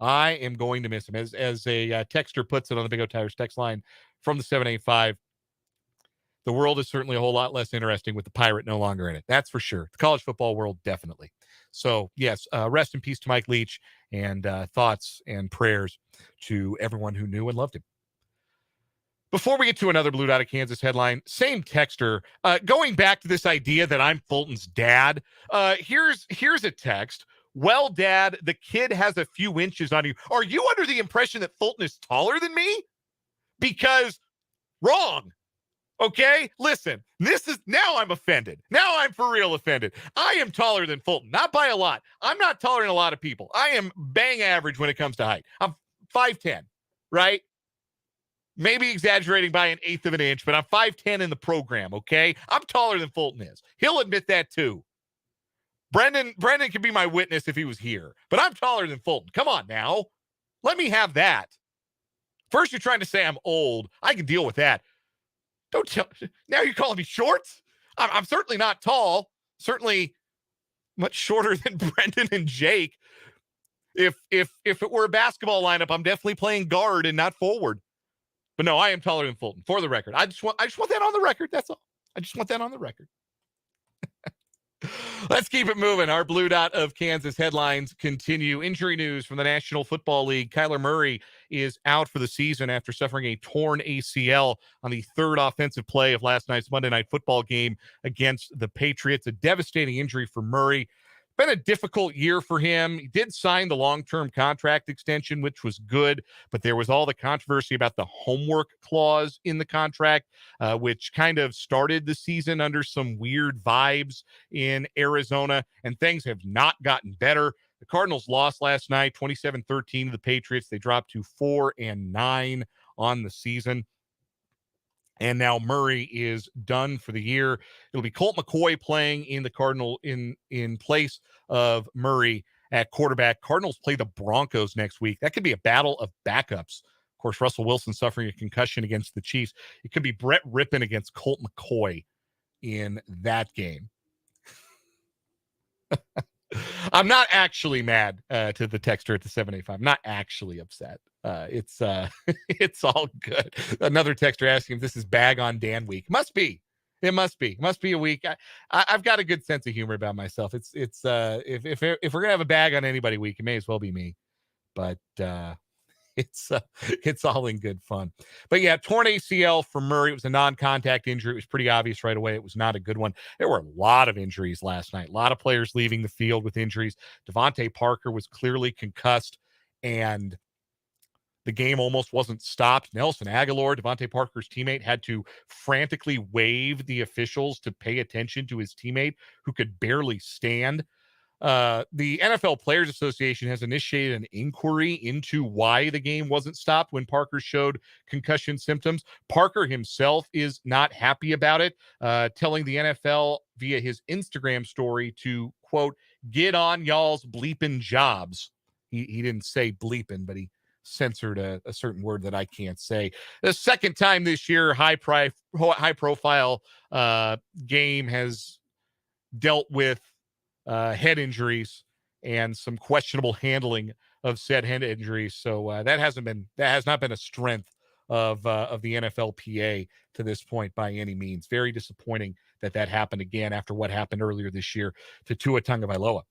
I am going to miss him. As a texter puts it on the Big O Tires text line from the 785, the world is certainly a whole lot less interesting with the pirate no longer in it. That's for sure. The college football world, definitely. So, yes, rest in peace to Mike Leach, and thoughts and prayers to everyone who knew and loved him. Before we get to another Blue Dot of Kansas headline, same texter, going back to this idea that I'm Fulton's dad, here's a text. Well, Dad, the kid has a few inches on you. Are you under the impression that Fulton is taller than me? Because wrong. Okay, listen, now I'm offended. Now I'm for real offended. I am taller than Fulton, not by a lot. I'm not taller than a lot of people. I am bang average when it comes to height. I'm 5'10", right? Maybe exaggerating by 1/8 of an inch, but I'm 5'10" in the program, okay? I'm taller than Fulton is. He'll admit that too. Brendan could be my witness if he was here, but I'm taller than Fulton. Come on now. Let me have that. First, you're trying to say I'm old. I can deal with that. Now you're calling me short? I'm certainly not tall. Certainly much shorter than Brendan and Jake. If it were a basketball lineup, I'm definitely playing guard and not forward. But no, I am taller than Fulton, for the record. I just want that on the record. That's all. I just want that on the record. Let's keep it moving. Our Blue Dot of Kansas headlines continue. Injury news from the National Football League. Kyler Murray is out for the season after suffering a torn ACL on the third offensive play of last night's Monday Night Football game against the Patriots. A devastating injury for Murray. Been a difficult year for him. He did sign the long-term contract extension, which was good, but there was all the controversy about the homework clause in the contract, which kind of started the season under some weird vibes in Arizona, and things have not gotten better. The Cardinals lost last night, 27-13 to the Patriots. They dropped to 4-9 on the season. And now Murray is done for the year. It'll be Colt McCoy playing in the Cardinal in place of Murray at quarterback. Cardinals play the Broncos next week. That could be a battle of backups. Of course, Russell Wilson suffering a concussion against the Chiefs. It could be Brett Rippon against Colt McCoy in that game. I'm not actually mad to the texter at the 785. I'm not actually upset. It's it's all good. Another texter asking if this is bag on Dan week. Must be. It must be. Must be a week. I've got a good sense of humor about myself. It's if we're gonna have a bag on anybody week, it may as well be me. But it's all in good fun. But yeah, torn ACL for Murray. It was a non-contact injury. It was pretty obvious right away. It was not a good one. There were a lot of injuries last night. A lot of players leaving the field with injuries. Devontae Parker was clearly concussed, and the game almost wasn't stopped. Nelson Aguilar, Devontae Parker's teammate, had to frantically wave the officials to pay attention to his teammate who could barely stand. The NFL Players Association has initiated an inquiry into why the game wasn't stopped when Parker showed concussion symptoms. Parker himself is not happy about it, telling the NFL via his Instagram story to, quote, get on y'all's bleeping jobs. He didn't say bleeping, but he censored a certain word that I can't say. The second time this year, high profile game has dealt with head injuries and some questionable handling of said head injuries. So that has not been a strength of the NFLPA to this point by any means. Very disappointing that happened again after what happened earlier this year to Tua Tagovailoa.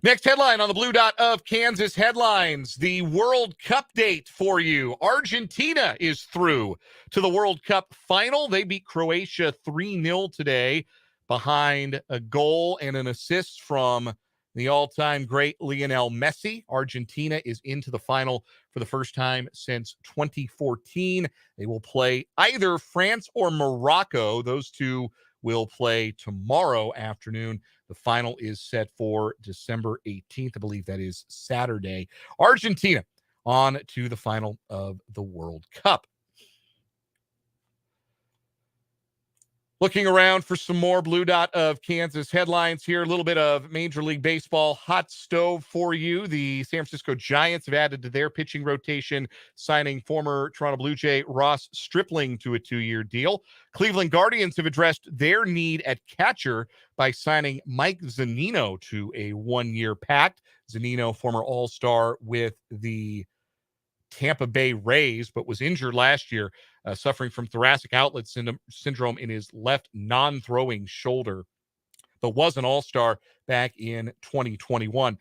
Next headline on the Blue Dot of Kansas headlines, the World Cup date for you. Argentina is through to the World Cup final. They beat Croatia 3-0 today behind a goal and an assist from the all-time great Lionel Messi. Argentina is into the final for the first time since 2014. They will play either France or Morocco. Those two will play tomorrow afternoon. The final is set for December 18th. I believe that is Saturday. Argentina on to the final of the World Cup. Looking around for some more Blue Dot of Kansas headlines here. A little bit of Major League Baseball hot stove for you. The San Francisco Giants have added to their pitching rotation, signing former Toronto Blue Jay Ross Stripling to a 2-year deal. Cleveland Guardians have addressed their need at catcher by signing Mike Zunino to a 1-year pact. Zunino, former All-Star with the Tampa Bay Rays, but was injured last year, suffering from thoracic outlet syndrome in his left non-throwing shoulder, but was an all-star back in 2021.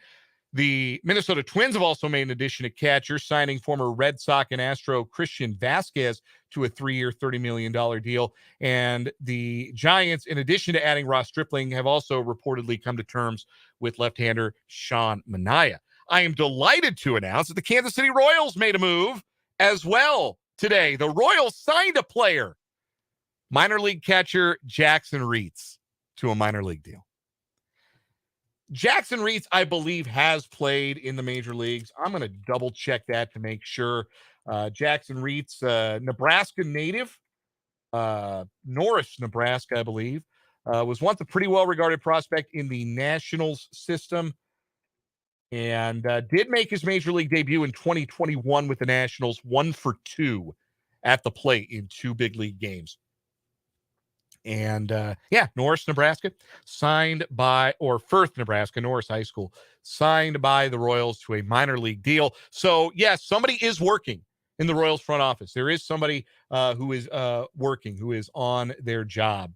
The Minnesota Twins have also made an addition at catcher, signing former Red Sox and Astro Christian Vasquez to a 3-year, $30 million deal. And the Giants, in addition to adding Ross Stripling, have also reportedly come to terms with left-hander Sean Manaea. I am delighted to announce that the Kansas City Royals made a move as well today. The Royals signed a player, minor league catcher Jackson Reitz, to a minor league deal. Jackson Reitz, I believe, has played in the major leagues. I'm going to double check that to make sure. Jackson Reitz, Nebraska native, Norris, Nebraska, I believe, was once a pretty well-regarded prospect in the Nationals system, and did make his major league debut in 2021 with the Nationals, 1 for 2 at the plate in 2 big league games. And Norris, Nebraska, signed by, or Firth, Nebraska, Norris High School, signed by the Royals to a minor league deal. So, yes, somebody is working in the Royals front office. There is somebody who is working, who is on their job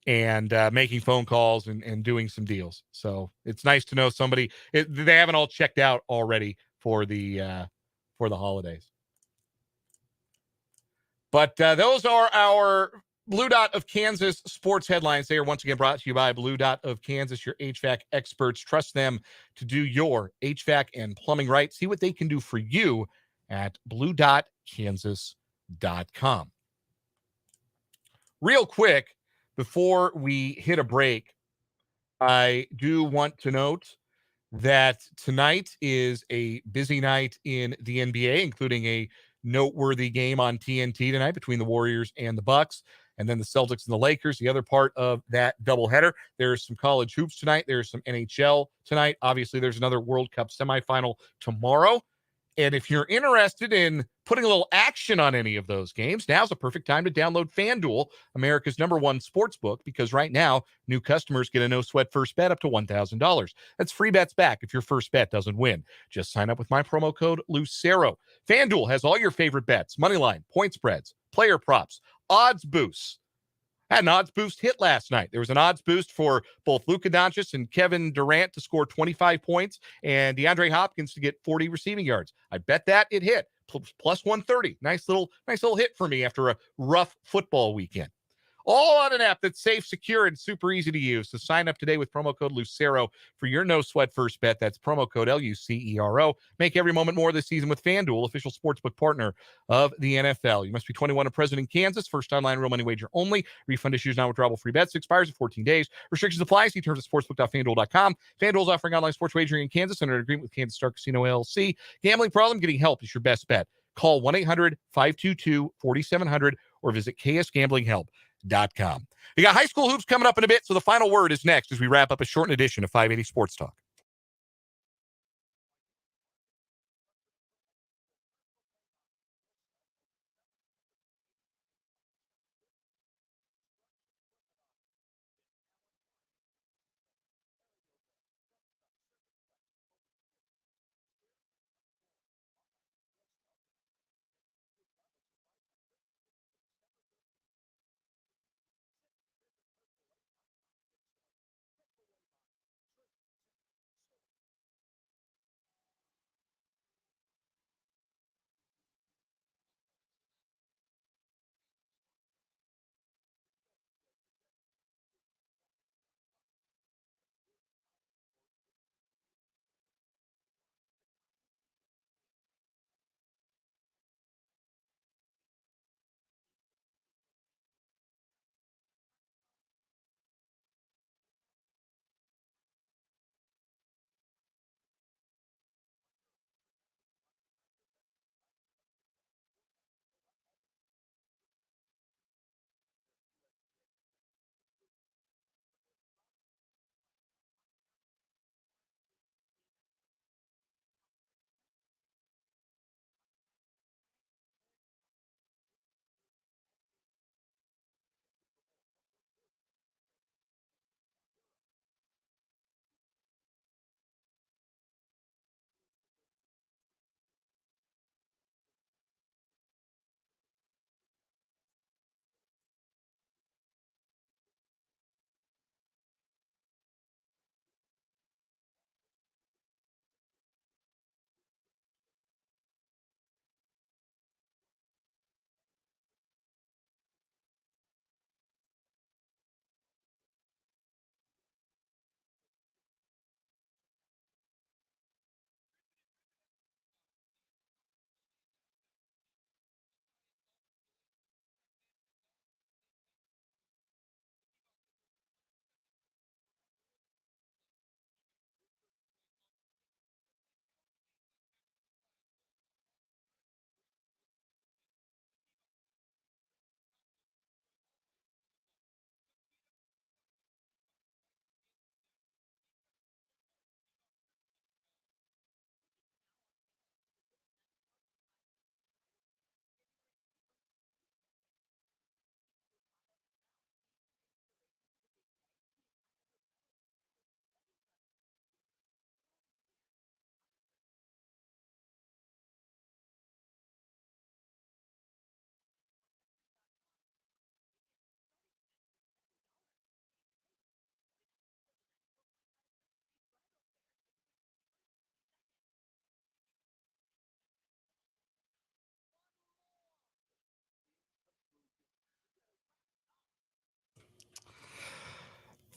and making phone calls and doing some deals. So it's nice to know somebody. They haven't all checked out already for the holidays. But those are our Blue Dot of Kansas sports headlines. They are once again brought to you by Blue Dot of Kansas, your HVAC experts. Trust them to do your HVAC and plumbing right. See what they can do for you at bluedotkansas.com. Real quick, before we hit a break, I do want to note that tonight is a busy night in the NBA, including a noteworthy game on TNT tonight between the Warriors and the Bucks, and then the Celtics and the Lakers, the other part of that doubleheader. There's some college hoops tonight. There's some NHL tonight. Obviously, there's another World Cup semifinal tomorrow. And if you're interested in putting a little action on any of those games, now's a perfect time to download FanDuel, America's #1 sports book, because right now, new customers get a no-sweat first bet up to $1,000. That's free bets back if your first bet doesn't win. Just sign up with my promo code Lucero. FanDuel has all your favorite bets, money line, point spreads, player props, odds boosts. Had an odds boost hit last night. There was an odds boost for both Luka Doncic and Kevin Durant to score 25 points and DeAndre Hopkins to get 40 receiving yards. I bet that it hit plus 130. Nice little hit for me after a rough football weekend. All on an app that's safe, secure, and super easy to use. So sign up today with promo code Lucero for your no-sweat first bet. That's promo code LUCERO. Make every moment more this season with FanDuel, official sportsbook partner of the NFL. You must be 21 and present in Kansas. First online real money wager only. Refund issues, non-withdrawable free bets. Expires in 14 days. Restrictions apply. See terms at sportsbook.fanduel.com. FanDuel is offering online sports wagering in Kansas under an agreement with Kansas Star Casino LLC. Gambling problem? Getting help is your best bet. Call 1-800-522-4700 or visit ksgamblinghelp.com. We got high school hoops coming up in a bit, so the final word is next as we wrap up a shortened edition of 580 Sports Talk.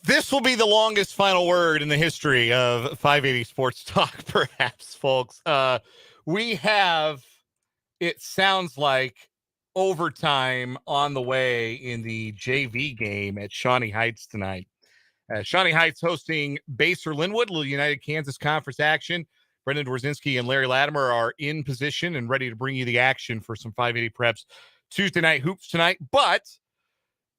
This will be the longest final word in the history of 580 Sports Talk, perhaps, folks. We have, it sounds like, overtime on the way in the JV game at Shawnee Heights tonight. Shawnee Heights hosting Baser Linwood, Little United Kansas Conference action. Brendan Dworzinski and Larry Latimer are in position and ready to bring you the action for some 580 preps Tuesday night hoops tonight. But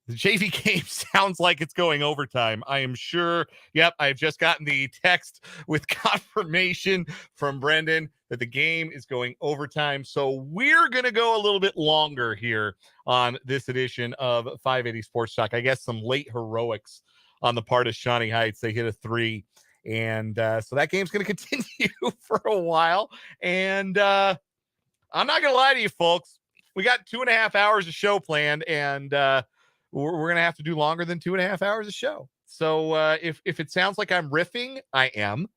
the JV game sounds like it's going overtime. I am sure. Yep, I've just gotten the text with confirmation from Brendan that the game is going overtime. So we're going to go a little bit longer here on this edition of 580 Sports Talk. I guess some late heroics on the part of Shawnee Heights. They hit a 3. And so that game's going to continue for a while. And I'm not going to lie to you, folks. We got 2.5 hours of show planned, and we're going to have to do longer than 2.5 hours of show. So if it sounds like I'm riffing, I am.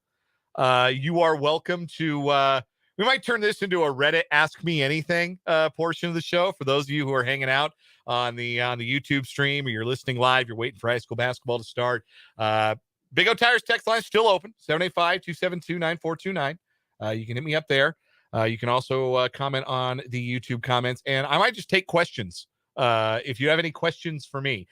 You are welcome to we might turn this into a Reddit Ask Me Anything portion of the show for those of you who are hanging out on the YouTube stream, or you're listening live, you're waiting for high school basketball to start. Big O Tires text line still open, 785-272-9429. You can hit me up there. You can also comment on the YouTube comments, and I might just take questions. If you have any questions for me,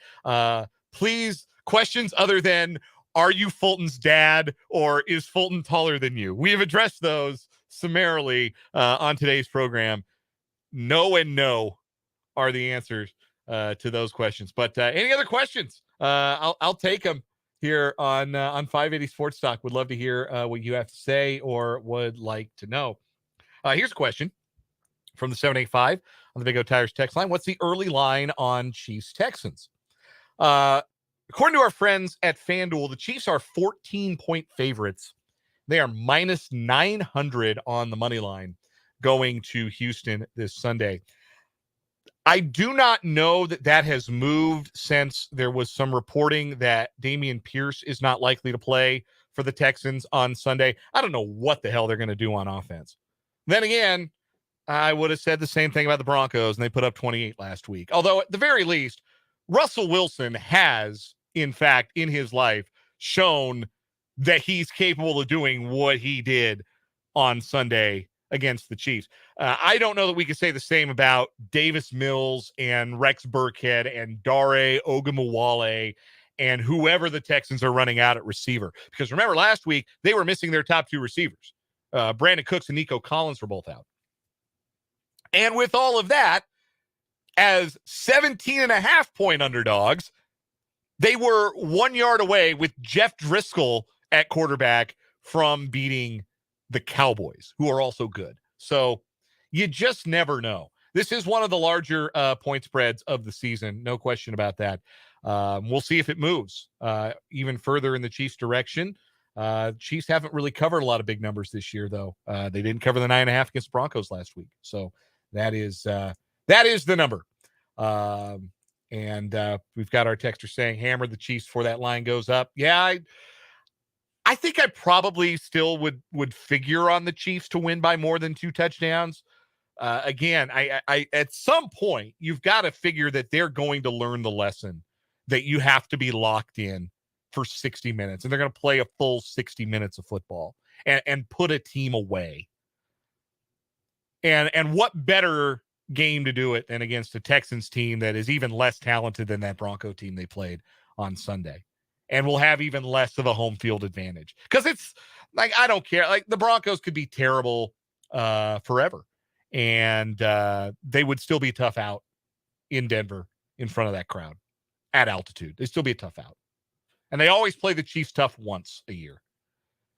please, questions other than, are you Fulton's dad, or is Fulton taller than you? We have addressed those summarily on today's program. No and no are the answers to those questions. But any other questions? I'll take them here on 580 Sports Talk. Would love to hear what you have to say or would like to know. Here's a question from the 785 on the Big O Tires text line. What's the early line on Chiefs Texans? According to our friends at FanDuel, the Chiefs are 14-point favorites. They are minus 900 on the money line going to Houston this Sunday. I do not know that has moved since there was some reporting that Dameon Pierce is not likely to play for the Texans on Sunday. I don't know what the hell they're going to do on offense. Then again, I would have said the same thing about the Broncos, and they put up 28 last week. Although, at the very least, Russell Wilson has, in fact, in his life, shown that he's capable of doing what he did on Sunday against the Chiefs. I don't know that we could say the same about Davis Mills and Rex Burkhead and Dare Ogunbowale and whoever the Texans are running out at receiver. Because remember, last week, they were missing their top 2 receivers. Brandon Cooks and Nico Collins were both out. And with all of that, as 17.5-point underdogs, they were 1 yard away with Jeff Driscoll at quarterback from beating the Cowboys, who are also good. So you just never know. This is one of the larger point spreads of the season. No question about that. We'll see if it moves even further in the Chiefs' direction. Chiefs haven't really covered a lot of big numbers this year, though. They didn't cover the 9.5 against Broncos last week. So that is the number. And we've got our texter saying, hammer the Chiefs before that line goes up. Yeah, I think I probably still would figure on the Chiefs to win by more than 2 touchdowns. Again, I at some point, you've got to figure that they're going to learn the lesson that you have to be locked in for 60 minutes, and they're going to play a full 60 minutes of football and put a team away. And what better game to do it than against a Texans team that is even less talented than that Bronco team they played on Sunday, and will have even less of a home field advantage. Because it's like, I don't care. Like, the Broncos could be terrible forever, and they would still be tough out in Denver in front of that crowd at altitude. They'd still be a tough out. And they always play the Chiefs tough once a year,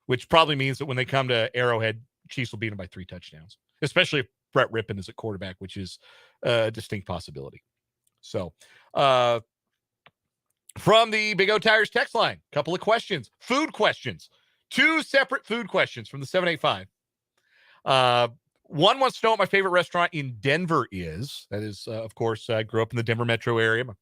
which probably means that when they come to Arrowhead, Chiefs will beat them by 3 touchdowns, especially if Brett Rippon is at quarterback, which is a distinct possibility. So, from the Big O Tires text line, couple of questions, food questions, 2 separate food questions from the 785. One wants to know what my favorite restaurant in Denver is. That is, of course, I grew up in the Denver metro area. My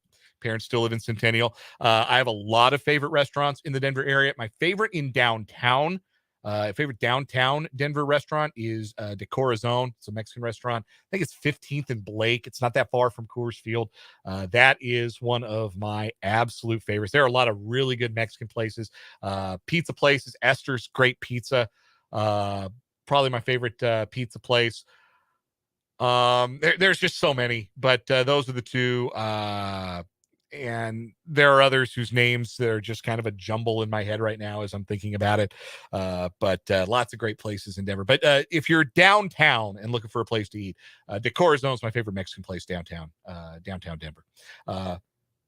parents still live in Centennial. I have a lot of favorite restaurants in the Denver area. My favorite in downtown, favorite downtown Denver restaurant is De Corazon. It's a Mexican restaurant. I think it's 15th and Blake. It's not that far from Coors Field. That is one of my absolute favorites. There are a lot of really good Mexican places. Pizza places. Esther's great pizza. Probably my favorite pizza place. There's just so many, but those are the 2. and there are others whose names that are just kind of a jumble in my head right now as I'm thinking about it. But lots of great places in Denver. But if you're downtown and looking for a place to eat, De Corazon is my favorite Mexican place downtown Denver.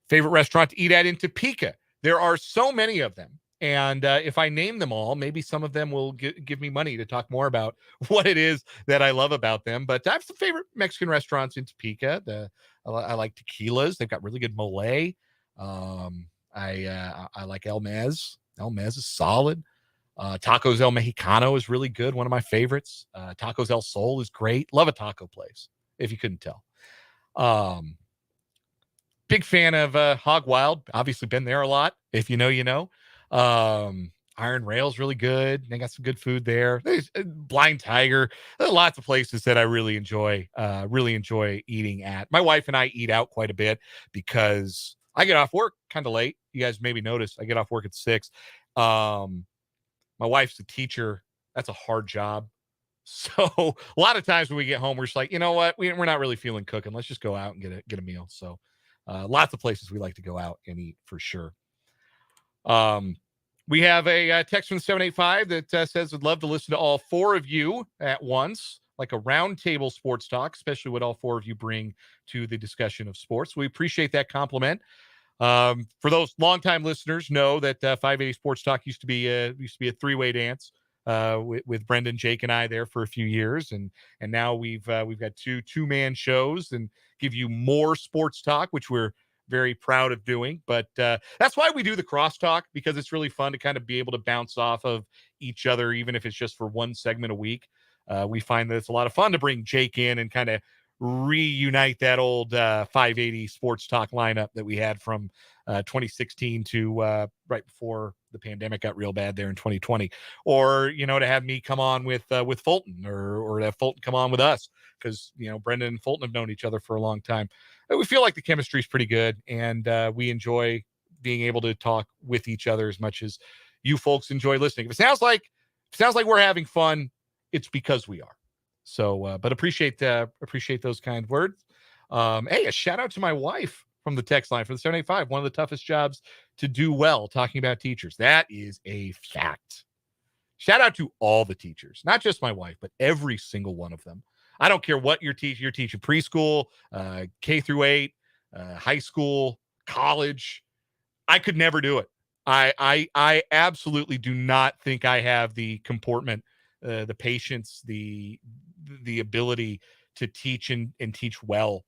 Favorite restaurant to eat at in Topeka. There are so many of them. And if I name them all, maybe some of them will give me money to talk more about what it is that I love about them. But I have some favorite Mexican restaurants in Topeka. I like Tequilas. They've got really good mole. I like El Mez. El Mez is solid. Tacos El Mexicano is really good. One of my favorites. Tacos El Sol is great. Love a taco place, if you couldn't tell. Big fan of Hog Wild. Obviously been there a lot. If you know, you know. Iron Rail's really good. They got some good food there. There's Blind Tiger. There are lots of places that I really enjoy eating at. My wife and I eat out quite a bit because I get off work kind of late. You guys maybe noticed I get off work at 6. My wife's a teacher. That's a hard job. So a lot of times when we get home, we're just like, you know what? We're not really feeling cooking. Let's just go out and get a meal. So lots of places we like to go out and eat for sure. We have a text from the 785 that says, would love to listen to all 4 of you at once, like a roundtable sports talk, especially what all 4 of you bring to the discussion of sports. We appreciate that compliment. For those longtime listeners know that 580 Sports Talk used to be a 3-way dance with Brendan, Jake, and I there for a few years, and now we've got 2-man shows and give you more sports talk, which we're very proud of doing. But that's why we do the crosstalk, because it's really fun to kind of be able to bounce off of each other, even if it's just for one segment a week. We find that it's a lot of fun to bring Jake in and kind of reunite that old 580 sports talk lineup that we had from 2016 to right before the pandemic got real bad there in 2020, or to have me come on with Fulton, or have Fulton come on with us, because Brendan and Fulton have known each other for a long time. We feel like the chemistry is pretty good, and we enjoy being able to talk with each other as much as you folks enjoy listening. If it sounds like we're having fun, it's because we are. So, but appreciate those kind words. Hey, a shout out to my wife from the text line for the 785. One of the toughest jobs to do well, talking about teachers. That is a fact. Shout out to all the teachers, not just my wife, but every single one of them. I don't care what you're teaching preschool, K through 8, high school, college. I could never do it. I absolutely do not think I have the comportment, the patience, the ability to teach and teach well.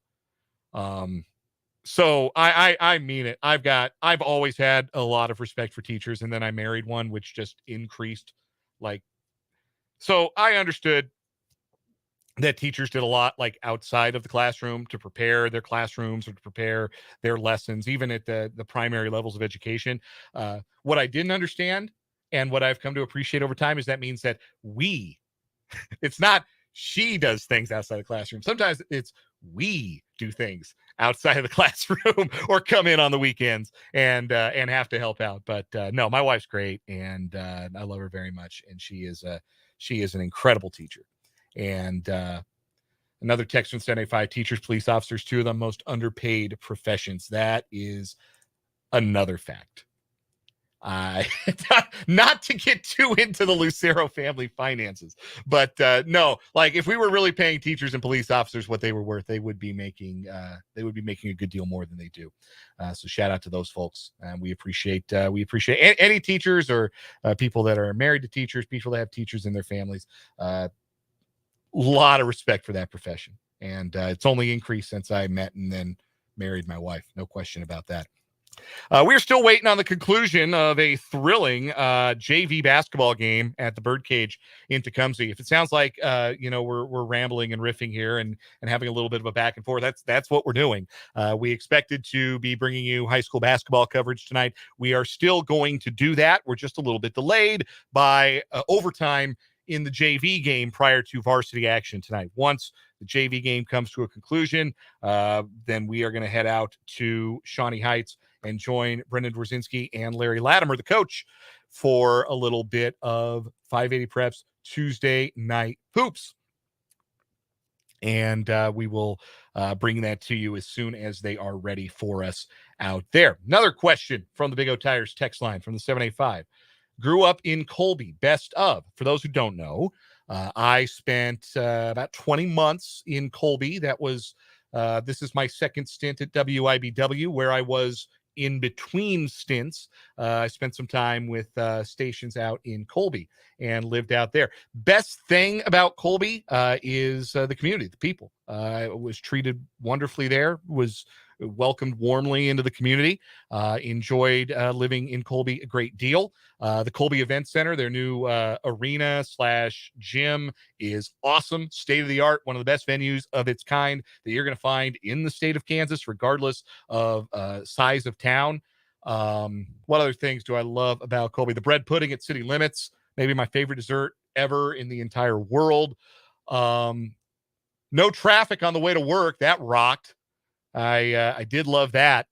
So I mean it. I've always had a lot of respect for teachers, and then I married one, which just increased. So I understood that teachers did a lot outside of the classroom to prepare their classrooms or to prepare their lessons, even at the primary levels of education. What I didn't understand, and what I've come to appreciate over time, is that means that it's not she does things outside the classroom. Sometimes it's we do things outside of the classroom or come in on the weekends and have to help out. But no, my wife's great, and I love her very much. And she is an incredible teacher. And another text from 785, teachers, police officers, 2 of the most underpaid professions. That is another fact. Not to get too into the Lucero family finances, but no, if we were really paying teachers and police officers what they were worth, they would be making a good deal more than they do. So shout out to those folks, and we appreciate any teachers or people that are married to teachers, people that have teachers in their families. Lot of respect for that profession, and it's only increased since I met and then married my wife. No question about that. We're still waiting on the conclusion of a thrilling JV basketball game at the Birdcage in Tecumseh. If it sounds like we're rambling and riffing here and having a little bit of a back and forth, that's what we're doing. We expected to be bringing you high school basketball coverage tonight. We are still going to do that. We're just a little bit delayed by overtime in the JV game prior to varsity action tonight. Once the JV game comes to a conclusion, then we are going to head out to Shawnee Heights and join Brendan Dworzinski and Larry Latimer, the coach, for a little bit of 580 Preps Tuesday Night Hoops. And we will bring that to you as soon as they are ready for us out there. Another question from the Big O Tires text line from the 785. Grew up in Colby, best of. For those who don't know, I spent about 20 months in Colby. That was, this is my second stint at WIBW, where I was in between stints. I spent some time with stations out in Colby and lived out there. Best thing about Colby is the community, the people. I was treated wonderfully there, was welcomed warmly into the community, enjoyed living in Colby a great deal. The Colby Event Center, their new arena/gym is awesome, state of the art, one of the best venues of its kind that you're going to find in the state of Kansas, regardless of size of town. What other things do I love about Colby? The bread pudding at City Limits, maybe my favorite dessert ever in the entire world. No traffic on the way to work. That rocked. I did love that.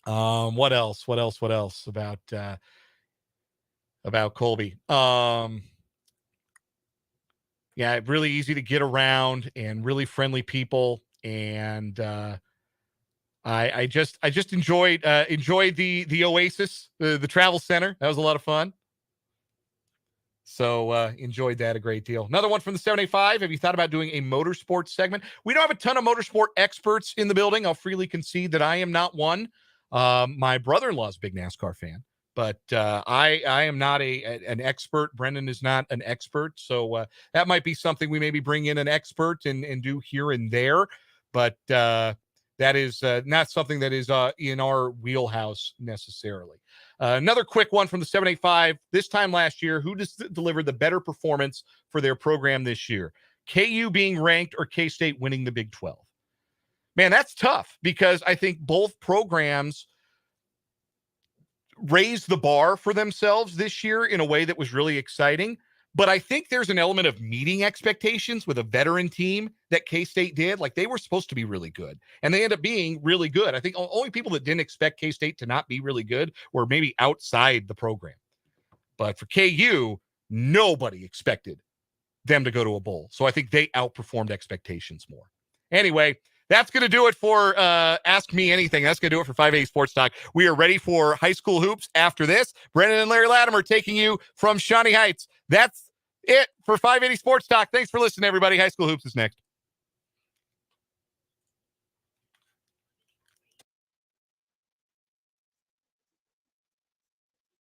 What else about Colby? Yeah, really easy to get around and really friendly people. And I just enjoyed the Oasis, the travel center. That was a lot of fun. So enjoyed that a great deal. Another one from the 785. Have you thought about doing a motorsports segment? We don't have a ton of motorsport experts in the building. I'll freely concede that I am not one. My brother-in-law is a big NASCAR fan, but I am not an expert. Brendan is not an expert. So that might be something we maybe bring in an expert and do here and there. But that is not something that is in our wheelhouse necessarily. Another quick one from the 785. This time last year, who delivered the better performance for their program this year? KU being ranked or K-State winning the Big 12? Man, that's tough because I think both programs raised the bar for themselves this year in a way that was really exciting. But I think there's an element of meeting expectations with a veteran team that K-State did. Like, they were supposed to be really good, and they end up being really good. I think only people that didn't expect K-State to not be really good were maybe outside the program. But for KU, nobody expected them to go to a bowl. So I think they outperformed expectations more. Anyway, that's going to do it for Ask Me Anything. That's going to do it for 580 Sports Talk. We are ready for high school hoops after this. Brendan and Larry Latimer taking you from Shawnee Heights. That's it for 580 Sports Talk. Thanks for listening, everybody. High school hoops is next.